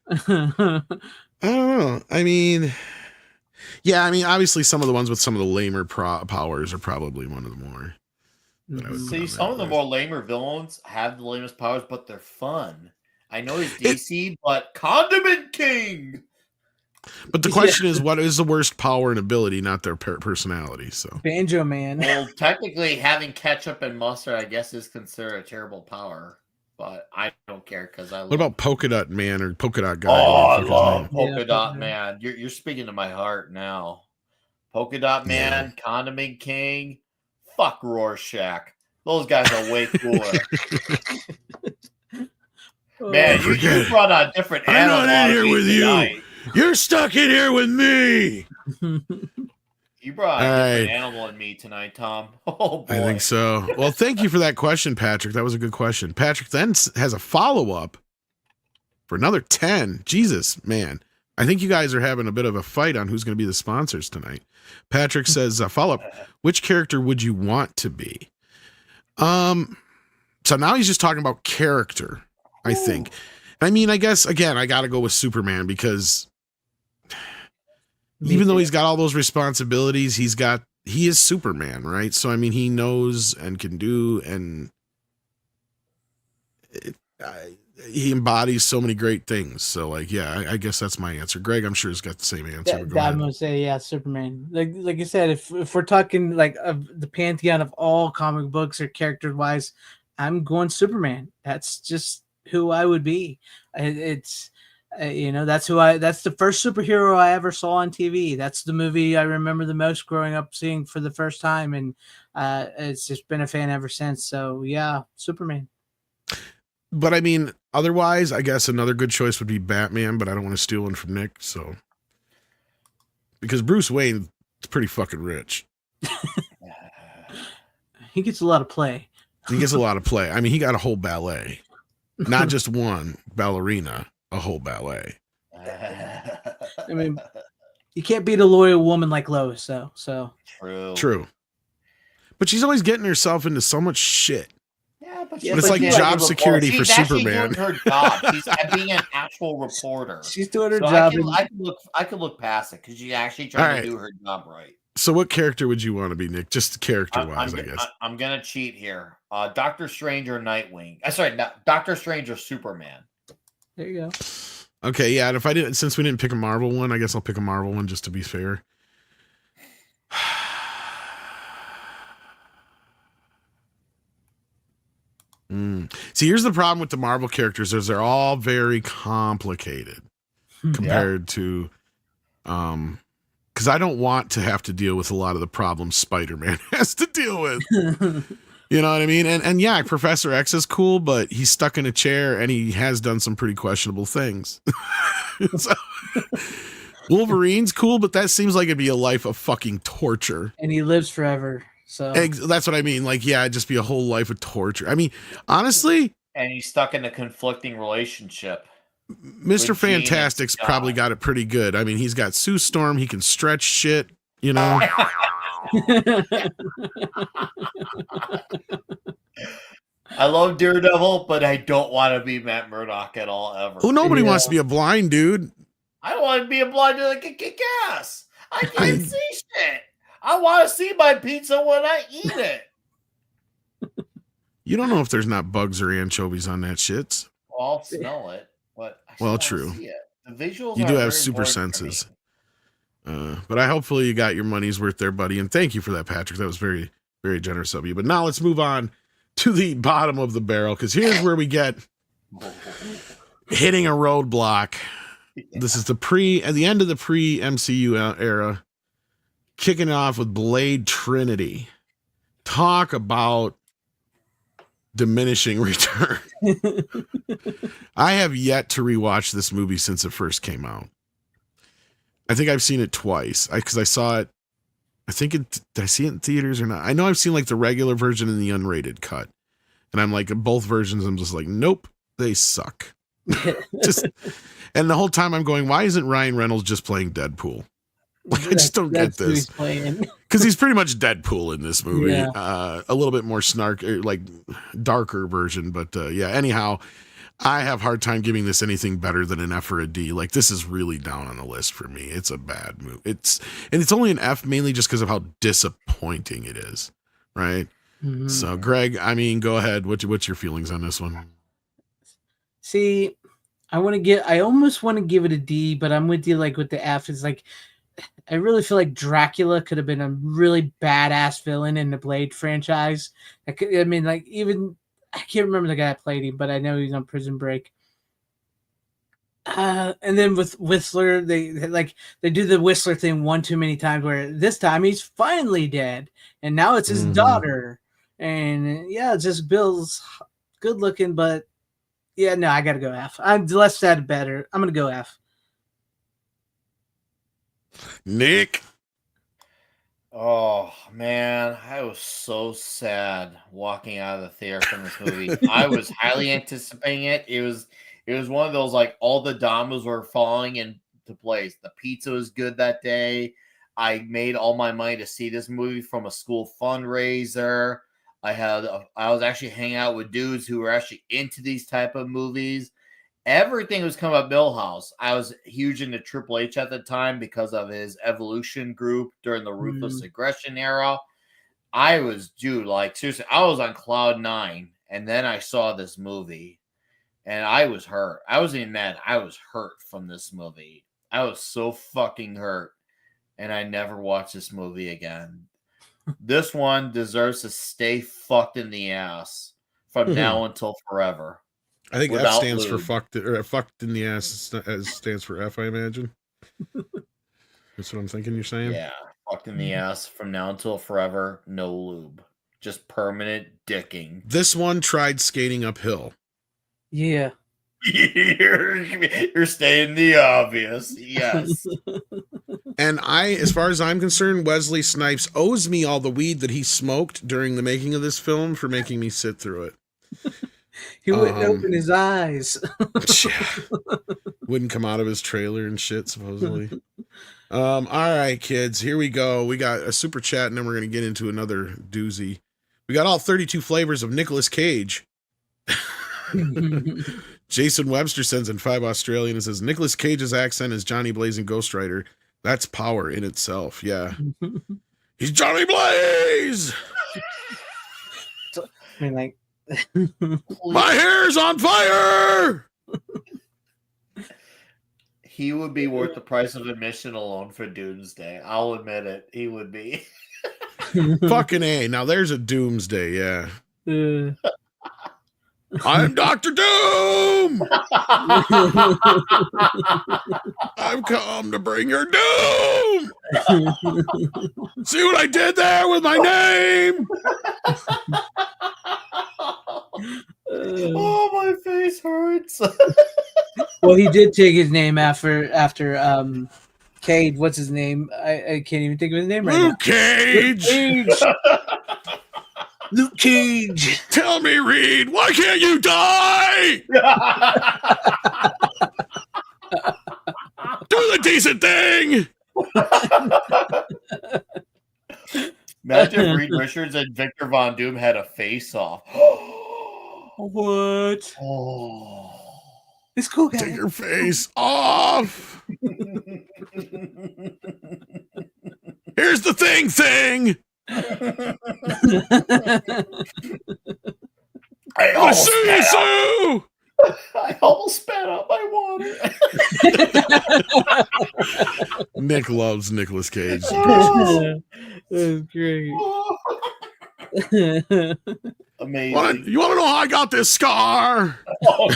I don't know. I mean, yeah, I mean, obviously, some of the ones with some of the lamer powers are probably one of the more. That I would put See, on some that of the list. more lamer villains have the lamest powers, but they're fun. I know he's DC, but Condiment King. But the question is, what is the worst power and ability, not their personality? So Banjo Man. Well, technically, having ketchup and mustard, I guess, is considered a terrible power. But I don't care because I love. what about Polka Dot Man or Polka Dot Guy? Oh, I whatever the fuck his love name- Polka Yeah, Dot Polka Man. You're speaking to my heart now. Polka Dot Man, Condiment King, fuck Rorschach. Those guys are way cooler. Man, Oh, you brought a different I'm animal. not in on here me with you. tonight. You're stuck in here with me. You brought a All different right. animal in me tonight, Tom. Oh boy. I think so. Well, thank you for that question, Patrick. That was a good question. Patrick then has a follow-up for another 10. Jesus, man. I think you guys are having a bit of a fight on who's going to be the sponsors tonight. Patrick says, follow-up, which character would you want to be? So now he's just talking about character, I think. I mean, I guess, again, I got to go with Superman because even though he's got all those responsibilities, he is Superman, right? So, I mean, he knows and can do, and he embodies so many great things. So, like, yeah, I guess that's my answer. Greg, I'm sure, has got the same answer. But go I'm ahead. gonna say yeah, Superman. Like you said, if we're talking like of the pantheon of all comic books or character wise, I'm going Superman. That's just who I would be. It's that's that's the first superhero I ever saw on TV. That's the movie I remember the most growing up seeing for the first time, and it's just been a fan ever since. So yeah, Superman. But I mean, otherwise, I guess another good choice would be Batman, but I don't want to steal one from Nick. So, because Bruce Wayne is pretty fucking rich. He gets a lot of play. He gets a lot of play. I mean, he got a whole ballet, not just one ballerina, a whole ballet. I mean, you can't beat a loyal woman like Lois. So True. But she's always getting herself into so much shit. Yeah, but it's like job security for Superman. She's doing her job. She's being an actual reporter. She's doing her So job. I could look past it because she's actually trying to do her job right. So what character would you want to be, Nick? Just character-wise, I guess. I'm gonna cheat here. Doctor Strange or Nightwing. Sorry, Doctor Strange or Superman. There you go. Okay, yeah. And since we didn't pick a Marvel one, I guess I'll pick a Marvel one just to be fair. See, here's the problem with the Marvel characters: is they're all very complicated compared to, because I don't want to have to deal with a lot of the problems Spider-Man has to deal with. You know what I mean? And yeah, Professor X is cool, but he's stuck in a chair and he has done some pretty questionable things. So, Wolverine's cool, but that seems like it'd be a life of fucking torture. And he lives forever. So that's what I mean. Like, yeah, it'd just be a whole life of torture. I mean, honestly. And he's stuck in a conflicting relationship. Mr. Fantastic's probably got it pretty good. I mean, he's got Sue Storm. He can stretch shit, you know. I love Daredevil, but I don't want to be Matt Murdock at all, ever. Oh, nobody wants to be a blind dude. I don't want to be a blind dude that can kick ass. I can't see shit. I want to see my pizza when I eat it. You don't know if there's not bugs or anchovies on that shit. Well, I'll smell it, but I well, want true. to see it. The visuals you are do have very super important senses. But I hopefully you got your money's worth there, buddy. And thank you for that, Patrick. That was very, very generous of you. But now let's move on to the bottom of the barrel, because here's where we get hitting a roadblock. This is at the end of the pre-MCU era, kicking off with Blade Trinity. Talk about diminishing return. I have yet to rewatch this movie since it first came out. I think I've seen it twice. Because I saw it. Did I see it in theaters or not? I know I've seen like the regular version and the unrated cut. And I'm like, both versions, I'm just like, nope, they suck. And the whole time I'm going, why isn't Ryan Reynolds just playing Deadpool? Like, I just don't get this. Because he's pretty much Deadpool in this movie. Yeah. A little bit more like darker version. But yeah, anyhow, I have a hard time giving this anything better than an F or a D. Like, this is really down on the list for me. It's a bad movie. It's only an F mainly just because of how disappointing it is. Right? Mm-hmm. So, Greg, I mean, go ahead. What's your feelings on this one? See, I almost want to give it a D, but I'm with you. Like with the F, is like, I really feel like Dracula could have been a really badass villain in the Blade franchise. I mean, like even I can't remember the guy that played him, but I know he's on Prison Break. And then with Whistler, they do the Whistler thing one too many times. Where this time he's finally dead, and now it's his daughter. And yeah, just Bill's good looking, but yeah, no, I gotta go F. I'm less sad, better. I'm gonna go F. Nick. Oh man, I was so sad walking out of the theater from this movie. I was highly anticipating it. It was one of those, like, all the dominoes were falling into place. The pizza was good that day. I made all my money to see this movie from a school fundraiser. I was actually hanging out with dudes who were actually into these type of movies. Everything was coming up Millhouse. I was huge into Triple H at the time because of his Evolution group during the Ruthless Aggression era. I was, dude, like, seriously, I was on cloud 9, and then I saw this movie, and I was hurt. I wasn't even mad. I was hurt from this movie. I was so fucking hurt, and I never watched this movie again. This one deserves to stay fucked in the ass from now until forever. I think F stands for fucked, or fucked in the ass stands for F, I imagine. That's what I'm thinking you're saying? Yeah, fucked in the ass from now until forever, no lube. Just permanent dicking. This one tried skating uphill. Yeah. You're stating the obvious. Yes. And as far as I'm concerned, Wesley Snipes owes me all the weed that he smoked during the making of this film for making me sit through it. He wouldn't open his eyes. Wouldn't come out of his trailer and shit, supposedly. All right, kids, here we go. We got a super chat, and then we're going to get into another doozy. We got all 32 flavors of Nicolas Cage. Jason Webster sends in 5 Australian and says, Nicolas Cage's accent is Johnny Blaze in Ghost Rider. That's power in itself. Yeah. He's Johnny Blaze! I mean, like, my hair's on fire! He would be worth the price of admission alone for Doomsday. I'll admit it. He would be. Fucking A. Now there's a Doomsday, yeah. I'm Dr. Doom! I've come to bring your doom! See what I did there with my name? Oh, my face hurts. Well, he did take his name after Cage. What's his name? I can't even think of his name right Luke now. Cage! Luke Cage! Luke Cage! Tell me, Reed, why can't you die? Do the decent thing! Imagine if Reed Richards and Victor Von Doom had a face-off. What? Oh. This cool guy. Take your face off! Here's the thing! I almost spat out my water. Nick loves Nicolas Cage. That's great. Amazing. You want to know how I got this scar? Oh,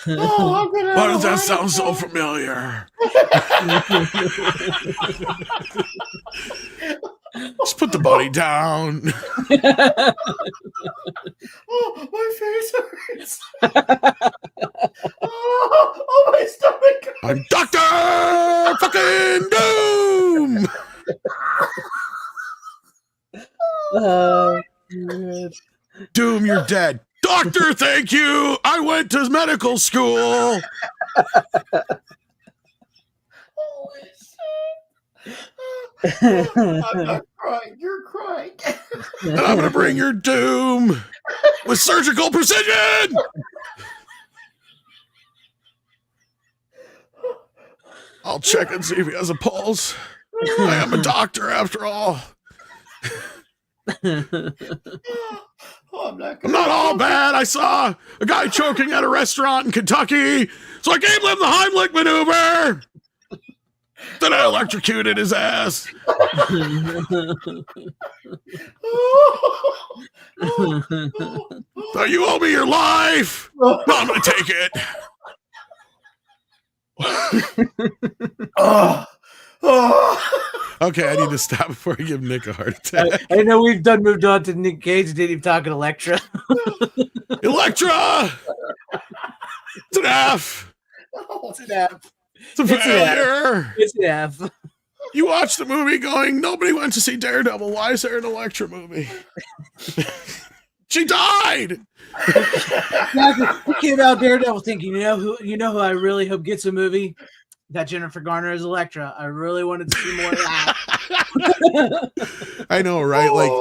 no. Why does that sound so familiar? Just put the buddy down. Oh, my face hurts. Oh, my stomach. I'm Dr. fucking Doom! Oh, good. Doom, you're dead. Doctor, thank you. I went to medical school. Holy shit. I'm not crying. You're crying. And I'm going to bring your Doom with surgical precision. I'll check and see if he has a pulse. I am a doctor after all. Oh, I'm not all bad. I saw a guy choking at a restaurant in Kentucky, so I gave him the Heimlich maneuver. Then I electrocuted his ass. So you owe me your life. No, I'm going to take it. Okay, I need to stop before I give Nick a heart attack. I know we've moved on to Nick Cage. Didn't even talk to Elektra. Elektra! It's an F. It's an F. It's a failure. It's an F. You watched the movie going, nobody went to see Daredevil. Why is there an Elektra movie? She died. He came out Daredevil thinking, you know who I really hope gets a movie? That Jennifer Garner is Elektra. I really wanted to see more of that. I know, right? Like,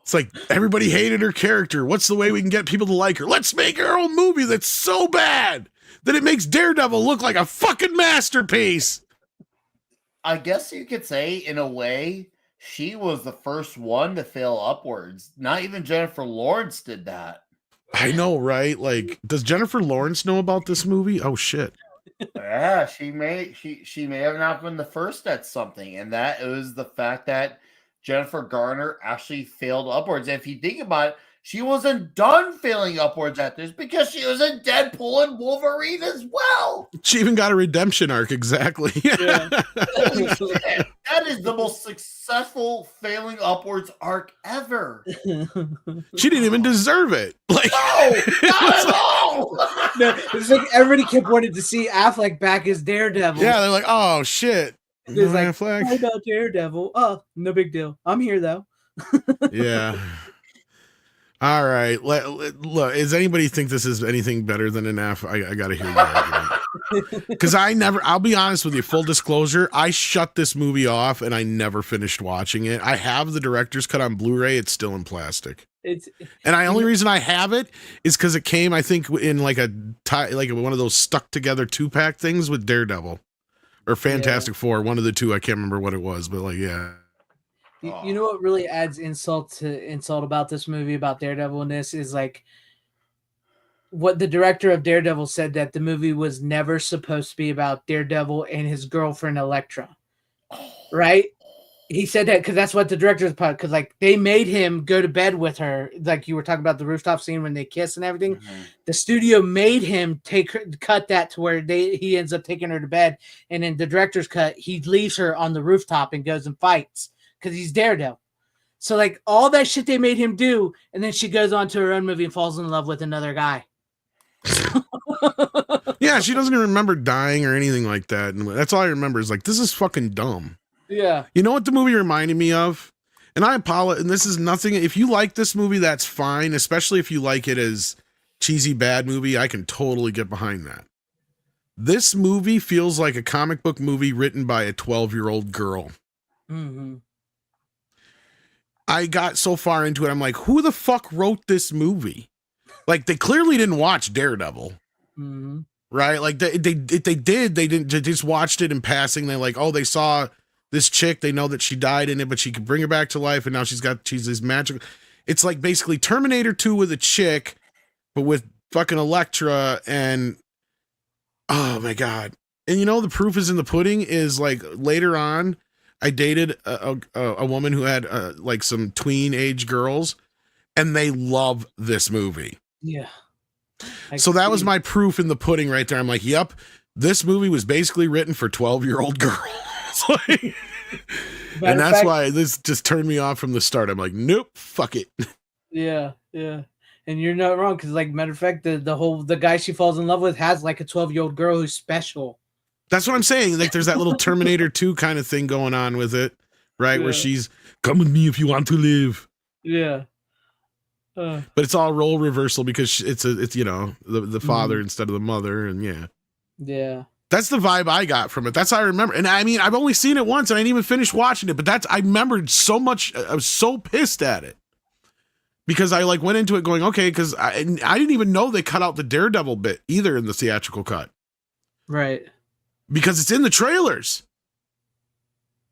it's like everybody hated her character. What's the way we can get people to like her? Let's make our own movie that's so bad that it makes Daredevil look like a fucking masterpiece. I guess you could say, in a way, she was the first one to fail upwards. Not even Jennifer Lawrence did that. I know, right? Like, does Jennifer Lawrence know about this movie? Oh, shit. Yeah, she may have not been the first at something, and that was the fact that Jennifer Garner actually failed upwards. And if you think about it, she wasn't done failing upwards at this because she was in Deadpool and Wolverine as well. She even got a redemption arc, exactly. Yeah. Holy shit. That is the most successful failing upwards arc ever. She didn't even deserve it. Like, no, not at all. No, it's like everybody kept wanting to see Affleck back as Daredevil. Yeah, they're like, oh shit. It's like, Affleck. I know Daredevil. Oh, no big deal. I'm here though. Yeah. All right. Look, does anybody think this is anything better than an F? I got to hear your argument. Because I'll be honest with you, full disclosure, I shut this movie off and I never finished watching it. I have the director's cut on Blu-ray. It's still in plastic. And the only reason I have it is because it came, I think, in like one of those stuck together 2-pack things with Daredevil or Fantastic Four. One of the two. I can't remember what it was, but like, yeah. You know what really adds insult about this movie, about Daredevil, in this is like what the director of Daredevil said, that the movie was never supposed to be about Daredevil and his girlfriend Elektra, right? He said that because that's what the director's part, because like they made him go to bed with her, like you were talking about the rooftop scene when they kiss and everything. Mm-hmm. The studio made him cut that to where he ends up taking her to bed, and in the director's cut, he leaves her on the rooftop and goes and fights. Because he's Daredevil. So, like, all that shit they made him do, and then she goes on to her own movie and falls in love with another guy. Yeah, she doesn't even remember dying or anything like that. And that's all I remember is, like, this is fucking dumb. Yeah. You know what the movie reminded me of? And I apologize, and this is nothing. If you like this movie, that's fine, especially if you like it as cheesy bad movie. I can totally get behind that. This movie feels like a comic book movie written by a 12-year-old girl. Mm-hmm. I got so far into it, I'm like, who the fuck wrote this movie? Like, they clearly didn't watch Daredevil, right? Like, they just watched it in passing. They're like, oh, they saw this chick. They know that she died in it, but she could bring her back to life, and now she's this magical. It's like basically Terminator 2 with a chick, but with fucking Elektra, and oh my God. And you know, the proof is in the pudding is like later on, I dated a woman who had like some tween age girls, and they love this movie. Yeah. So that was my proof in the pudding right there. I'm like, yep, this movie was basically written for 12-year-old girls. Like, and that's why this just turned me off from the start. I'm like, nope, fuck it. Yeah, yeah. And you're not wrong, because like matter of fact, the guy she falls in love with has like a 12-year-old girl who's special. That's what I'm saying. Like there's that little Terminator 2 kind of thing going on with it, right? Yeah. Where she's come with me if you want to live. Yeah. But it's all role reversal because it's the father instead of the mother, and Yeah. that's the vibe I got from it. That's how I remember. And I mean, I've only seen it once, and I didn't even finish watching it. But I remembered so much. I was so pissed at it because I like went into it going, okay, because I didn't even know they cut out the Daredevil bit either in the theatrical cut. Right. Because it's in the trailers.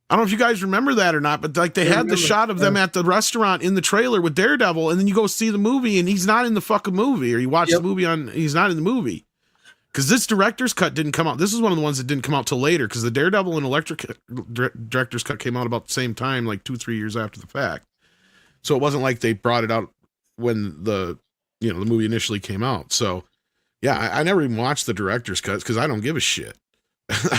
I don't know if you guys remember that or not, but like they had the shot of them at the restaurant in the trailer with Daredevil, and then you go see the movie, and he's not in the fucking movie, or you watch the movie he's not in the movie. Because this director's cut didn't come out. This is one of the ones that didn't come out till later, because the Daredevil and Electric director's cut came out about the same time, like 2-3 years after the fact. So it wasn't like they brought it out when the movie initially came out. So yeah, I never even watched the director's cuts because I don't give a shit.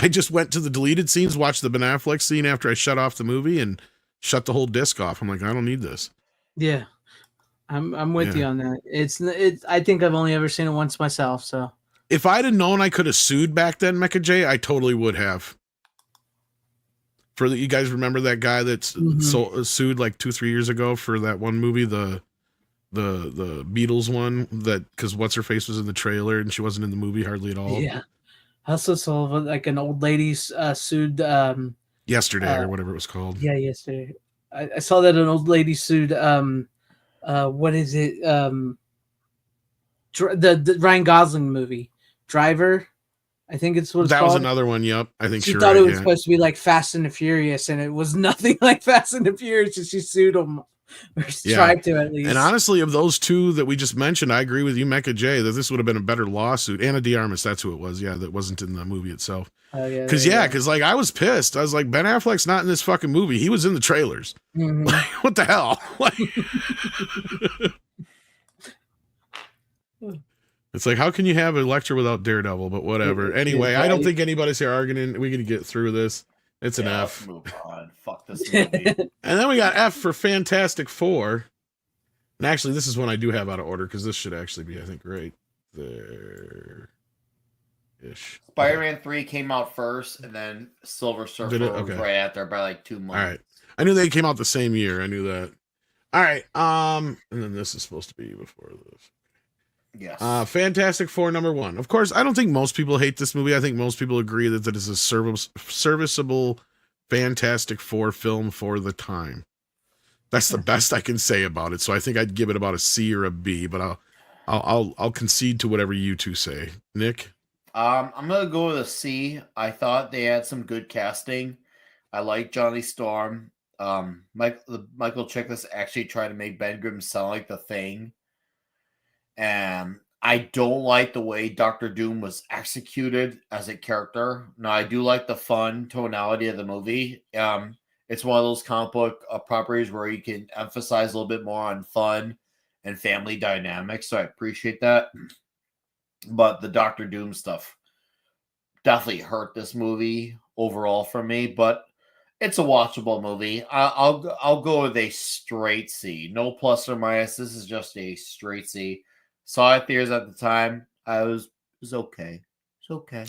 I just went to the deleted scenes, watched the Ben Affleck scene after I shut off the movie, and shut the whole disc off. I'm like, I don't need this. Yeah, I'm with you on that. It's I think I've only ever seen it once myself. So if I'd have known I could have sued back then, Mecha J, I totally would have. You guys remember that guy that's sued like 2-3 years ago for that one movie, the Beatles one, that because what's her face was in the trailer and she wasn't in the movie hardly at all. Yeah. I also saw like an old lady sued yesterday or whatever it was called. Yeah, yesterday. I saw that an old lady sued what is it? The Ryan Gosling movie, Driver. I think it's what it's that called. Was another one. Yep, I think she thought it was supposed to be like Fast and the Furious, and it was nothing like Fast and the Furious. And she sued him. Or tried to, at least. And honestly, of those two that we just mentioned, I agree with you, Mecha J, that this would have been a better lawsuit. Anna de Armas, that's who it was. Yeah, that wasn't in the movie itself. Because like I was pissed. I was like, Ben Affleck's not in this fucking movie. He was in the trailers. Mm-hmm. Like, what the hell? It's like, how can you have a lecture without Daredevil? But whatever. Anyway, I don't think anybody's here arguing. We can get through this. It's an F. Let's move on. Fuck this movie. And then we got F for Fantastic Four. And actually, this is one I do have out of order because this should actually be, I think, right there. Ish. Spider-Man 3 came out first, and then Silver Surfer was right after by like 2 months. All right. I knew they came out the same year. I knew that. All right. And then this is supposed to be before this. Yes. Fantastic Four #1. Of course, I don't think most people hate this movie. I think most people agree that it is a serviceable Fantastic Four film for the time. That's the best I can say about it. So I think I'd give it about a C or a B, but I'll concede to whatever you two say. Nick? I'm gonna go with a C. I thought they had some good casting. I like Johnny Storm. Michael Chiklis actually tried to make Ben Grimm sound like the Thing. And I don't like the way Dr. Doom was executed as a character. Now, I do like the fun tonality of the movie. It's one of those comic book properties where you can emphasize a little bit more on fun and family dynamics. So I appreciate that. But the Dr. Doom stuff definitely hurt this movie overall for me. But it's a watchable movie. I'll go with a straight C. No plus or minus. This is just a straight C. Saw it theaters at the time. It was okay. It's okay.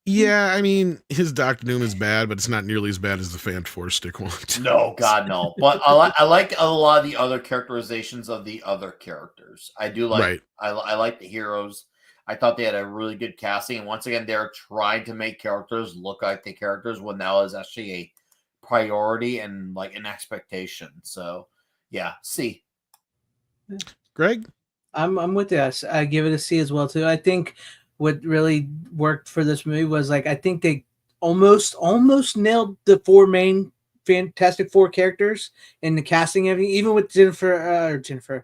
Yeah, I mean, his Dr. Doom is bad, but it's not nearly as bad as the Fan Four Stick one. No, God, no. But I like a lot of the other characterizations of the other characters. I do like. Right. I like the heroes. I thought they had a really good casting, and once again, they're trying to make characters look like the characters when that was actually a priority and like an expectation. So, yeah, C. Greg? I'm with you. I give it a C as well too. I think what really worked for this movie was like I think they almost nailed the 4 main Fantastic Four characters in the casting. Everything, even with Jessica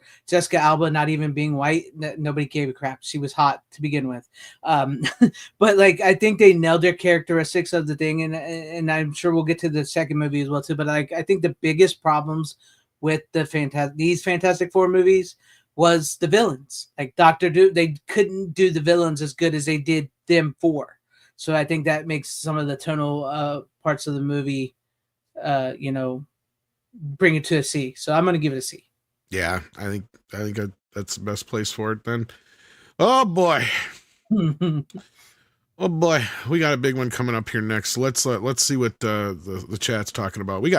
Alba not even being white, nobody gave a crap. She was hot to begin with. But like I think they nailed their characteristics of the thing, and I'm sure we'll get to the second movie as well too. But like I think the biggest problems with these Fantastic Four movies was the villains. Like Dr. Doom, they couldn't do the villains as good as they did them 4. So I think that makes some of the tonal parts of the movie, bring it to a C. So I'm going to give it a C. Yeah, I think That's the best place for it then. Oh boy. Oh boy, we got a big one coming up here next. Let's see what the chat's talking about. You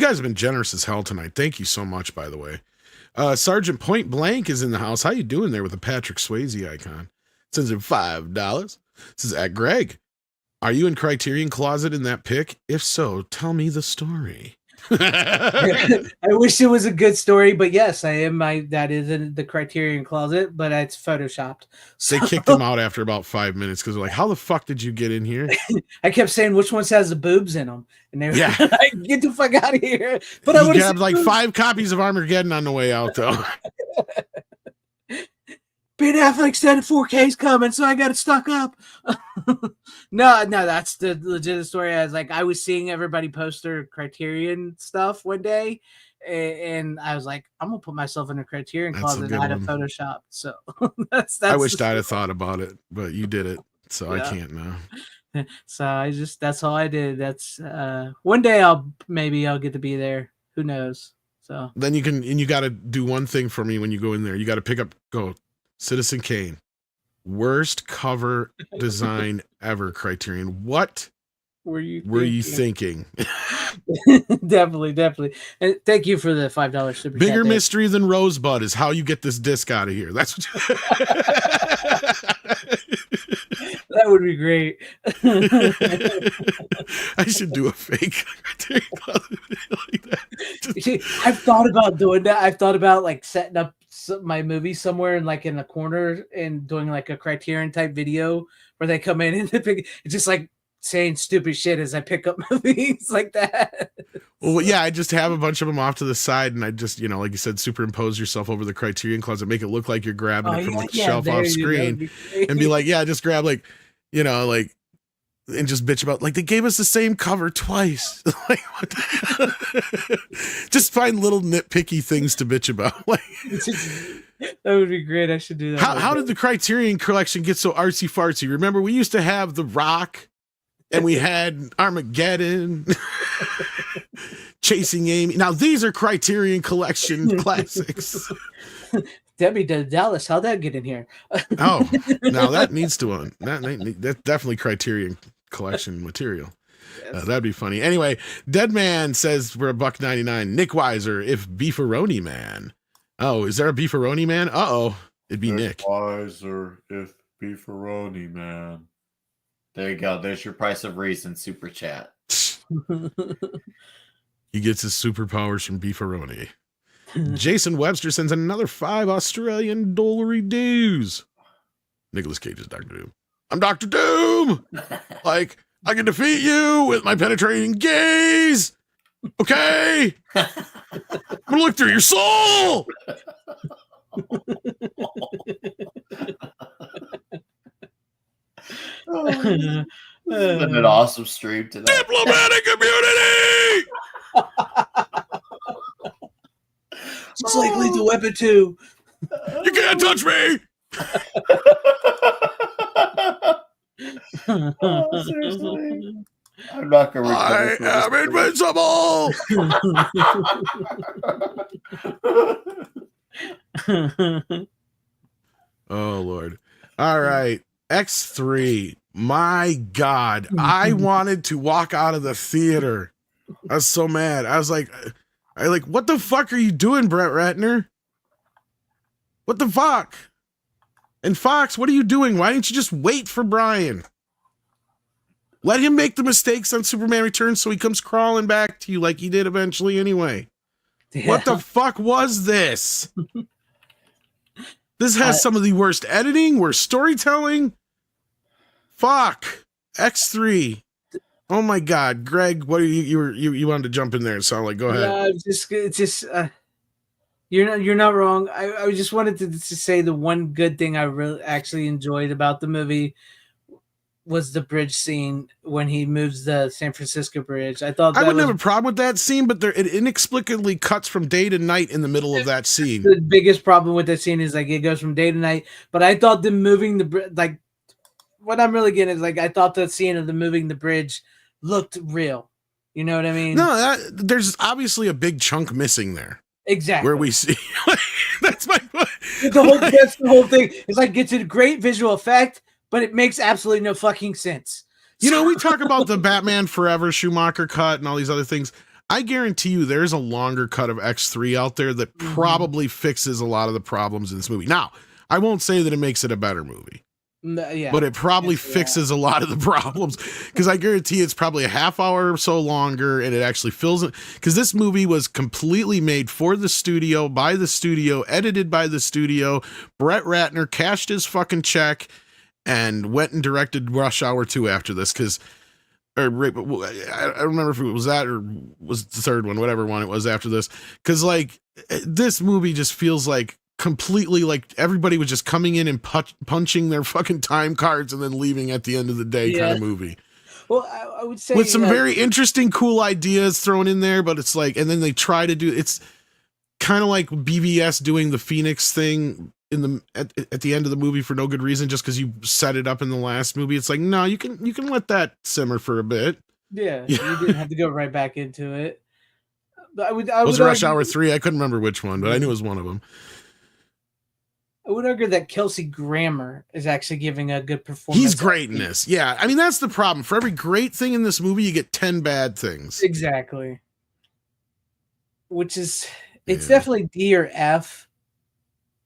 guys have been generous as hell tonight. Thank you so much, by the way. Sergeant Point Blank is in the house. How you doing there with the Patrick Swayze icon? Sends him $5. Says at Greg, are you in Criterion Closet in that pic? If so, tell me the story. I wish it was a good story, but yes, I am. That is in the Criterion Closet, but it's photoshopped. They kicked him out after about 5 minutes because they're like, "How the fuck did you get in here?" I kept saying which ones has the boobs in them, and they were like, "Get the fuck out of here!" But I grabbed like 5 copies of Armageddon on the way out, though. Ben Affleck said 4K's coming, so I got to stock up. No, that's the legit story. I was seeing everybody post their Criterion stuff one day, and I was like, I'm gonna put myself in a Criterion Closet and I had a Photoshop. So that's I wished I'd have thought about it, but you did it, so yeah. I can't now. So that's all I did. That's one day I'll get to be there. Who knows? So then you got to do one thing for me when you go in there. You got to go Citizen Kane, worst cover design ever. Criterion. What were you thinking? Definitely. And thank you for the $5 super chat. Bigger mystery than Rosebud is how you get this disc out of here. That's what that would be great. I should do a fake like that. I've thought about doing that. I've thought about like setting up my movie somewhere in a corner and doing like a Criterion type video where they come in and it's just like saying stupid shit as I pick up movies like that. Well, yeah, I just have a bunch of them off to the side, and I just, like you said, superimpose yourself over the Criterion Closet, make it look like you're grabbing it from the shelf off screen, and be like, yeah, just grab and just bitch about they gave us the same cover twice. Like, what just find little nitpicky things to bitch about. That would be great. I should do that. How did the Criterion collection get so artsy fartsy? Remember, we used to have The Rock. And we had Armageddon, Chasing Amy. Now these are Criterion Collection classics. Debbie to Dallas, how'd that get in here? Oh, now that needs to that's definitely Criterion Collection material. Yes. That'd be funny. Anyway, Dead Man says we're $1.99. Nick Weiser, if Beefaroni Man. Oh, is there a Beefaroni Man? It'd be Nick. Weiser, if Beefaroni Man. There you go. There's your price of reason super chat. He gets his superpowers from Beefaroni. Jason Webster sends another 5 Australian dollary dues. Nicolas Cage is Dr. Doom. I'm Dr. Doom! I can defeat you with my penetrating gaze! Okay? I'm gonna look through your soul! It's been an awesome stream today. Diplomatic immunity! It's like Lethal Weapon 2. You can't touch me! Seriously? I'm not going to I am invincible! Oh, Lord. All right. X3. My God. I wanted to walk out of the theater. I was so mad. I was like, what the fuck are you doing, Brett Ratner? What the fuck? And Fox, what are you doing? Why didn't you just wait for Brian? Let him make the mistakes on Superman Returns so he comes crawling back to you like he did eventually anyway. Yeah. What the fuck was this? This has some of the worst editing, worst storytelling. Fuck. X3. Oh my God, Greg, what are you wanted to jump in there? So go ahead. You're not wrong. I just wanted to say the one good thing I really actually enjoyed about the movie was the bridge scene when he moves the San Francisco bridge. I thought I wouldn't have a problem with that scene, but it inexplicably cuts from day to night in the middle of that scene. The biggest problem with that scene is it goes from day to night. But I thought them moving the bridge, what I'm really getting is I thought the scene of the moving the bridge looked real. You know what I mean? No, there's obviously a big chunk missing there. Exactly. Where we see That's my point. That's the whole thing. It's like it's a great visual effect, but it makes absolutely no fucking sense. You know, we talk about the Batman Forever Schumacher cut and all these other things. I guarantee you there's a longer cut of X3 out there that probably fixes a lot of the problems in this movie. Now, I won't say that it makes it a better movie. But it probably fixes a lot of the problems, because I guarantee it's probably a half hour or so longer, and it actually fills it, because this movie was completely made for the studio, by the studio, edited by the studio. Brett Ratner cashed his fucking check and went and directed Rush Hour 2 after this, because I don't remember if it was that or was the third one, whatever one it was after this, because like this movie just feels like completely like everybody was just coming in and punching their fucking time cards and then leaving at the end of the day kind of movie. Well, I would say with some very interesting, cool ideas thrown in there, but it's like, and then they try to do, it's kind of like BVS doing the Phoenix thing at the end of the movie for no good reason, just because you set it up in the last movie. It's like, no, you can let that simmer for a bit. Yeah, you didn't have to go right back into it. But I would Rush Hour 3. I couldn't remember which one, but I knew it was one of them. I would argue that Kelsey Grammer is actually giving a good performance. He's great in this. Yeah. I mean, that's the problem. For every great thing in this movie, you get 10 bad things. Exactly. Which is, it's definitely D or F.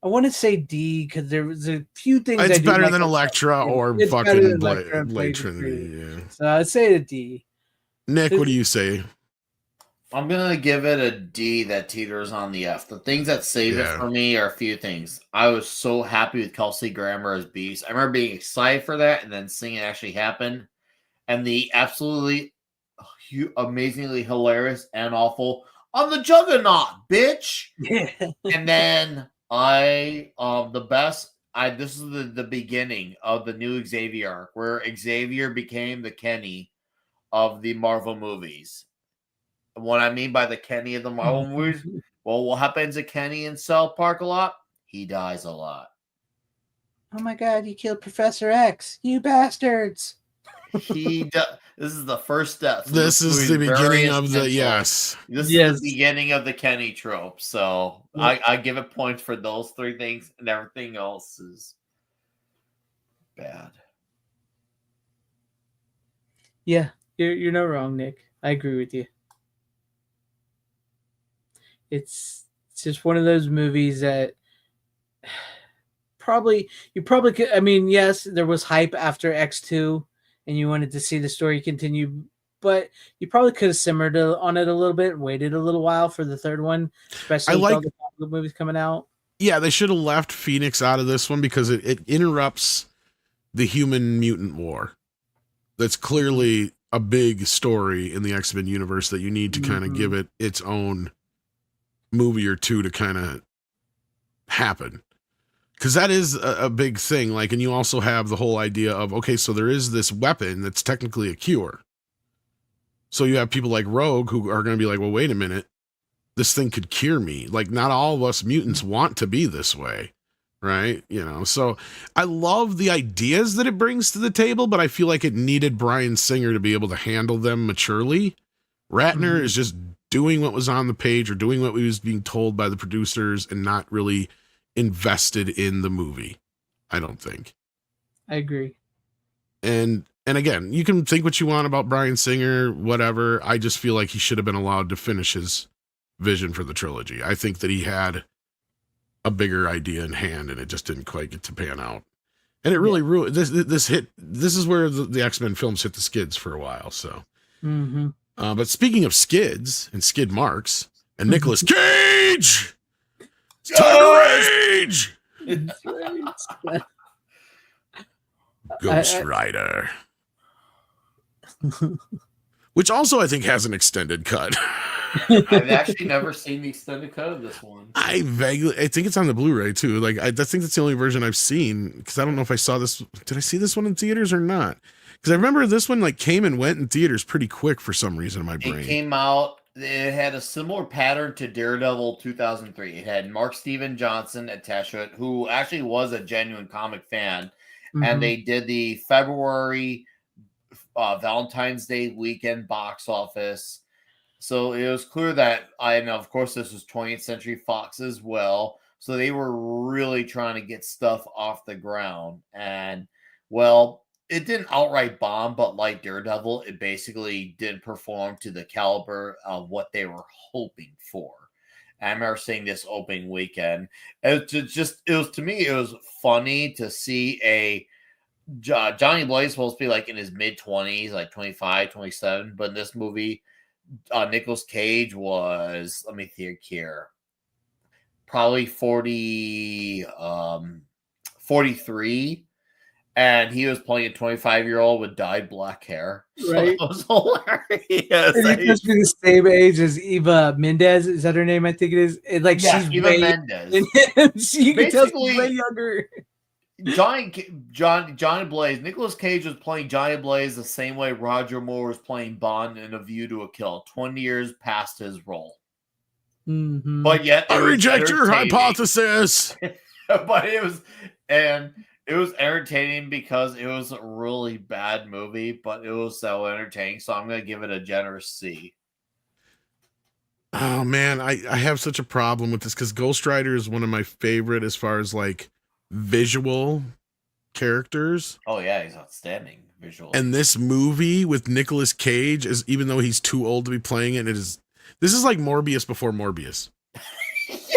I want to say D because there's a few things. It's better than Elektra or fucking Blade Trinity. Yeah. So I'd say a D. Nick, what do you say? I'm going to give it a D that teeters on the F. The things that save it for me are a few things. I was so happy with Kelsey Grammer as Beast. I remember being excited for that and then seeing it actually happen. And the absolutely amazingly hilarious and awful, I'm the Juggernaut, bitch. And then this is the beginning of the new Xavier arc, where Xavier became the Kenny of the Marvel movies. What I mean by the Kenny of the Marvel movies, well, what happens to Kenny in South Park a lot? He dies a lot. Oh my God, you killed Professor X, you bastards. This is the first step. This is the beginning of the, This is the beginning of the Kenny trope. So I give it points for those three things, and everything else is bad. Yeah, you're not wrong, Nick. I agree with you. It's just one of those movies that you probably could. I mean, yes, there was hype after X2, and you wanted to see the story continue, but you probably could have simmered on it a little bit, waited a little while for the third one, especially with all the movies coming out. Yeah, they should have left Phoenix out of this one because it interrupts the Human Mutant War. That's clearly a big story in the X-Men universe that you need to kind of give it its own movie or two to kind of happen, because that is a big thing. Like, and you also have the whole idea of, okay, so there is this weapon that's technically a cure, so you have people like Rogue who are going to be like, well, wait a minute, this thing could cure me. Like, not all of us mutants want to be this way, right? You know, so I love the ideas that it brings to the table, but I feel like it needed Bryan Singer to be able to handle them maturely. Ratner is just doing what was on the page or doing what was being told by the producers and not really invested in the movie, I don't think. I agree. And again, you can think what you want about Bryan Singer, whatever. I just feel like he should have been allowed to finish his vision for the trilogy. I think that he had a bigger idea in hand and it just didn't quite get to pan out. And it really ruined this is where the X-Men films hit the skids for a while. So, but speaking of skids and skid marks and Nicolas Cage, it's time to rage. Ghost Rider, which also I think has an extended cut. I've actually never seen the extended cut of this one. I think it's on the Blu-ray too. Like, I think that's the only version I've seen, because I don't know if I saw this. Did I see this one in theaters or not? Because I remember this one like came and went in theaters pretty quick for some reason in my brain. It came out. It had a similar pattern to Daredevil 2003. It had Mark Steven Johnson attached to it, who actually was a genuine comic fan, and they did the February Valentine's Day weekend box office. So it was clear that, and of course this was 20th Century Fox as well. So they were really trying to get stuff off the ground. And, well, it didn't outright bomb, but like Daredevil, it basically didn't perform to the caliber of what they were hoping for. And I remember seeing this opening weekend. It was to me, it was funny to see a Johnny Blaze supposed to be like in his mid 20s, like 25, 27. But in this movie, Nicolas Cage was, let me think here, probably 43. And he was playing a 25-year-old with dyed black hair. So Right. it was hilarious. And he must be the same age as Eva Mendes. Is that her name? I think it is. And like Yeah, she's Eva way Mendes. you can tell she's Basically, way younger. Johnny Blaze. Nicolas Cage was playing Johnny Blaze the same way Roger Moore was playing Bond in A View to a Kill. 20 years past his role. Mm-hmm. But yet, I it was reject your entertaining. hypothesis. But it was entertaining because it was a really bad movie, but it was so entertaining. So I'm going to give it a generous C. Oh man, I have such a problem with this because Ghost Rider is one of my favorite as far as like visual characters. Oh yeah, he's outstanding visual. And this movie with Nicolas Cage is, even though he's too old to be playing it, this is like Morbius before Morbius.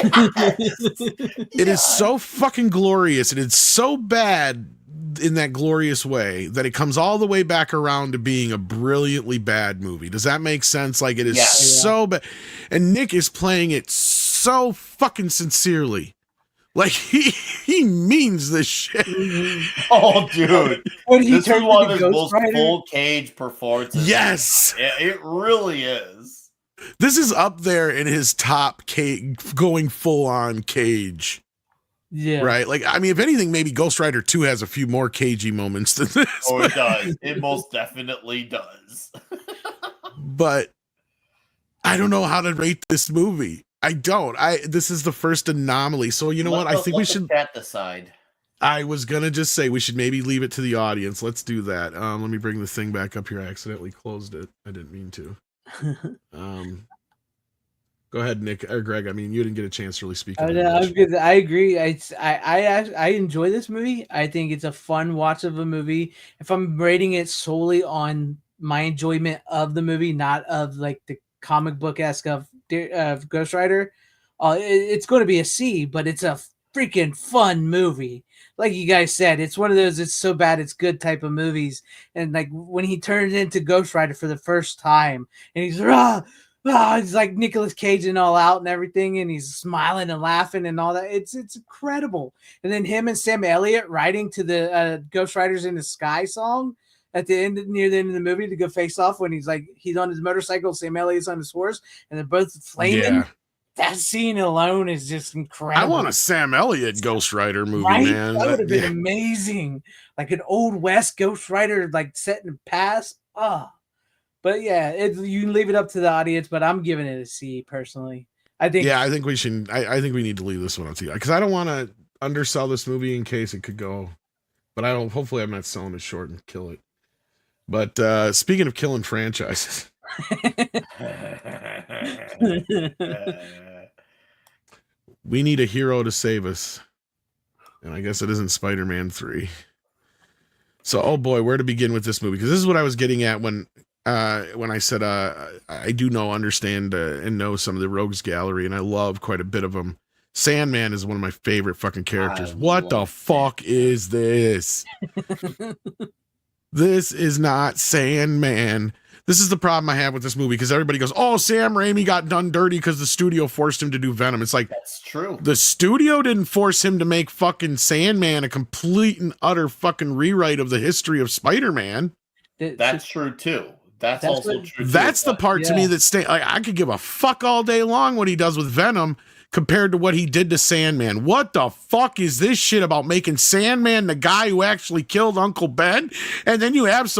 It is so fucking glorious, and it's so bad in that glorious way that it comes all the way back around to being a brilliantly bad movie. Does that make sense? Like, it is so bad, and Nick is playing it so fucking sincerely. Like, he means this shit. Oh, dude. When he This is turned one of into his Ghost most Rider? full Cage performances. Yes. It really is. This is up there in his top going full on Cage. Yeah. Right? Like, I mean, if anything, maybe Ghost Rider 2 has a few more cagey moments than this. Oh, it does. It most definitely does. But I don't know how to rate this movie. I don't. This is the first anomaly. So you know what? I think we should chat decide. I was gonna just say we should maybe leave it to the audience. Let's do that. Let me bring the thing back up here. I accidentally closed it. I didn't mean to. Go ahead, Nick or Greg. I mean, you didn't get a chance to really speak. I'm good. I agree. I enjoy this movie. I think it's a fun watch of a movie. If I'm rating it solely on my enjoyment of the movie, not of like the comic book esque of Ghost Rider, it's going to be a C. But it's a freaking fun movie. Like you guys said, it's one of those it's so bad it's good type of movies. And like when he turns into Ghost Rider for the first time, and he's he's like Nicolas Cage and all out and everything, and he's smiling and laughing and all that. It's incredible. And then him and Sam Elliott writing to the Ghost Riders in the Sky song at the end, near the end of the movie, to go face off when he's on his motorcycle, Sam Elliott's on his horse, and they're both flaming. Yeah. That scene alone is just incredible. I want a Sam Elliott Ghost Rider movie, right? man. That would have been amazing. Like an old West Ghost Rider, like set in the past. But yeah, you can leave it up to the audience, but I'm giving it a C personally. I think we should. I think we need to leave this one up to you because I don't want to undersell this movie in case it could go. But I don't. Hopefully, I'm not selling it short and kill it. But speaking of killing franchises, we need a hero to save us, and I guess it isn't Spider-Man 3. So, oh boy, where to begin with this movie? Because this is what I was getting at when I said I do understand and know some of the Rogues Gallery, and I love quite a bit of them. Sandman is one of my favorite fucking characters. What the fuck is this? This is not Sandman. This is the problem I have with this movie because everybody goes, "Oh, Sam Raimi got done dirty because the studio forced him to do Venom." It's like, that's true. The studio didn't force him to make fucking Sandman a complete and utter fucking rewrite of the history of Spider-Man. That's true too. That's also true. That's the part to me that I could give a fuck all day long what he does with Venom compared to what he did to Sandman. What the fuck is this shit about making Sandman the guy who actually killed Uncle Ben? And then you have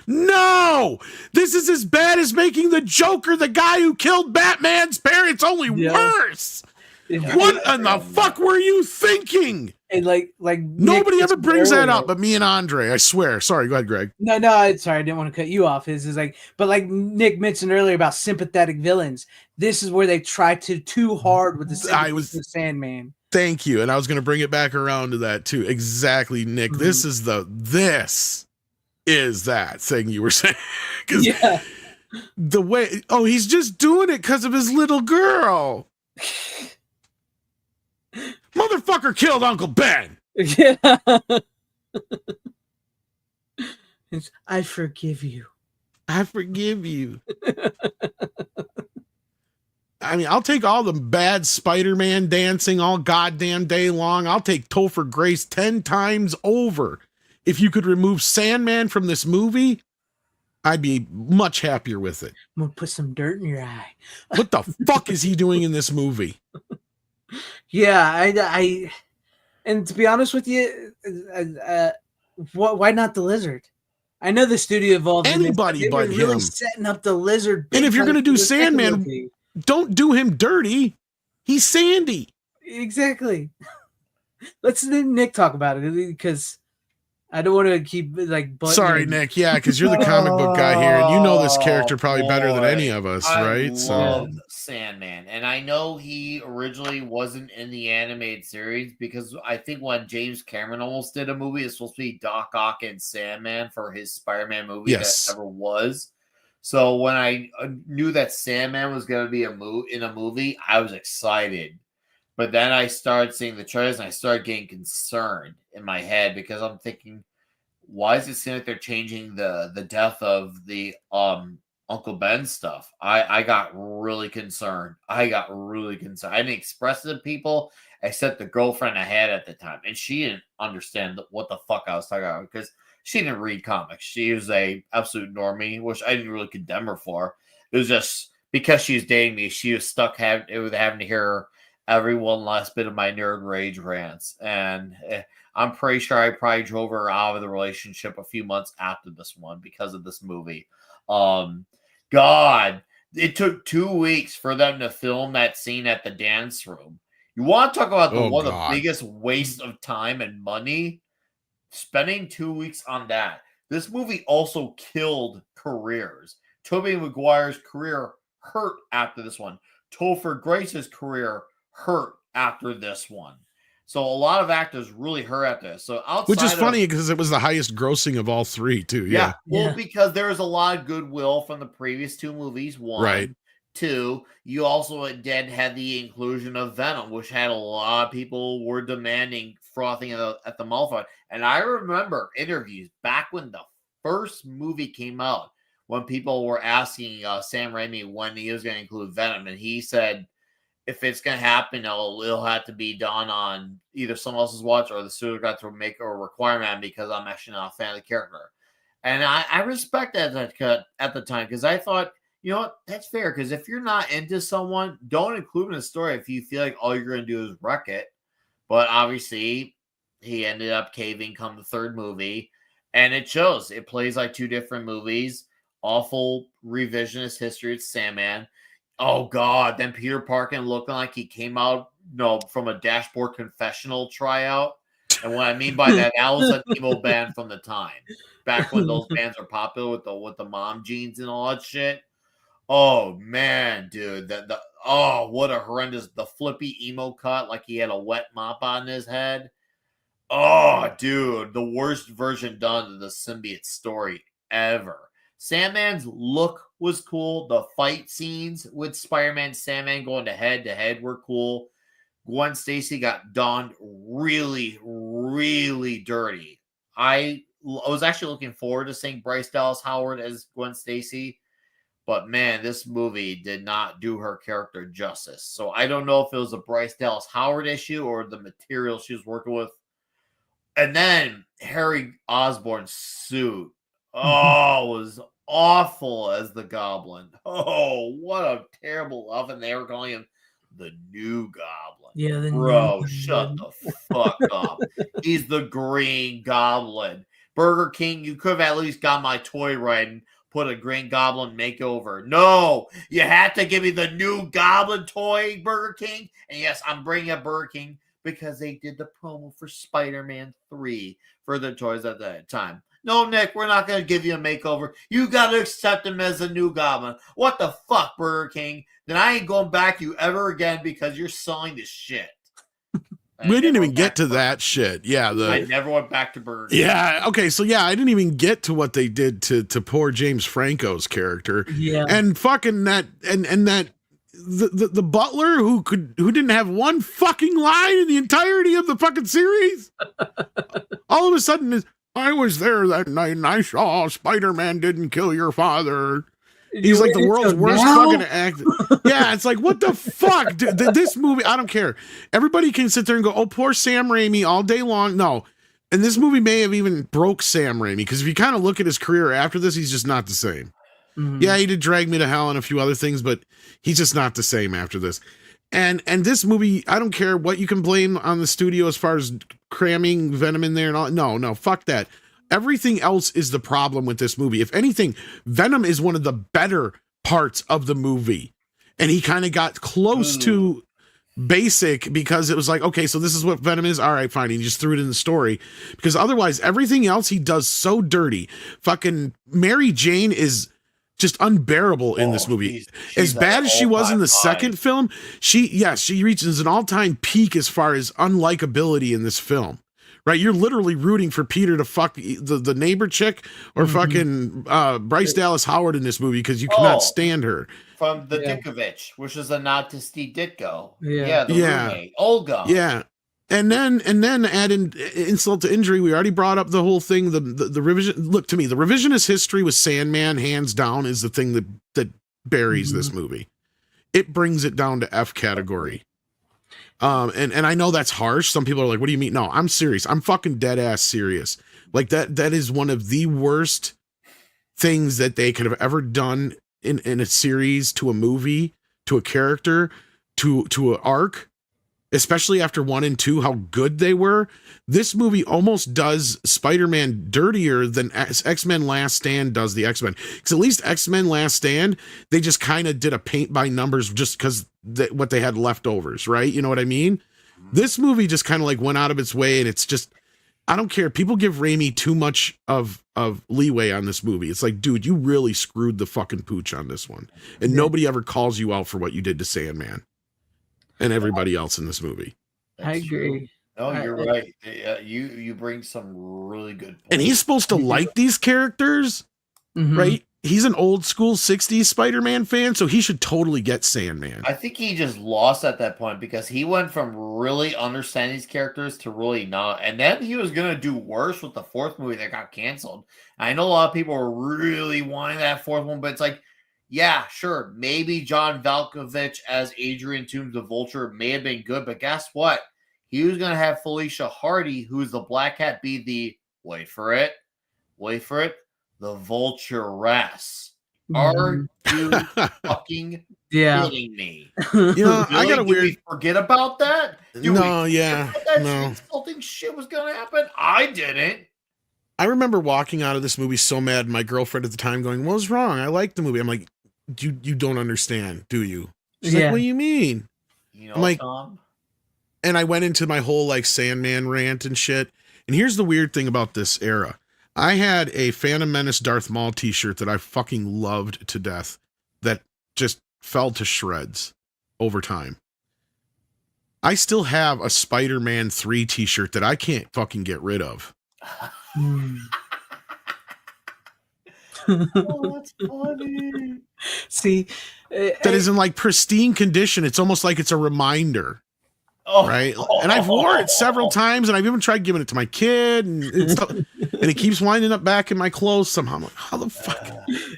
no! This is as bad as making the Joker the guy who killed Batman's parents, only worse! What in the fuck were you thinking? And like Nobody Nick ever mentioned brings that earlier- up but me and Andre. I swear. Sorry, go ahead, Greg. No, sorry, I didn't want to cut you off. Is like, but like Nick mentioned earlier about sympathetic villains. This is where they try too hard with the sympathy for the Sandman. Thank you. And I was going to bring it back around to that too. Exactly, Nick. Mhm. This is that thing you were saying. 'Cause Yeah. the way, he's just doing it because of his little girl. Motherfucker killed Uncle Ben. Yeah. I forgive you. I forgive you. I mean, I'll take all the bad Spider-Man dancing all goddamn day long. I'll take Topher Grace 10 times over. If you could remove Sandman from this movie, I'd be much happier with it. I'm gonna put some dirt in your eye. What the fuck is he doing in this movie? Yeah, I and to be honest with you, why not the Lizard? I know the studio involved Anybody in this, but but they were really him. setting up the Lizard. And if you're big gonna do time for the second Sandman, movie. don't do him dirty. He's Sandy. Exactly. Let's let Nick talk about it because I don't want to keep like. Sorry, Nick. Yeah, because you're the comic book guy here, and you know this character probably better than any of us, right? I love Sandman, and I know he originally wasn't in the animated series because I think when James Cameron almost did a movie, it's supposed to be Doc Ock and Sandman for his Spider-Man movie that never was. So when I knew that Sandman was going to be in a movie, I was excited. But then I started seeing the trailers and I started getting concerned in my head because I'm thinking, why does it seem like they're changing the death of the Uncle Ben stuff? I got really concerned. I didn't express it to people except the girlfriend I had at the time. And she didn't understand what the fuck I was talking about because she didn't read comics. She was a absolute normie, which I didn't really condemn her for. It was just because she was dating me, she was stuck with having to hear every one last bit of my nerd rage rants. And I'm pretty sure I probably drove her out of the relationship a few months after this one because of this movie. God, it took 2 weeks for them to film that scene at the dance room. You want to talk about one of the biggest waste of time and money? Spending 2 weeks on that. This movie also killed careers. Tobey Maguire's career hurt after this one. Topher Grace's career hurt after this one. So a lot of actors really hurt at this. So which is funny because it was the highest grossing of all three too. Yeah. Well, because there was a lot of goodwill from the previous two movies. One, right. Two, you also had the inclusion of Venom, which had a lot of people were demanding frothing at the mouth. And I remember interviews back when the first movie came out when people were asking Sam Raimi when he was going to include Venom. And he said, if it's going to happen, it'll have to be done on either someone else's watch or the studio got to make a requirement because I'm actually not a fan of the character. And I respect that at the time because I thought, you know what, that's fair because if you're not into someone, don't include them in the story if you feel like all you're going to do is wreck it. But obviously, he ended up caving come the third movie. And it shows. It plays like two different movies. Awful revisionist history. It's Sandman. Oh, God. Then Peter Parker looking like he came out from a Dashboard Confessional tryout. And what I mean by that, that was an emo band from the time. Back when those bands were popular with the mom jeans and all that shit. Oh, man, dude. What a horrendous, the flippy emo cut like he had a wet mop on his head. Oh, dude. The worst version done of the symbiote story ever. Sandman's look was cool. The fight scenes with Spider-Man and Sandman going to head were cool. Gwen Stacy got donned really, really dirty. I was actually looking forward to seeing Bryce Dallas Howard as Gwen Stacy, but man, this movie did not do her character justice. So I don't know if it was a Bryce Dallas Howard issue or the material she was working with. And then Harry Osborn's suit. Oh, it was awful as the Goblin. Oh, what a terrible oven. They were calling him the new Goblin. Yeah, Bro, shut the fuck up. He's the Green Goblin. Burger King, you could have at least got my toy right and put a Green Goblin makeover. No, you had to give me the new Goblin toy, Burger King. And yes, I'm bringing up Burger King because they did the promo for Spider-Man 3 for the toys at that time. No, Nick, we're not going to give you a makeover. You got to accept him as a new Goblin. What the fuck, Burger King? Then I ain't going back you ever again because you're selling this shit. We didn't even get to that shit. Yeah, I never went back to Burger King. Yeah, okay, so yeah, I didn't even get to what they did to poor James Franco's character. Yeah. And fucking that and that the butler who didn't have one fucking line in the entirety of the fucking series. All of a sudden is, I was there that night and I saw Spider-Man didn't kill your father. He's like the world's worst fucking actor. Yeah, it's like, what the fuck? Dude, this movie, I don't care. Everybody can sit there and go, oh, poor Sam Raimi all day long. No. And this movie may have even broke Sam Raimi, because if you kind of look at his career after this, he's just not the same. Mhm. Yeah, he did Drag Me to Hell and a few other things, but he's just not the same after this. And this movie, I don't care what you can blame on the studio as far as cramming Venom in there and all. No, fuck that. Everything else is the problem with this movie. If anything, Venom is one of the better parts of the movie. And he kind of got close to basic because it was like, okay, so this is what Venom is. All right, fine. He just threw it in the story, because otherwise everything else he does so dirty. Fucking Mary Jane is just unbearable in this movie. As bad as she was in the second film, she reaches an all-time peak as far as unlikability in this film. Right, you're literally rooting for Peter to fuck the neighbor chick or fucking Bryce Dallas Howard in this movie because you cannot stand her. From the Ditkovich, which is a nod to Steve Ditko. Yeah. The roommate, Olga. Yeah. And then add in insult to injury. We already brought up the whole thing. The revision. Look, to me, the revisionist history with Sandman, hands down, is the thing that buries this movie. It brings it down to F category. And I know that's harsh. Some people are like, what do you mean? No, I'm serious. I'm fucking dead ass serious. Like that is one of the worst things that they could have ever done in a series, to a movie, to a character, to an arc, especially after 1 and 2, how good they were. This movie almost does Spider-Man dirtier than X-Men Last Stand does the X-Men. Because at least X-Men Last Stand, they just kind of did a paint by numbers just because what they had leftovers, right? You know what I mean? This movie just kind of like went out of its way, and it's just, I don't care. People give Raimi too much of leeway on this movie. It's like, dude, you really screwed the fucking pooch on this one. And nobody ever calls you out for what you did to Sandman and everybody else in this movie. I agree. No, you're right. You bring some really good points. And he's supposed to like these characters, right? He's an old school 60s Spider-Man fan, so he should totally get Sandman. I think he just lost at that point because he went from really understanding these characters to really not. And then he was going to do worse with the 4th movie that got canceled. I know a lot of people were really wanting that 4th one, but it's like, yeah, sure, maybe John Malkovich as Adrian Toomes the Vulture may have been good, but guess what? He was going to have Felicia Hardy, who's the Black Cat, be the, wait for it, the Vulturess. Are you fucking kidding me? You know, Really? I got a Did weird. we forget about that? Did No, we yeah, forget that no. insulting shit was going to happen? I didn't. I remember walking out of this movie so mad, and my girlfriend at the time going, "What was wrong? I liked the movie." I'm like, you don't understand, do you? She's like, what do you mean? You know, I'm like, Tom? and I went into my whole like Sandman rant and shit. And here's the weird thing about this era. I had a Phantom Menace Darth Maul t-shirt that I fucking loved to death that just fell to shreds over time. I still have a Spider-Man 3 t-shirt that I can't fucking get rid of. Oh, that's funny. See, That is in like pristine condition. It's almost like it's a reminder. Oh, Right. And I've worn it several times, and I've even tried giving it to my kid and stuff, and it keeps winding up back in my clothes somehow. I'm like, how the fuck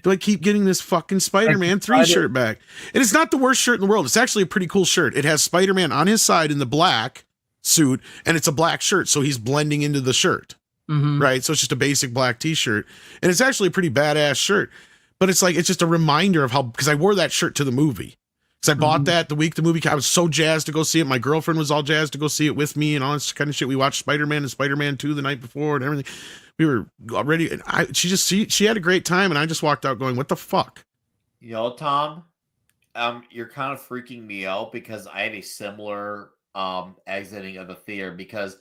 do I keep getting this fucking Spider-Man 3 shirt back? And it's not the worst shirt in the world. It's actually a pretty cool shirt. It has Spider-Man on his side in the black suit, and it's a black shirt, so he's blending into the shirt. Right. So it's just a basic black t-shirt, and it's actually a pretty badass shirt, but it's like, it's just a reminder of how, because I wore that shirt to the movie. Because I bought that the week the movie came. I was so jazzed to go see it. My girlfriend was all jazzed to go see it with me and all this kind of shit. We watched Spider-Man and Spider-Man 2 the night before and everything. We were already, and she had a great time, and I just walked out going, what the fuck? You know, Tom, you're kind of freaking me out because I had a similar exiting of the theater because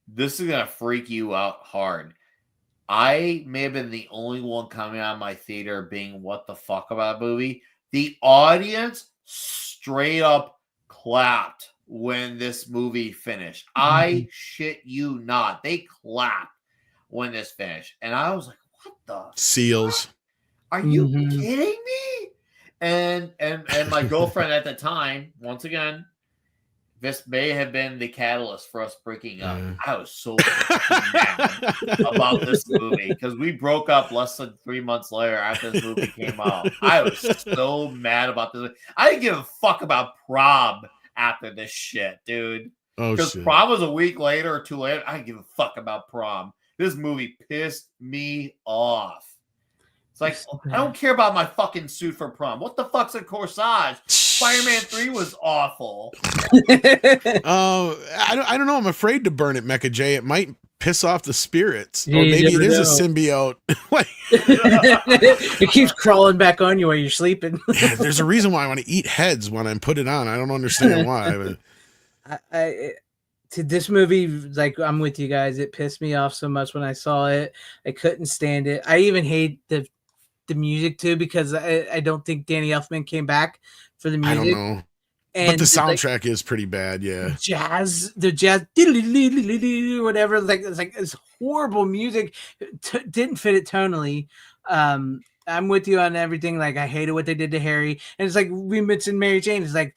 this is gonna freak you out hard. I may have been the only one coming out of my theater being what the fuck about a movie. The audience straight up clapped when this movie finished. I shit you not. They clapped when this finished. And I was like, what the Seals. fuck? Are you kidding me? And my girlfriend at the time, once again, this may have been the catalyst for us breaking up. I was so mad about this movie because we broke up less than 3 months later after this movie came out. I was so mad about this. I didn't give a fuck about Prom after this shit, dude. Because Prom was a week later or 2 later. I didn't give a fuck about Prom. This movie pissed me off. It's like, I don't care about my fucking suit for Prom. What the fuck's a corsage? Spider-Man 3 was awful. I don't know. I'm afraid to burn it, Mecha J. It might piss off the spirits. Or maybe it is a symbiote. It keeps crawling back on you while you're sleeping. There's a reason why I want to eat heads when I put it on. I don't understand why. But to this movie, like, I'm with you guys. It pissed me off so much when I saw it. I couldn't stand it. I even hate the music too because I don't think Danny Elfman came back for the music. I don't know. And but the soundtrack is pretty bad, yeah. The jazz, whatever. It's like this horrible music. Didn't fit it tonally. I'm with you on everything. Like, I hated what they did to Harry, and it's like we mentioned Mary Jane. It's like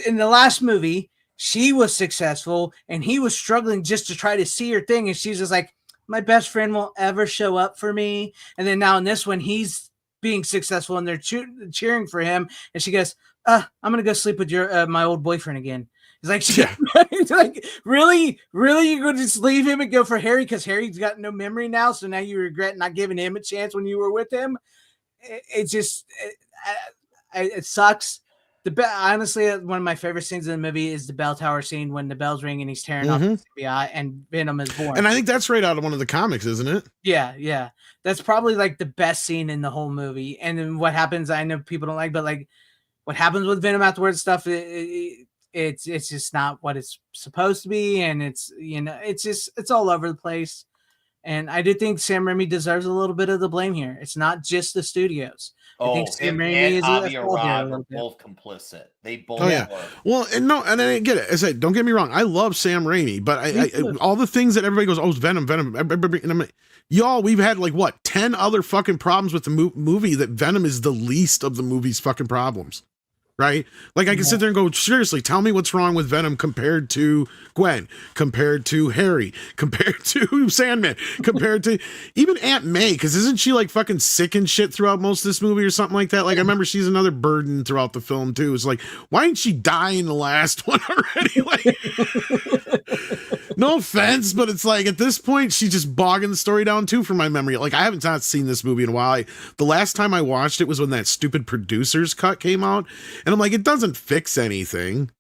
in the last movie, she was successful, and he was struggling just to try to see her thing, and she's just like, my best friend won't ever show up for me. And then now in this one, he's being successful, and they're cheering for him, and she goes, I'm gonna go sleep with your my old boyfriend again. It's like, it's like, really, you're going to just leave him and go for Harry because Harry's got no memory now, so now you regret not giving him a chance when you were with him. It sucks. Honestly, one of my favorite scenes in the movie is the bell tower scene when the bells ring and he's tearing off the symbiote and Venom is born. And I think that's right out of one of the comics, isn't it? Yeah. That's probably like the best scene in the whole movie. And then what happens, I know people don't like, but like what happens with Venom afterwards stuff, it's just not what it's supposed to be. And it's, it's all over the place. And I do think Sam Raimi deserves a little bit of the blame here. It's not just the studios. I think Sam Raimi and Avi Arad were both complicit. They both were. Well, and I get it. I said, don't get me wrong. I love Sam Raimi, but I all the things that everybody goes, oh, it's Venom. And I'm like, y'all, we've had 10 other fucking problems with the movie that Venom is the least of the movie's fucking problems. Right? Like, I can sit there and go, seriously, tell me what's wrong with Venom compared to Gwen, compared to Harry, compared to Sandman, compared to even Aunt May, because isn't she fucking sick and shit throughout most of this movie or something like that? Like, I remember she's another burden throughout the film too. It's like, why didn't she die in the last one already? No offense, but it's like at this point, she's just bogging the story down too from my memory. Like, I haven't not seen this movie in a while. The last time I watched it was when that stupid producer's cut came out. And I'm like, it doesn't fix anything.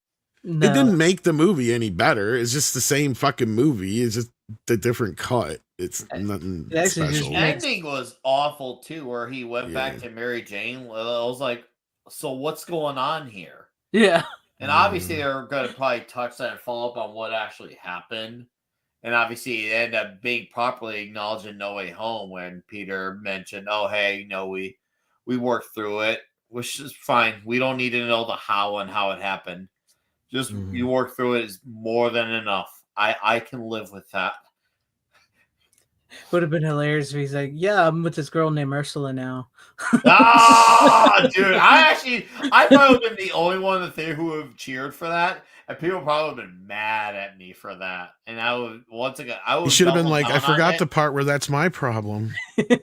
No. It didn't make the movie any better. It's just the same fucking movie. It's just a different cut. It's nothing special. The ending was awful too, where he went back to Mary Jane. I was like, so what's going on here? Yeah. And obviously they're going to probably touch that and follow up on what actually happened. And obviously it ended up being properly acknowledged in No Way Home when Peter mentioned, oh, hey, we worked through it, which is fine. We don't need to know the how and how it happened. Just you work through it is more than enough. I can live with that. Would have been hilarious if he's like, yeah, I'm with this girl named Ursula now. Dude, I probably would have been the only one in the theater who would have cheered for that. And people probably would have been mad at me for that. And I would, once again, you should have been like, I forgot the part where that's my problem.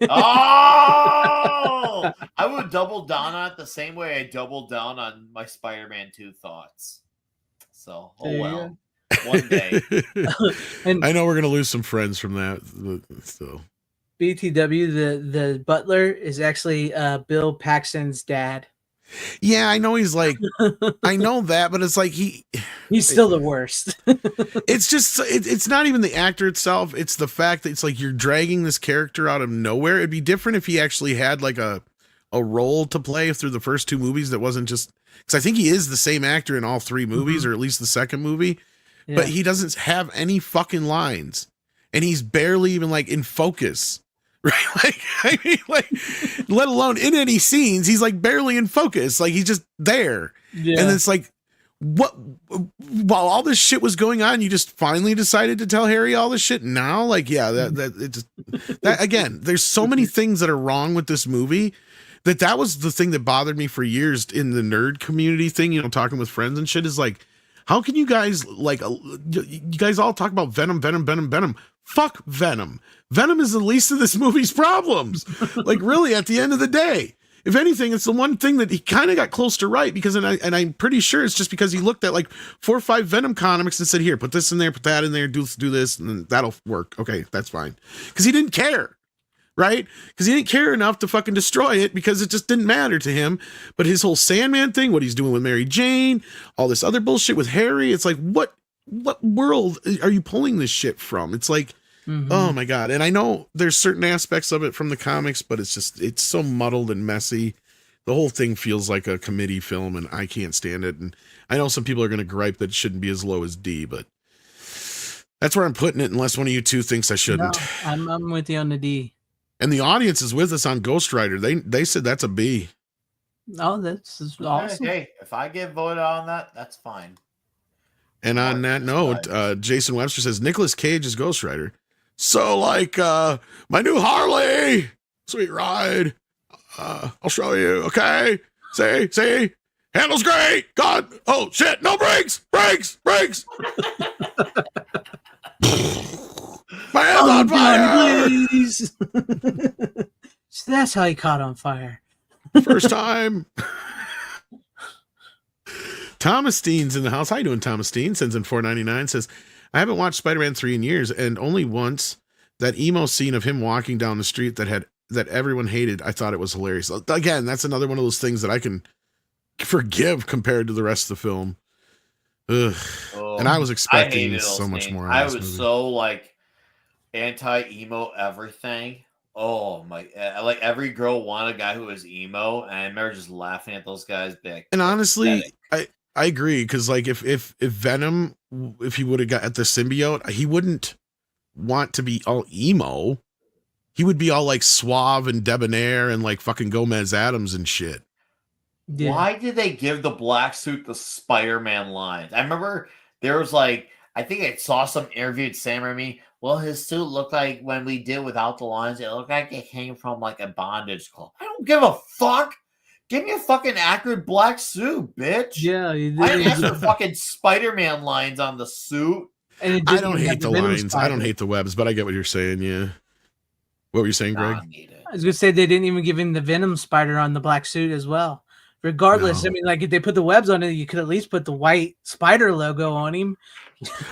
Oh! I would double down on it the same way I doubled down on my Spider-Man 2 thoughts. So, oh well. One day. And I know we're gonna lose some friends from that, but still. BTW, the butler is actually Bill Paxton's dad. Yeah, I know he's like, I know that, but it's like he's still the worst. It's just it's not even the actor itself. It's the fact that it's like you're dragging this character out of nowhere. It'd be different if he actually had like a a role to play through the first two movies that wasn't just because I think he is the same actor in all three movies, or at least the second movie, but he doesn't have any fucking lines, and he's barely even like in focus, right? Like, I mean, like, let alone in any scenes, he's like barely in focus, like he's just there, and it's like, what? While all this shit was going on, you just finally decided to tell Harry all this shit now? Like, yeah, that again, there's so many things that are wrong with this movie. That was the thing that bothered me for years in the nerd community thing, you know, talking with friends and shit, is like, how can you guys, like, you guys all talk about Venom. Fuck Venom. Venom is the least of this movie's problems. Like, really, at the end of the day. If anything, it's the one thing that he kind of got close to right, because, and I'm pretty sure it's just because he looked at like 4 or 5 Venom comics and said, here, put this in there, put that in there, do this, and that'll work. Okay, that's fine. Because he didn't care. Right? Because he didn't care enough to fucking destroy it, because it just didn't matter to him. But his whole Sandman thing, what he's doing with Mary Jane, all this other bullshit with Harry, it's like, what world are you pulling this shit from? It's like, oh my God. And I know there's certain aspects of it from the comics, but it's so muddled and messy. The whole thing feels like a committee film, and I can't stand it. And I know some people are going to gripe that it shouldn't be as low as D, but that's where I'm putting it, unless one of you two thinks I shouldn't. No, I'm with you on the D. And the audience is with us on Ghost Rider. They said that's a B. Oh, that's awesome. Hey, if I get voted on that, that's fine. And on that note, Jason Webster says Nicolas Cage is Ghost Rider. So, like, my new Harley, sweet ride. I'll show you. Okay, see, handles great. God, oh shit, no brakes. My hand's on fire. Please. So that's how he caught on fire. First time. Thomas Steen's in the house. How you doing, Thomas Steen? Sends in $4.99. Says, I haven't watched Spider-Man 3 in years, and only once that emo scene of him walking down the street that everyone hated, I thought it was hilarious. Again, that's another one of those things that I can forgive compared to the rest of the film. Ugh. Oh, and I was expecting so much more. I was so like anti-emo everything. Oh my! Like every girl wanted a guy who was emo, and I remember just laughing at those guys. And honestly, I agree, because like if Venom, if he would have got at the symbiote, he wouldn't want to be all emo. He would be all like suave and debonair and like fucking Gomez Adams and shit. Yeah. Why did they give the black suit the Spider-Man lines? I remember there was like, I think I saw some interview with Sam Raimi. Well, his suit looked like, when we did without the lines, it looked like it came from like a bondage club. I don't give a fuck. Give me a fucking accurate black suit, bitch. Yeah, I asked for fucking Spider-Man lines on the suit. And I don't hate the lines. I don't hate the webs, but I get what you're saying. Yeah. What were you saying, Greg? I was gonna say they didn't even give him the Venom spider on the black suit as well. Regardless, no. I mean, like if they put the webs on it, you could at least put the white spider logo on him.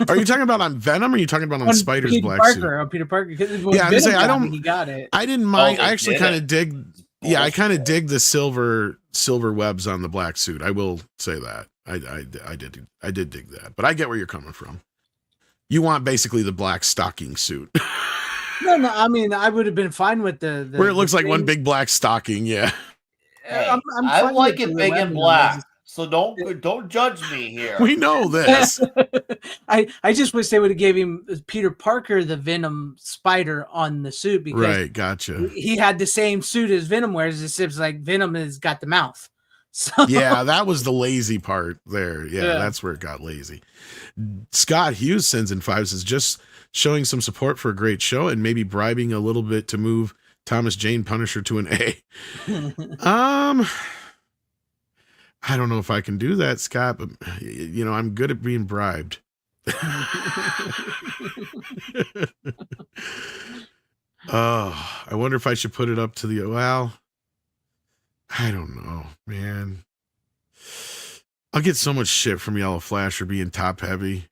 Are you talking about on Venom, or are you talking about on Spider's Peter black Parker, suit? On Peter Parker. Yeah, I'm saying I don't. He got it. I didn't mind. I actually kind of dig. Yeah, I kind of dig the silver webs on the black suit. I will say that. I did dig that, but I get where you're coming from. You want basically the black stocking suit. No. I mean, I would have been fine with the where it looks like one big black stocking. Yeah. Hey, I like it big and black, so don't judge me here. We know this. I just wish they would have gave him Peter Parker the Venom spider on the suit, because right, gotcha. He had the same suit as Venom wears. It's like Venom has got the mouth. So yeah, that was the lazy part there. Yeah, that's where it got lazy. Scott Hughes sends in 5, says just showing some support for a great show and maybe bribing a little bit to move Thomas Jane Punisher to an A. I don't know if I can do that, Scott, but you know, I'm good at being bribed. Oh, I wonder if I should put it up to the, well, I don't know, man. I'll get so much shit from Yellow Flash for being top heavy,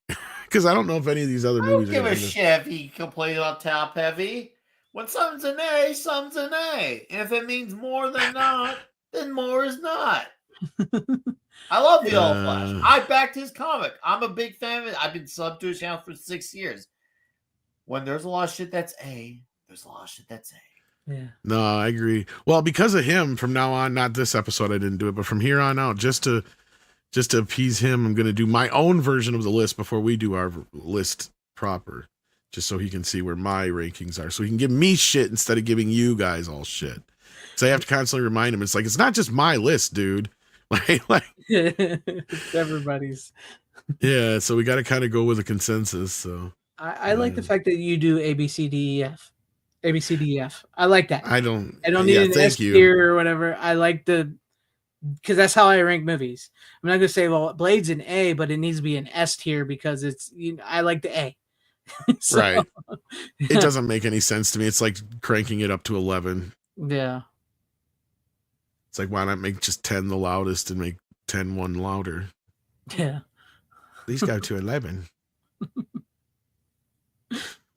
because I don't know if any of these other movies I don't give a shit if he complains about top heavy. When something's an A, something's an A. And if it means more than not, then more is not. I love the Yellow Flash. I backed his comic. I'm a big fan of it. I've been subbed to his channel for 6 years. When there's a lot of shit that's A, there's a lot of shit that's A. Yeah. No, I agree. Well, because of him, from now on, not this episode, I didn't do it, but from here on out, just to appease him, I'm going to do my own version of the list before we do our list proper, just so he can see where my rankings are, so he can give me shit instead of giving you guys all shit. So I have to constantly remind him. It's like, it's not just my list, dude. like It's everybody's. yeah. So we got to kind of go with a consensus. So I like the fact that you do A B C D E F. A B C D E F. I like that. I don't need an thank S you. tier or whatever. I like because that's how I rank movies. I'm not gonna say, well, Blade's an A, but it needs to be an S tier because it's, I like the A. So, Right. It doesn't make any sense to me. It's like cranking it up to 11. Yeah. It's like, why not make just 10 the loudest and make 10 one louder? Yeah. Please go to 11.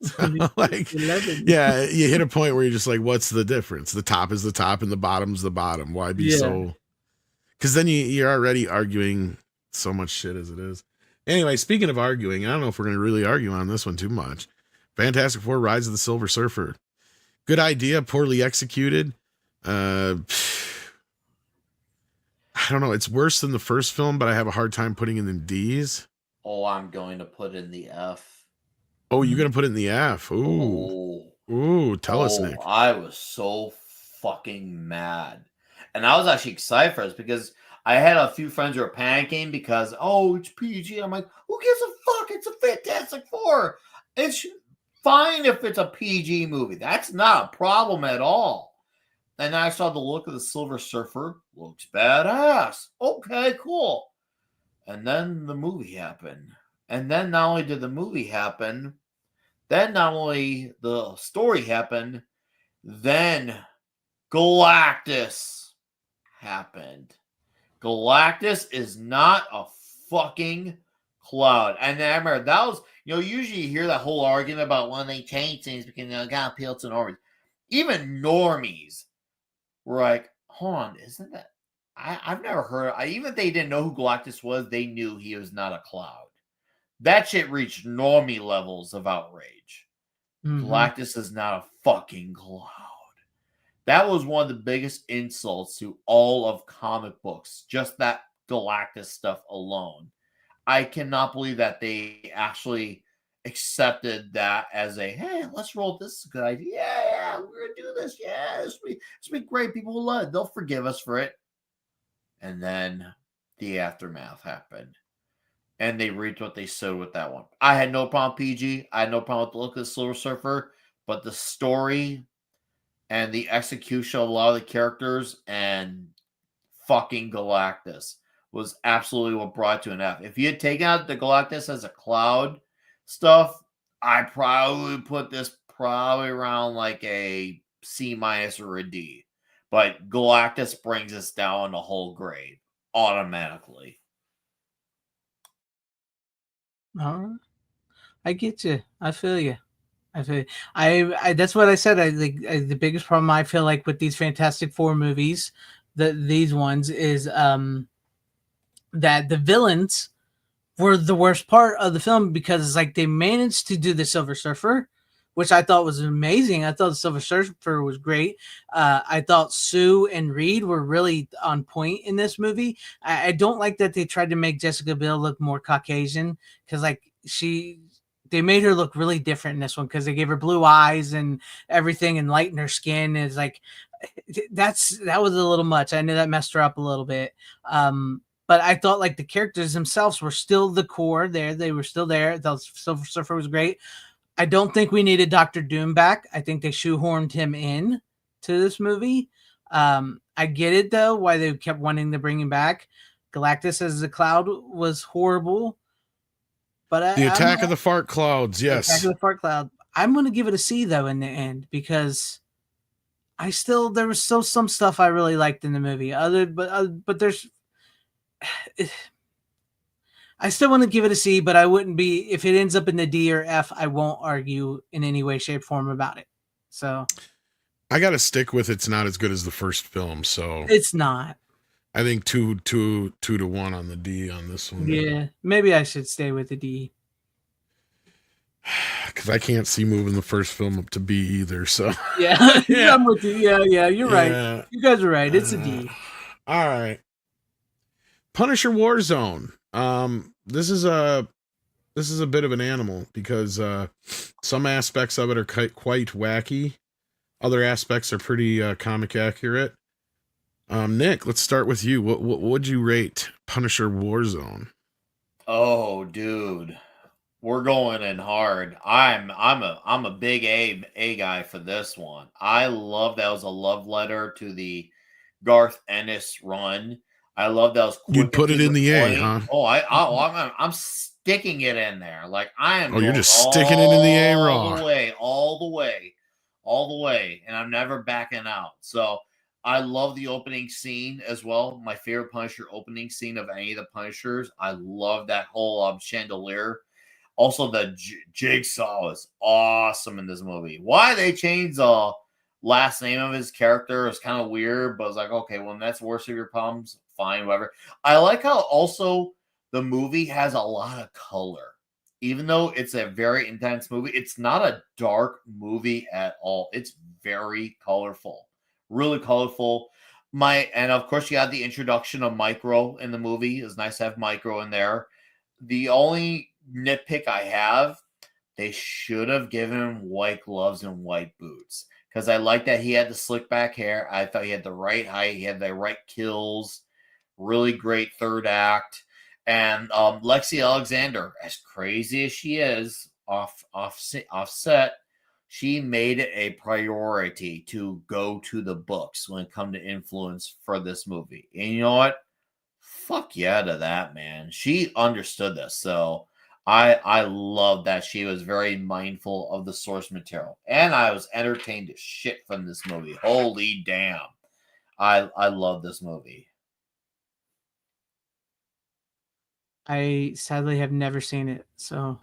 So, 11. yeah, you hit a point where you're just like, what's the difference? The top is the top and the bottom's the bottom. Why be so? Because then you're already arguing so much shit as it is. Anyway, speaking of arguing, I don't know if we're going to really argue on this one too much. Fantastic Four: Rise of the Silver Surfer. Good idea, poorly executed. I don't know. It's worse than the first film, but I have a hard time putting it in D's. Oh, I'm going to put in the F. Oh, you're going to put it in the F. Ooh. Ooh, tell us, Nick. I was so fucking mad. And I was actually excited for this because I had a few friends who were panicking because, it's PG. I'm like, who gives a fuck? It's a Fantastic Four. It's fine if it's a PG movie. That's not a problem at all. And I saw the look of the Silver Surfer. Looks badass. Okay, cool. And then the movie happened. And then not only did the movie happen, then not only the story happened, then Galactus happened. Galactus is not a fucking cloud. And I remember that was, usually you hear that whole argument about when they change things because they got appeal to normies. Even normies were like, hold on, isn't that? I've never heard. Even if they didn't know who Galactus was, they knew he was not a cloud. That shit reached normie levels of outrage. Mm-hmm. Galactus is not a fucking cloud. That was one of the biggest insults to all of comic books. Just that Galactus stuff alone. I cannot believe that they actually accepted that as a, hey, let's roll this. Is a good idea. Yeah, we're going to do this. Yeah, this will be great. People will love it. They'll forgive us for it. And then the aftermath happened. And they reaped what they sowed with that one. I had no problem with PG. I had no problem with the look of the Silver Surfer. But the story and the execution of a lot of the characters and fucking Galactus was absolutely what brought it to an F. If you had taken out the Galactus as a cloud stuff, I probably would put this probably around like a C- or a D. But Galactus brings us down the whole grade automatically. All right. I get you. I feel you. I that's what I said. I think the biggest problem I feel like with these Fantastic Four movies, these ones, is that the villains were the worst part of the film because it's like they managed to do the Silver Surfer, which I thought was amazing. I thought the Silver Surfer was great. I thought Sue and Reed were really on point in this movie. I don't like that they tried to make Jessica Biel look more Caucasian because they made her look really different in this one because they gave her blue eyes and everything and lightened her skin. It's like that was a little much. I knew that messed her up a little bit. But I thought like the characters themselves were still the core there. They were still there. The Silver Surfer was great. I don't think we needed Dr. Doom back. I think they shoehorned him in to this movie. I get it though, why they kept wanting to bring him back. Galactus as the cloud was horrible. But the attack of the fart clouds, yes. The attack of the fart cloud. I'm going to give it a C though in the end because there was still some stuff I really liked in the movie. But there's. I still want to give it a C, but I wouldn't be if it ends up in the D or F. I won't argue in any way, shape, form about it. So I got to stick with it's not as good as the first film. So it's not. I think 2 to 1 on the D on this one. Yeah, maybe I should stay with the D. Because I can't see moving the first film up to B either. So Yeah, Yeah. I'm with you. Yeah, you're right. Yeah. You guys are right. It's a D. All right. Punisher Warzone. This is a bit of an animal because some aspects of it are quite wacky. Other aspects are pretty comic accurate. Nick, let's start with you. What would you rate Punisher Warzone? Oh, dude, we're going in hard. I'm a big A guy for this one. I love that was a love letter to the Garth Ennis run. I love that was quick. You'd put and it to in the the A, point. huh? Oh, I'm sticking it in there. Like I am. Oh, you're going just sticking it in the A raw. all the way, and I'm never backing out. So I love the opening scene as well. My favorite Punisher opening scene of any of the Punishers. I love that whole chandelier. Also, the Jigsaw is awesome in this movie. Why they changed the last name of his character is kind of weird, but it's like, okay, well, that's worst of your problems. Fine, whatever. I like how also the movie has a lot of color. Even though it's a very intense movie, it's not a dark movie at all. It's very colorful, really colorful. And of course, you had the introduction of Micro in the movie. It's nice to have Micro in there. The only nitpick I have, they should have given him white gloves and white boots because I like that he had the slick back hair. I thought he had the right height, he had the right kills. Really great third act. And Lexi Alexander, as crazy as she is offset, she made it a priority to go to the books when it come to influence for this movie. And you know what? Fuck yeah to that, man. She understood this. So I love that she was very mindful of the source material. And I was entertained as shit from this movie. Holy damn. I love this movie. I sadly have never seen it, so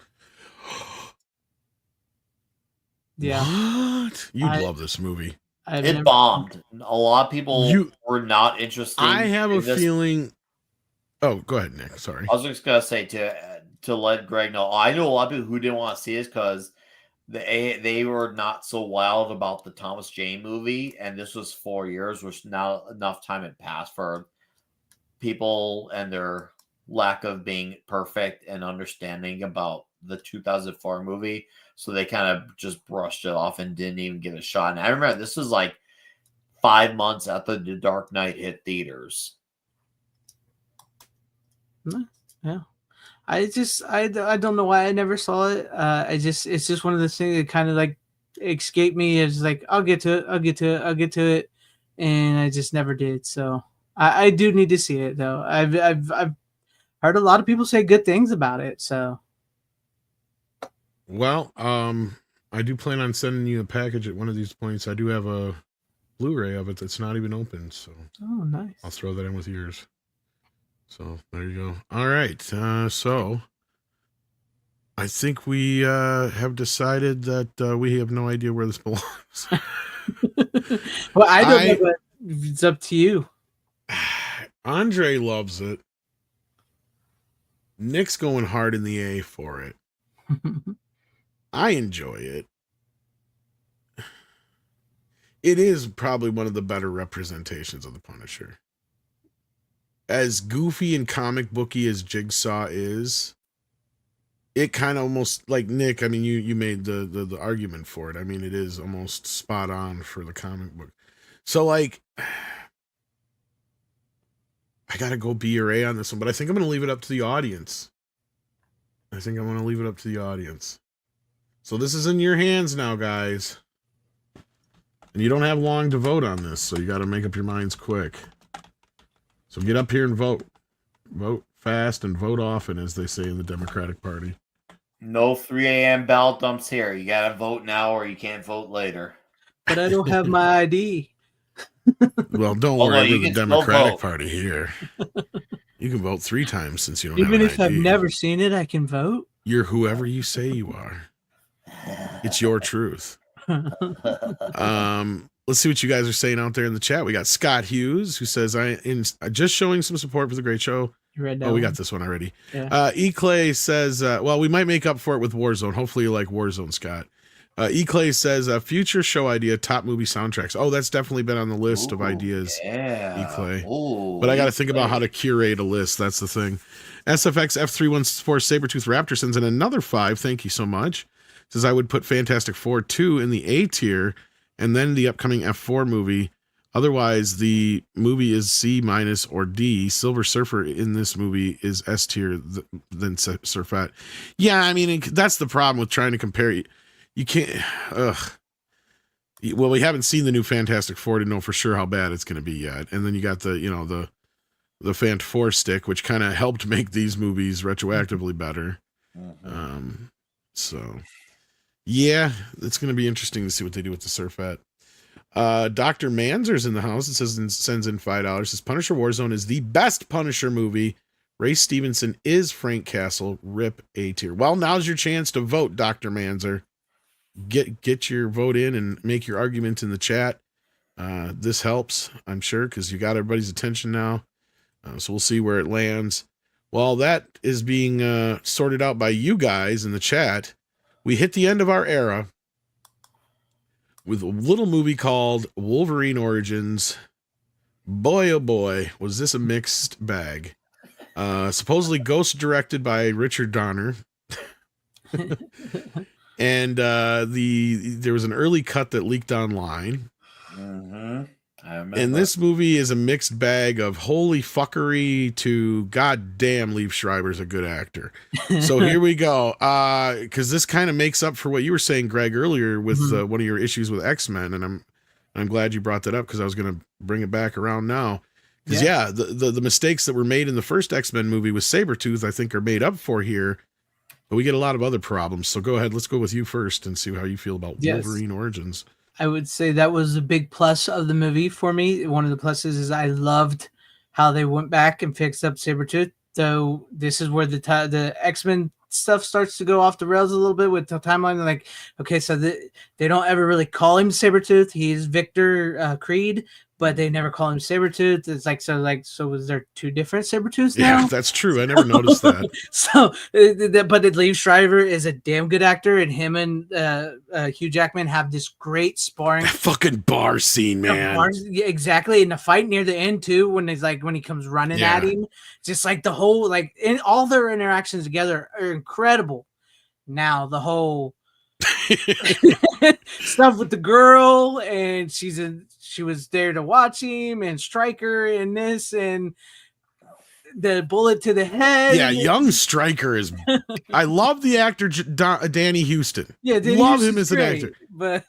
yeah. What? You'd love this movie. It bombed. A lot of people were not interested. I have a feeling. Oh, go ahead, Nick. Sorry. I was just gonna say to let Greg know. I know a lot of people who didn't want to see this because they were not so wild about the Thomas Jane movie, and this was 4 years, which now enough time had passed for people and their lack of being perfect and understanding about the 2004 movie. So they kind of just brushed it off and didn't even give it a shot. And I remember this was like 5 months after The Dark Knight hit theaters. Yeah. I don't know why I never saw it. It's just one of those things that kind of like escaped me. It's like, I'll get to it. And I just never did. So I do need to see it though. I've heard a lot of people say good things about it. So, well, I do plan on sending you a package at one of these points. I do have a Blu-ray of it that's not even open, so oh, nice. I'll throw that in with yours. So there you go. All right, so I think we have decided that we have no idea where this belongs. Well, I don't know, but it's up to you. Andre loves it. Nick's going hard in the A for it. I enjoy it. It is probably one of the better representations of the Punisher. As goofy and comic booky as Jigsaw is, it kind of almost, like Nick, I mean, you made the argument for it. I mean, it is almost spot on for the comic book. So, like, I got to go B or A on this one, but I think I'm going to leave it up to the audience. So this is in your hands now, guys. And you don't have long to vote on this, so you got to make up your minds quick. So get up here and vote. Vote fast and vote often, as they say in the Democratic Party. No 3 a.m. ballot dumps here. You got to vote now or you can't vote later. But I don't have my ID. Well, don't worry, we're the Democratic Party here. You can vote 3 times since you don't have an ID. Even if I've never seen it, I can vote? You're whoever you say you are. It's your truth. Let's see what you guys are saying out there in the chat. We got Scott Hughes, who says, just showing some support for the great show. You read that Oh, we one? got this one already. Yeah. E. Clay says, well, we might make up for it with Warzone. Hopefully you like Warzone, Scott. E. Clay says, future show idea, top movie soundtracks. Oh, that's definitely been on the list of ideas. Yeah. E. Clay. Ooh, But I got to E. think about how to curate a list. That's the thing. SFX F314 Sabretooth Raptor sends in another 5. Thank you so much. Says I would put Fantastic Four 2 in the A tier and then the upcoming F4 movie. Otherwise, the movie is C- or D. Silver Surfer in this movie is S tier than Surfette. Yeah, I mean, that's the problem with trying to compare. You can't. Well, we haven't seen the new Fantastic Four to know for sure how bad it's going to be yet. And then you got the Fant 4 stick, which kind of helped make these movies retroactively better. Mm-hmm. So, yeah, it's going to be interesting to see what they do with the Surfette. Dr. Manzer's in the house. It says sends in $5. Says Punisher Warzone is the best Punisher movie. Ray Stevenson is Frank Castle. Rip A tier. Well, now's your chance to vote, Dr. Manzer. Get your vote in and make your argument in the chat. This helps, I'm sure, because you got everybody's attention now. So we'll see where it lands. While that is being sorted out by you guys in the chat, we hit the end of our era with a little movie called Wolverine Origins. Boy, oh boy, was this a mixed bag. Supposedly ghost directed by Richard Donner. And there was an early cut that leaked online. Mm-hmm. I remember. And this movie is a mixed bag of holy fuckery to goddamn Liev Schreiber's a good actor. So here we go. Because this kind of makes up for what you were saying, Greg, earlier with one of your issues with X-Men, and I'm glad you brought that up because I was going to bring it back around now. Because the mistakes that were made in the first X-Men movie with Sabretooth, I think, are made up for here. But we get a lot of other problems. So go ahead. Let's go with you first and see how you feel about Wolverine Origins. I would say that was a big plus of the movie for me. One of the pluses is I loved how they went back and fixed up Sabretooth. Though this is where the X-Men stuff starts to go off the rails a little bit with the timeline. Like, okay, so they don't ever really call him Sabretooth. He's Victor Creed, but they never call him Sabretooth. It's like, so was there 2 different Sabretooths now? Yeah, that's true. I never noticed that. So, but Liev Schreiber is a damn good actor, and him and Hugh Jackman have this great sparring. That fucking bar scene, man. Yeah, exactly. And the fight near the end too, when he comes running at him, just like the whole all their interactions together are incredible. Now the whole stuff with the girl, and she was there to watch him, and Stryker and this, and the bullet to the head. Yeah, young Stryker is. I love the actor Danny Houston. Yeah, love him as an actor. But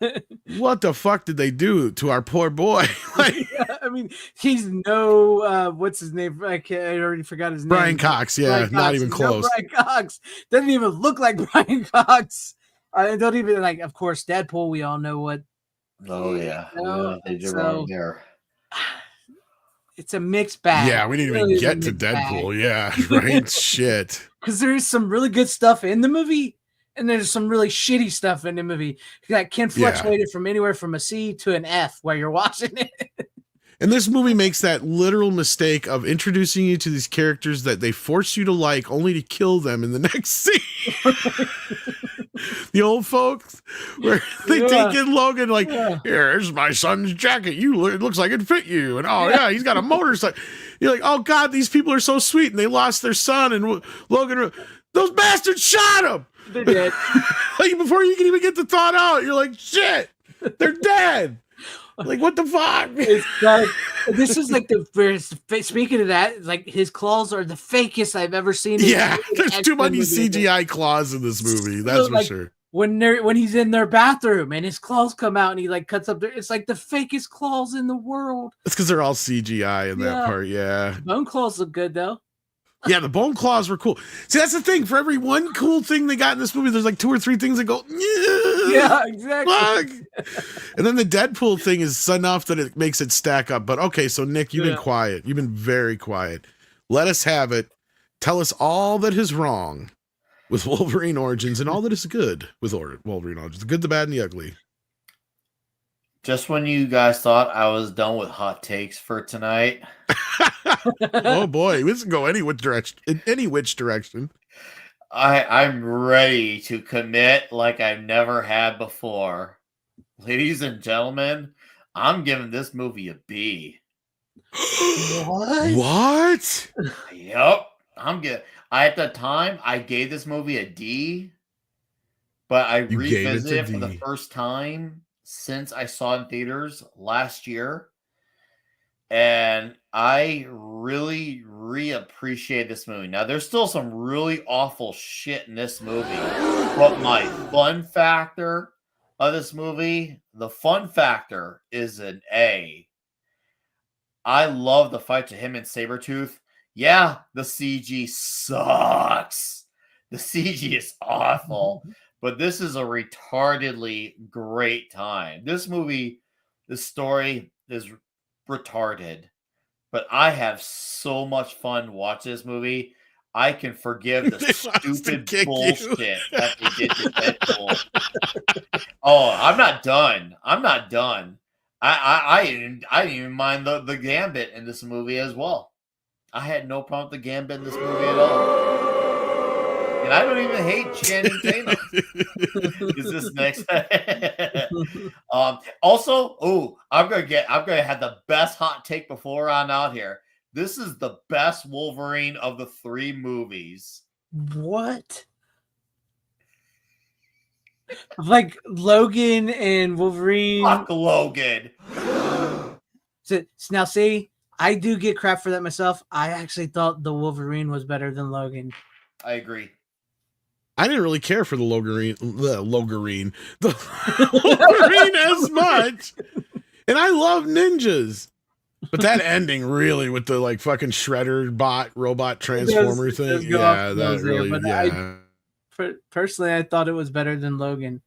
what the fuck did they do to our poor boy? I mean, he's no what's his name? I already forgot his name. Brian Cox. Yeah, Brian Cox. not even He's close. No Brian Cox doesn't even look like Brian Cox. I don't even of course, Deadpool. We all know what. Oh yeah, they did wrong there. It's a mixed bag. Yeah, we didn't even get to Deadpool. Yeah, right. Shit. Because there's some really good stuff in the movie, and there's some really shitty stuff in the movie that can fluctuate from anywhere from a C to an F while you're watching it. And this movie makes that literal mistake of introducing you to these characters that they force you to like, only to kill them in the next scene. The old folks, where they take in Logan, like, here's my son's jacket. It looks like it fit you. And he's got a motorcycle. You're like, oh God, these people are so sweet. And they lost their son. And Logan, those bastards shot him. They're dead. Like, before you can even get the thought out, you're like, shit, they're dead. Like, what the fuck? This is like speaking of that, like his claws are the fakest I've ever seen. There's too many CGI claws in this movie. That's for sure. When he's in their bathroom and his claws come out and he like cuts up there, it's like the fakest claws in the world. It's because they're all CGI in that part. Yeah, bone claws look good though. Yeah, the bone claws were cool. See, that's the thing. For every one cool thing they got in this movie, there's like 2 or 3 things that go, yeah, exactly. And then the Deadpool thing is enough that it makes it stack up. But okay, so Nick, you've been quiet. You've been very quiet. Let us have it. Tell us all that is wrong with Wolverine Origins and all that is good with Wolverine Origins. The good, the bad, and the ugly. Just when you guys thought I was done with hot takes for tonight, Oh boy, this can go any which direction. In any which direction. I'm ready to commit like I've never had before. Ladies and gentlemen, I'm giving this movie a B. What? Yep. I'm good. At the time, I gave this movie a D, but I You gave it revisited a it for the D. first time since I saw it in theaters last year. And I really reappreciate this movie. Now, there's still some really awful shit in this movie, but my fun factor of this movie, the fun factor is an A. I love the fight to him and Sabretooth. Yeah, the CG sucks. The CG is awful, but this is a retardedly great time. This movie, the story is retarded, but I have so much fun watching this movie. I can forgive the He wants to stupid kick you. bullshit that they did to Deadpool. Oh, I'm not done. I didn't even mind the Gambit in this movie as well. I had no problem with the Gambit in this movie at all. And I don't even hate Channing Tatum. Is this next? Also, I'm gonna have the best hot take before on out here. This is the best Wolverine of the 3 movies. What? Like Logan and Wolverine. Fuck Logan. So now, see, I do get crap for that myself. I actually thought the Wolverine was better than Logan. I agree. I didn't really care for the Wolverine as much. And I love ninjas. But that ending really with the like fucking shredder bot robot transformer thing. Yeah, that really yeah. Personally, I thought it was better than Logan.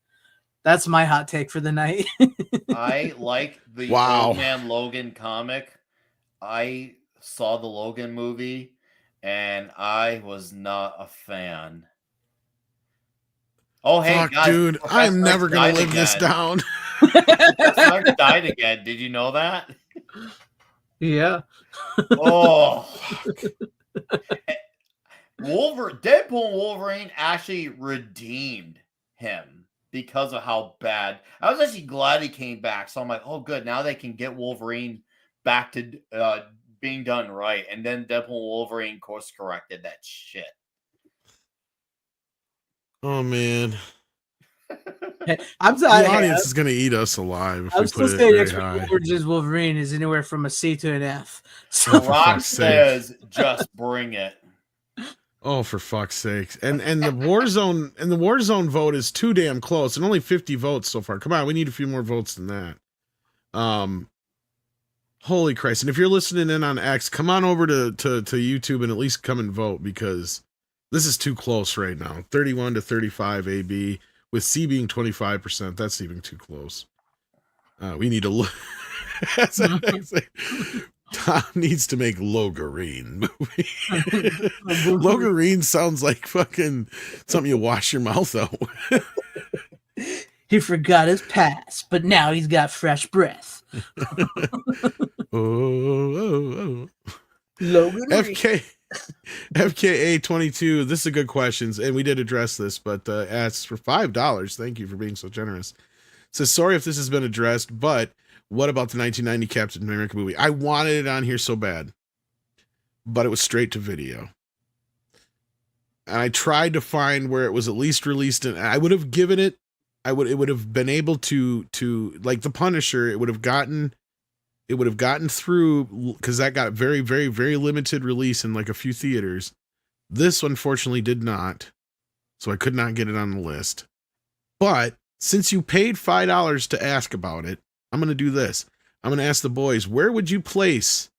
That's my hot take for the night. I like the Wow. Old Man Logan comic. I saw the Logan movie and I was not a fan. Oh, hey, Fuck, guys, dude, Professor I'm never X gonna died live this again. down. Professor X died again. Did you know that? Yeah. Oh. Deadpool and Wolverine actually redeemed him because of how bad. I was actually glad he came back. So I'm like, oh, good. Now they can get Wolverine back to being done right. And then Deadpool and Wolverine course corrected that shit. Oh man. I'm The sorry. audience is gonna eat us alive if I'm we still put it saying very X-Men high. Origins Wolverine is anywhere from a C to an F. So For Rock fuck's sake. says, just bring it. Oh, for fuck's sakes. And the Warzone vote is too damn close and only 50 votes so far. Come on, we need a few more votes than that. Holy Christ. And if you're listening in on X, come on over to YouTube and at least come and vote because this is too close right now. 31 to 35 AB with C being 25%. That's even too close. We need to look. Tom needs to make Logarine movie. Logarine sounds like fucking something you wash your mouth out with. he forgot his past, but now he's got fresh breath. Oh. Logan FKA 22. This is a good question, and we did address this, but asks for $5. Thank you for being so generous. Says sorry if this has been addressed, but what about the 1990 Captain America movie? I wanted it on here so bad, but it was straight to video. And I tried to find where it was at least released, and I would have given it. It would have been able to like the Punisher. It would have gotten through because that got very, very, very limited release in like a few theaters. This unfortunately did not, so I could not get it on the list. But since you paid $5 to ask about it, I'm going to do this. I'm going to ask the boys, where would you place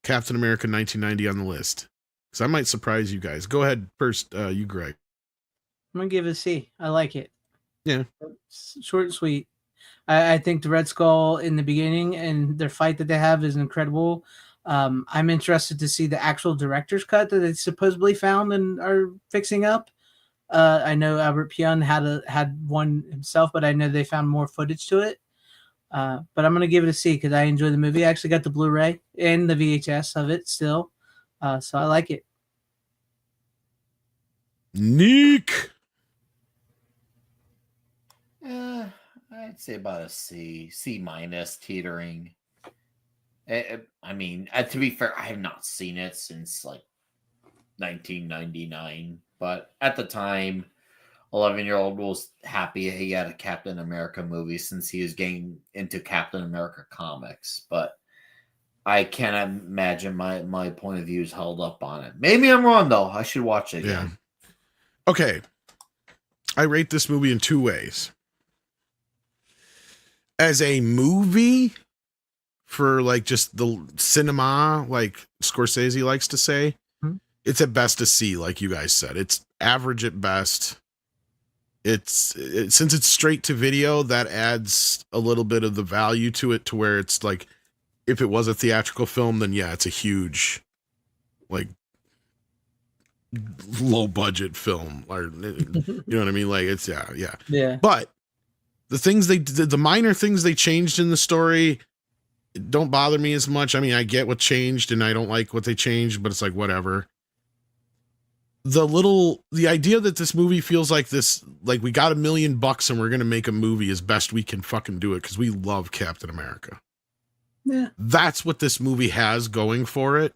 Captain America 1990 on the list? Because I might surprise you guys. Go ahead first, you, Greg. I'm going to give it a C. I like it. Yeah. Short and sweet. I think the Red Skull in the beginning and their fight that they have is incredible. I'm interested to see the actual director's cut that they supposedly found and are fixing up. I know Albert Pyun had one himself, but I know they found more footage to it. But I'm gonna give it a C because I enjoy the movie. I actually got the Blu-ray and the VHS of it still, so I like it. Nick. I'd say about a C minus, teetering. I mean, to be fair, I have not seen it since like 1999, but at the time, 11-year-old was happy he had a Captain America movie since he was getting into Captain America comics. But I can't imagine my point of view is held up on it. Maybe I'm wrong though. I should watch it again. Yeah. Okay. I rate this movie in two ways. As a movie, for like just the cinema, like Scorsese likes to say, it's at best a C, like you guys said. It's average at best. Since it's straight to video, that adds a little bit of the value to it, to where it's like, if it was a theatrical film, then yeah, it's a huge, like, low budget film, or you know what I mean? Like, it's yeah. But the minor things they changed in the story don't bother me as much. I mean, I get what changed and I don't like what they changed, but it's like, whatever. The idea that this movie feels like this, like we got $1 million and we're going to make a movie as best we can fucking do it, because we love Captain America. Yeah. That's what this movie has going for it.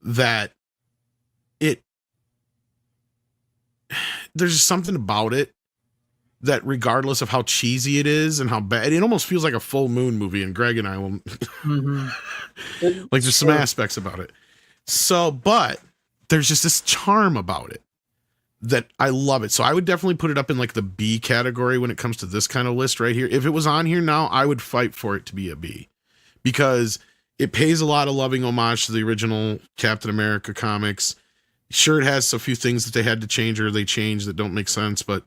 That there's just something about it that, regardless of how cheesy it is and how bad, it almost feels like a full moon movie, and Greg and I will like, there's some aspects about it. So, but there's just this charm about it that I love it. So I would definitely put it up in like the B category when it comes to this kind of list right here. If it was on here now, I would fight for it to be a B, because it pays a lot of loving homage to the original Captain America comics. Sure, it has a few things that they had to change or they changed that don't make sense, but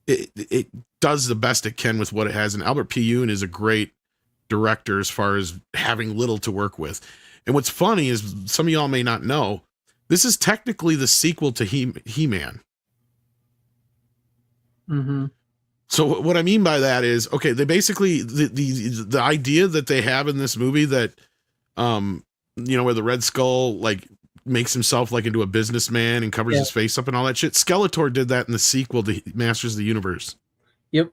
it does the best it can with what it has. And Albert P. Yoon is a great director as far as having little to work with. And what's funny is, some of y'all may not know, this is technically the sequel to He-Man. Mm-hmm. So what I mean by that is, okay, they basically, the idea that they have in this movie that, where the Red Skull, like, makes himself like into a businessman and covers his face up and all that shit. Skeletor did that in the sequel to Masters of the Universe. Yep.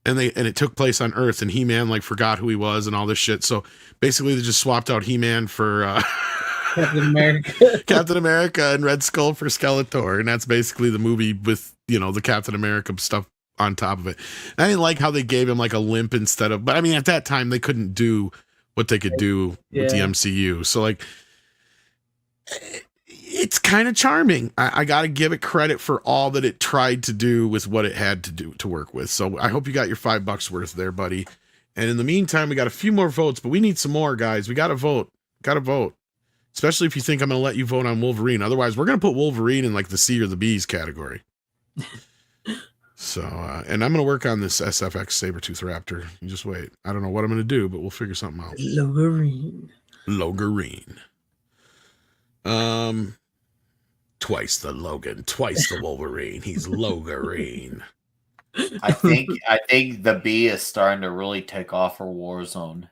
and it took place on Earth, and He-Man like forgot who he was and all this shit. So basically they just swapped out He-Man for Captain America and Red Skull for Skeletor. And that's basically the movie with, the Captain America stuff on top of it. And I didn't like how they gave him like a limp instead of, but I mean, at that time they couldn't do what they could do with the MCU. So like, it's kind of charming. I got to give it credit for all that it tried to do with what it had to do to work with. So I hope you got your $5 worth there, buddy. And in the meantime, we got a few more votes, but we need some more, guys. We got to vote. Especially if you think I'm going to let you vote on Wolverine. Otherwise, we're going to put Wolverine in like the C or the B's category. So, and I'm going to work on this SFX Sabretooth Raptor. You just wait. I don't know what I'm going to do, but we'll figure something out. Logarine. Twice the Logan, twice the Wolverine. He's Logarine. I think the B is starting to really take off for Warzone.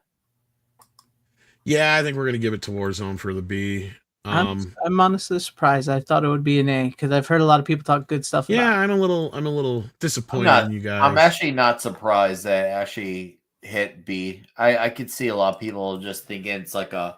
Yeah, I think we're gonna give it to Warzone for the B. I'm honestly surprised. I thought it would be an A, because I've heard a lot of people talk good stuff about it. I'm a little disappointed in you guys. I'm actually not surprised that it actually hit B. I could see a lot of people just thinking it's like a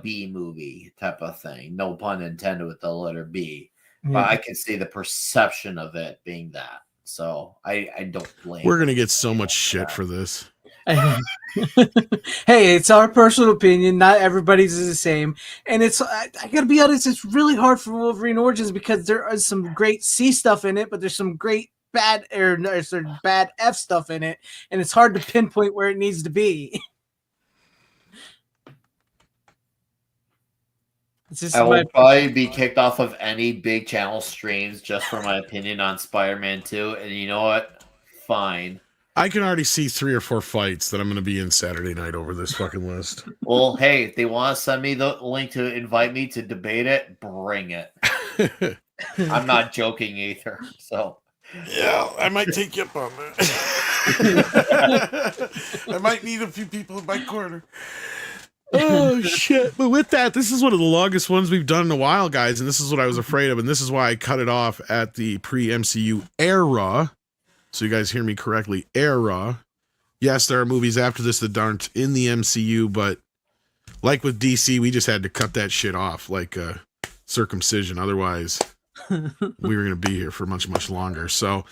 B movie type of thing. No pun intended with the letter B. But I can see the perception of it being that. So I don't blame. We're gonna get so much shit for this. Hey, it's our personal opinion. Not everybody's is the same. And I gotta be honest, it's really hard for Wolverine Origins, because there is some great C stuff in it, but there's some great bad F stuff in it, and it's hard to pinpoint where it needs to be. I will probably be kicked off of any big channel streams just for my opinion on Spider-Man 2. And you know what? Fine. I can already see 3 or 4 fights that I'm going to be in Saturday night over this fucking list. Well, hey, if they want to send me the link to invite me to debate it, bring it. I'm not joking either. So, yeah, I might take you up on that. I might need a few people in my corner. Oh shit. But with that, this is one of the longest ones we've done in a while, guys, and this is what I was afraid of, and this is why I cut it off at the pre-MCU era. So you guys hear me correctly, era. Yes, there are movies after this that aren't in the MCU, but like with DC, we just had to cut that shit off like circumcision. Otherwise, we were going to be here for much, much longer. So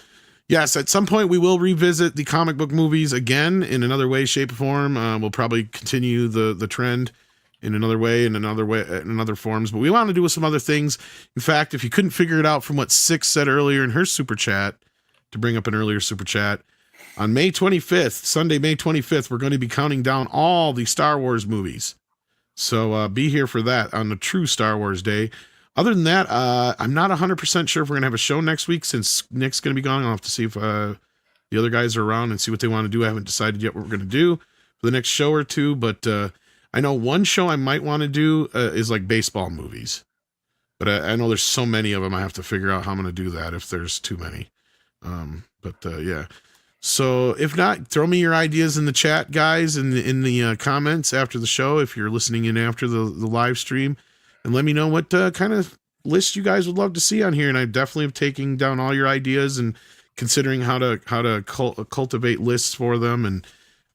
yes, at some point we will revisit the comic book movies again in another way, shape, or form. We'll probably continue the trend in another way, in other forms. But we want to do some other things. In fact, if you couldn't figure it out from what Six said earlier in her super chat, to bring up an earlier super chat, on May 25th, Sunday, May 25th, we're going to be counting down all the Star Wars movies. So be here for that on the true Star Wars day. Other than that, I'm not 100% sure if we're going to have a show next week since Nick's going to be gone. I'll have to see if the other guys are around and see what they want to do. I haven't decided yet what we're going to do for the next show or two, but I know one show I might want to do is like baseball movies. But I know there's so many of them, I have to figure out how I'm going to do that if there's too many. Yeah. So if not, throw me your ideas in the chat, guys, in the comments after the show if you're listening in after the live stream. And let me know what kind of list you guys would love to see on here. And I definitely am taking down all your ideas and considering how to cultivate lists for them.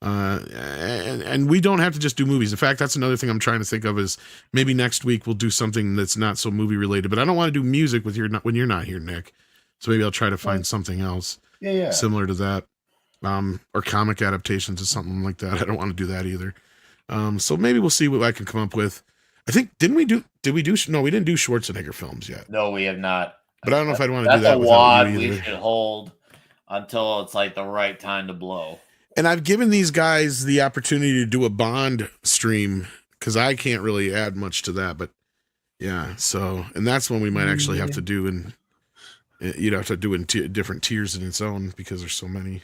And we don't have to just do movies. In fact, that's another thing I'm trying to think of is maybe next week we'll do something that's not so movie related. But I don't want to do music when you're not here, Nick. So maybe I'll try to find something else similar to that. Or comic adaptations or something like that. I don't want to do that either. So maybe we'll see what I can come up with. I think no, we didn't do Schwarzenegger films yet. No, we have not. But I don't know if I'd want to do that. That's a wad we should hold until it's like the right time to blow. And I've given these guys the opportunity to do a Bond stream because I can't really add much to that. But yeah, so and that's one we might actually have to do, and you'd have to do in different tiers in its own because there's so many.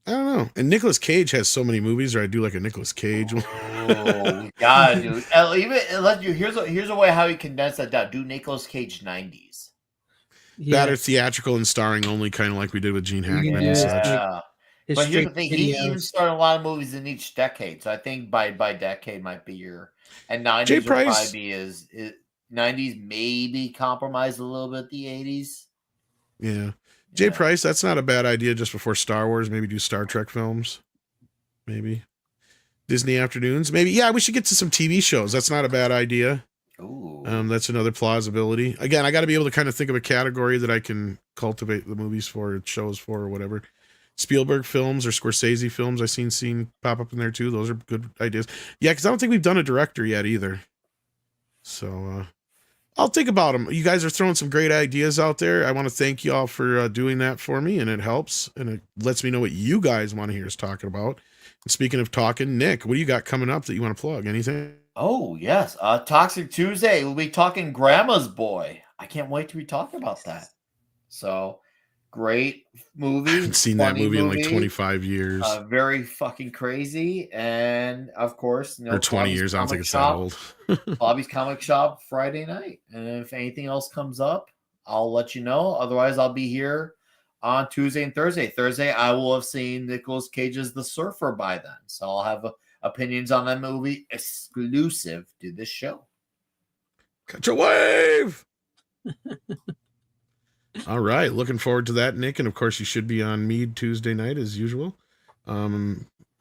I don't know. And Nicolas Cage has so many movies, or I do like a Nicolas Cage one. Oh, we gotta do. Here's a way how you condense that down. Do Nicolas Cage 90s. That are theatrical and starring only, kind of like we did with Gene Hackman and such. But here's the thing: he even started a lot of movies in each decade. So I think by decade might be your and 90s Jay would Price. probably be is 90s maybe compromise a little bit the 80s. Yeah. Jay Price, that's not a bad idea just before Star Wars. Maybe do Star Trek films. Maybe. Disney afternoons. Maybe. Yeah, we should get to some TV shows. That's not a bad idea. Ooh. That's another plausibility. Again, I got to be able to kind of think of a category that I can cultivate the movies for, or shows for, or whatever. Spielberg films or Scorsese films I've seen pop up in there too. Those are good ideas. Yeah, because I don't think we've done a director yet either. So, I'll think about them. You guys are throwing some great ideas out there. I want to thank you all for doing that for me, and it helps, and it lets me know what you guys want to hear us talking about. And speaking of talking, Nick, what do you got coming up that you want to plug? Anything? Oh, yes. Toxic Tuesday. We'll be talking Grandma's Boy. I can't wait to be talking about that. So, great movie. I haven't seen that movie in like 25 years. Very fucking crazy. And, of course, or 20 Bobby's years. I don't think it's Shop, that old. Bobby's Comic Shop Friday night. And if anything else comes up, I'll let you know. Otherwise, I'll be here on Tuesday and Thursday. Thursday, I will have seen Nicolas Cage's The Surfer by then. So I'll have opinions on that movie exclusive to this show. Catch a wave! All right. Looking forward to that, Nick. And of course, you should be on Mead Tuesday night as usual. Greg,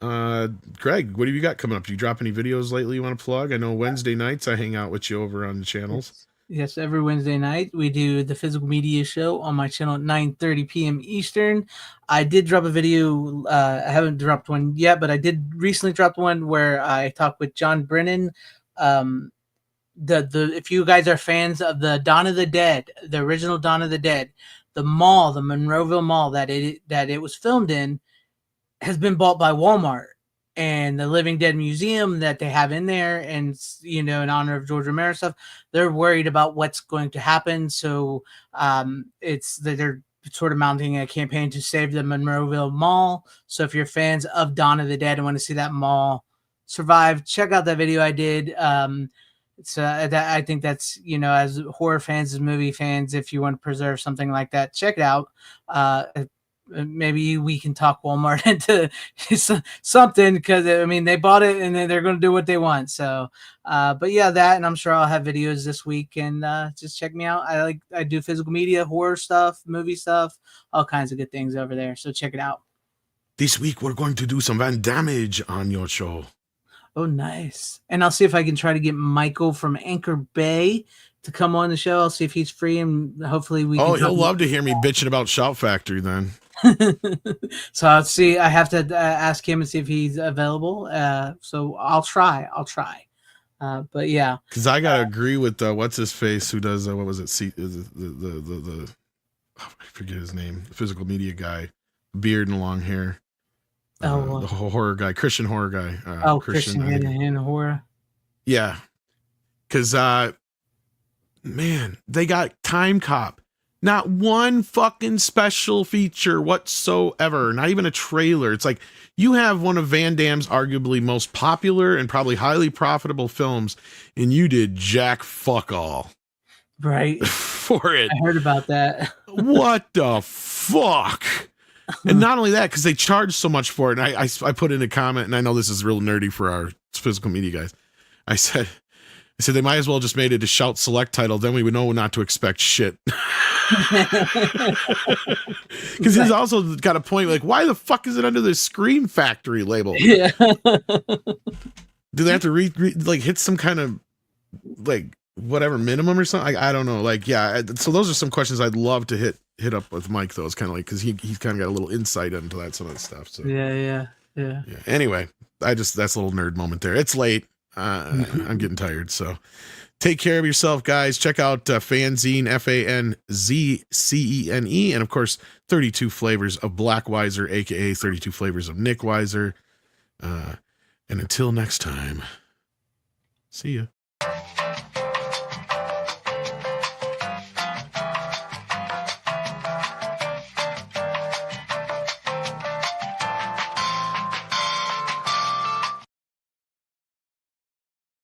what have you got coming up? Do you drop any videos lately you want to plug? I know Wednesday nights I hang out with you over on the channels. Yes, every Wednesday night we do the Physical Media Show on my channel at 9:30 p.m. Eastern. I did drop a video. I haven't dropped one yet, but I did recently drop one where I talked with John Brennan. If you guys are fans of the Dawn of the Dead, the original Dawn of the Dead, the mall, the Monroeville Mall that it was filmed in, has been bought by Walmart. And the Living Dead Museum that they have in there, and in honor of George Romero stuff, they're worried about what's going to happen. So it's that they're sort of mounting a campaign to save the Monroeville Mall. So if you're fans of Dawn of the Dead and want to see that mall survive, check out that video I did. I think that's as horror fans, as movie fans, if you want to preserve something like that, check it out. maybe we can talk Walmart into something, because I mean they bought it and they're going to do what they want. So, but yeah, that, and I'm sure I'll have videos this week, and just check me out. I do physical media, horror stuff, movie stuff, all kinds of good things over there. So check it out. This week we're going to do some Van Damage on your show. Oh, nice. And I'll see if I can try to get Michael from Anchor Bay to come on the show. I'll see if he's free, and hopefully we can. He'll love to hear me bitching about Shout Factory then. So I'll see. I have to ask him and see if he's available. So I'll try. But yeah. Because I got to agree with what's his face who does, what was it? The I forget his name. The physical media guy. Beard and long hair. The horror guy, Christian horror guy. Christian and horror. Yeah, because man, they got Time Cop. Not one fucking special feature whatsoever. Not even a trailer. It's like you have one of Van Damme's arguably most popular and probably highly profitable films, and you did jack fuck all. Right. For it. I heard about that. What the fuck? And not only that, because they charge so much for it. And I put in a comment, and I know this is real nerdy for our physical media guys. I said they might as well just made it a Shout Select title. Then we would know not to expect shit. Because he's also got a point. Like, why the fuck is it under the Scream Factory label? Yeah. Do they have to hit some kind of like whatever minimum or something? I don't know. Like, yeah. So those are some questions I'd love to hit up with Mike, though. It's kind of like, because he's kind of got a little insight into that, some of that stuff. So yeah. Anyway, that's a little nerd moment there. It's late. I'm getting tired. So take care of yourself, guys. Check out Fanzine, FANZCENE, and of course 32 Flavors of Black Weiser, aka 32 Flavors of Nick Weiser. And until next time, see ya.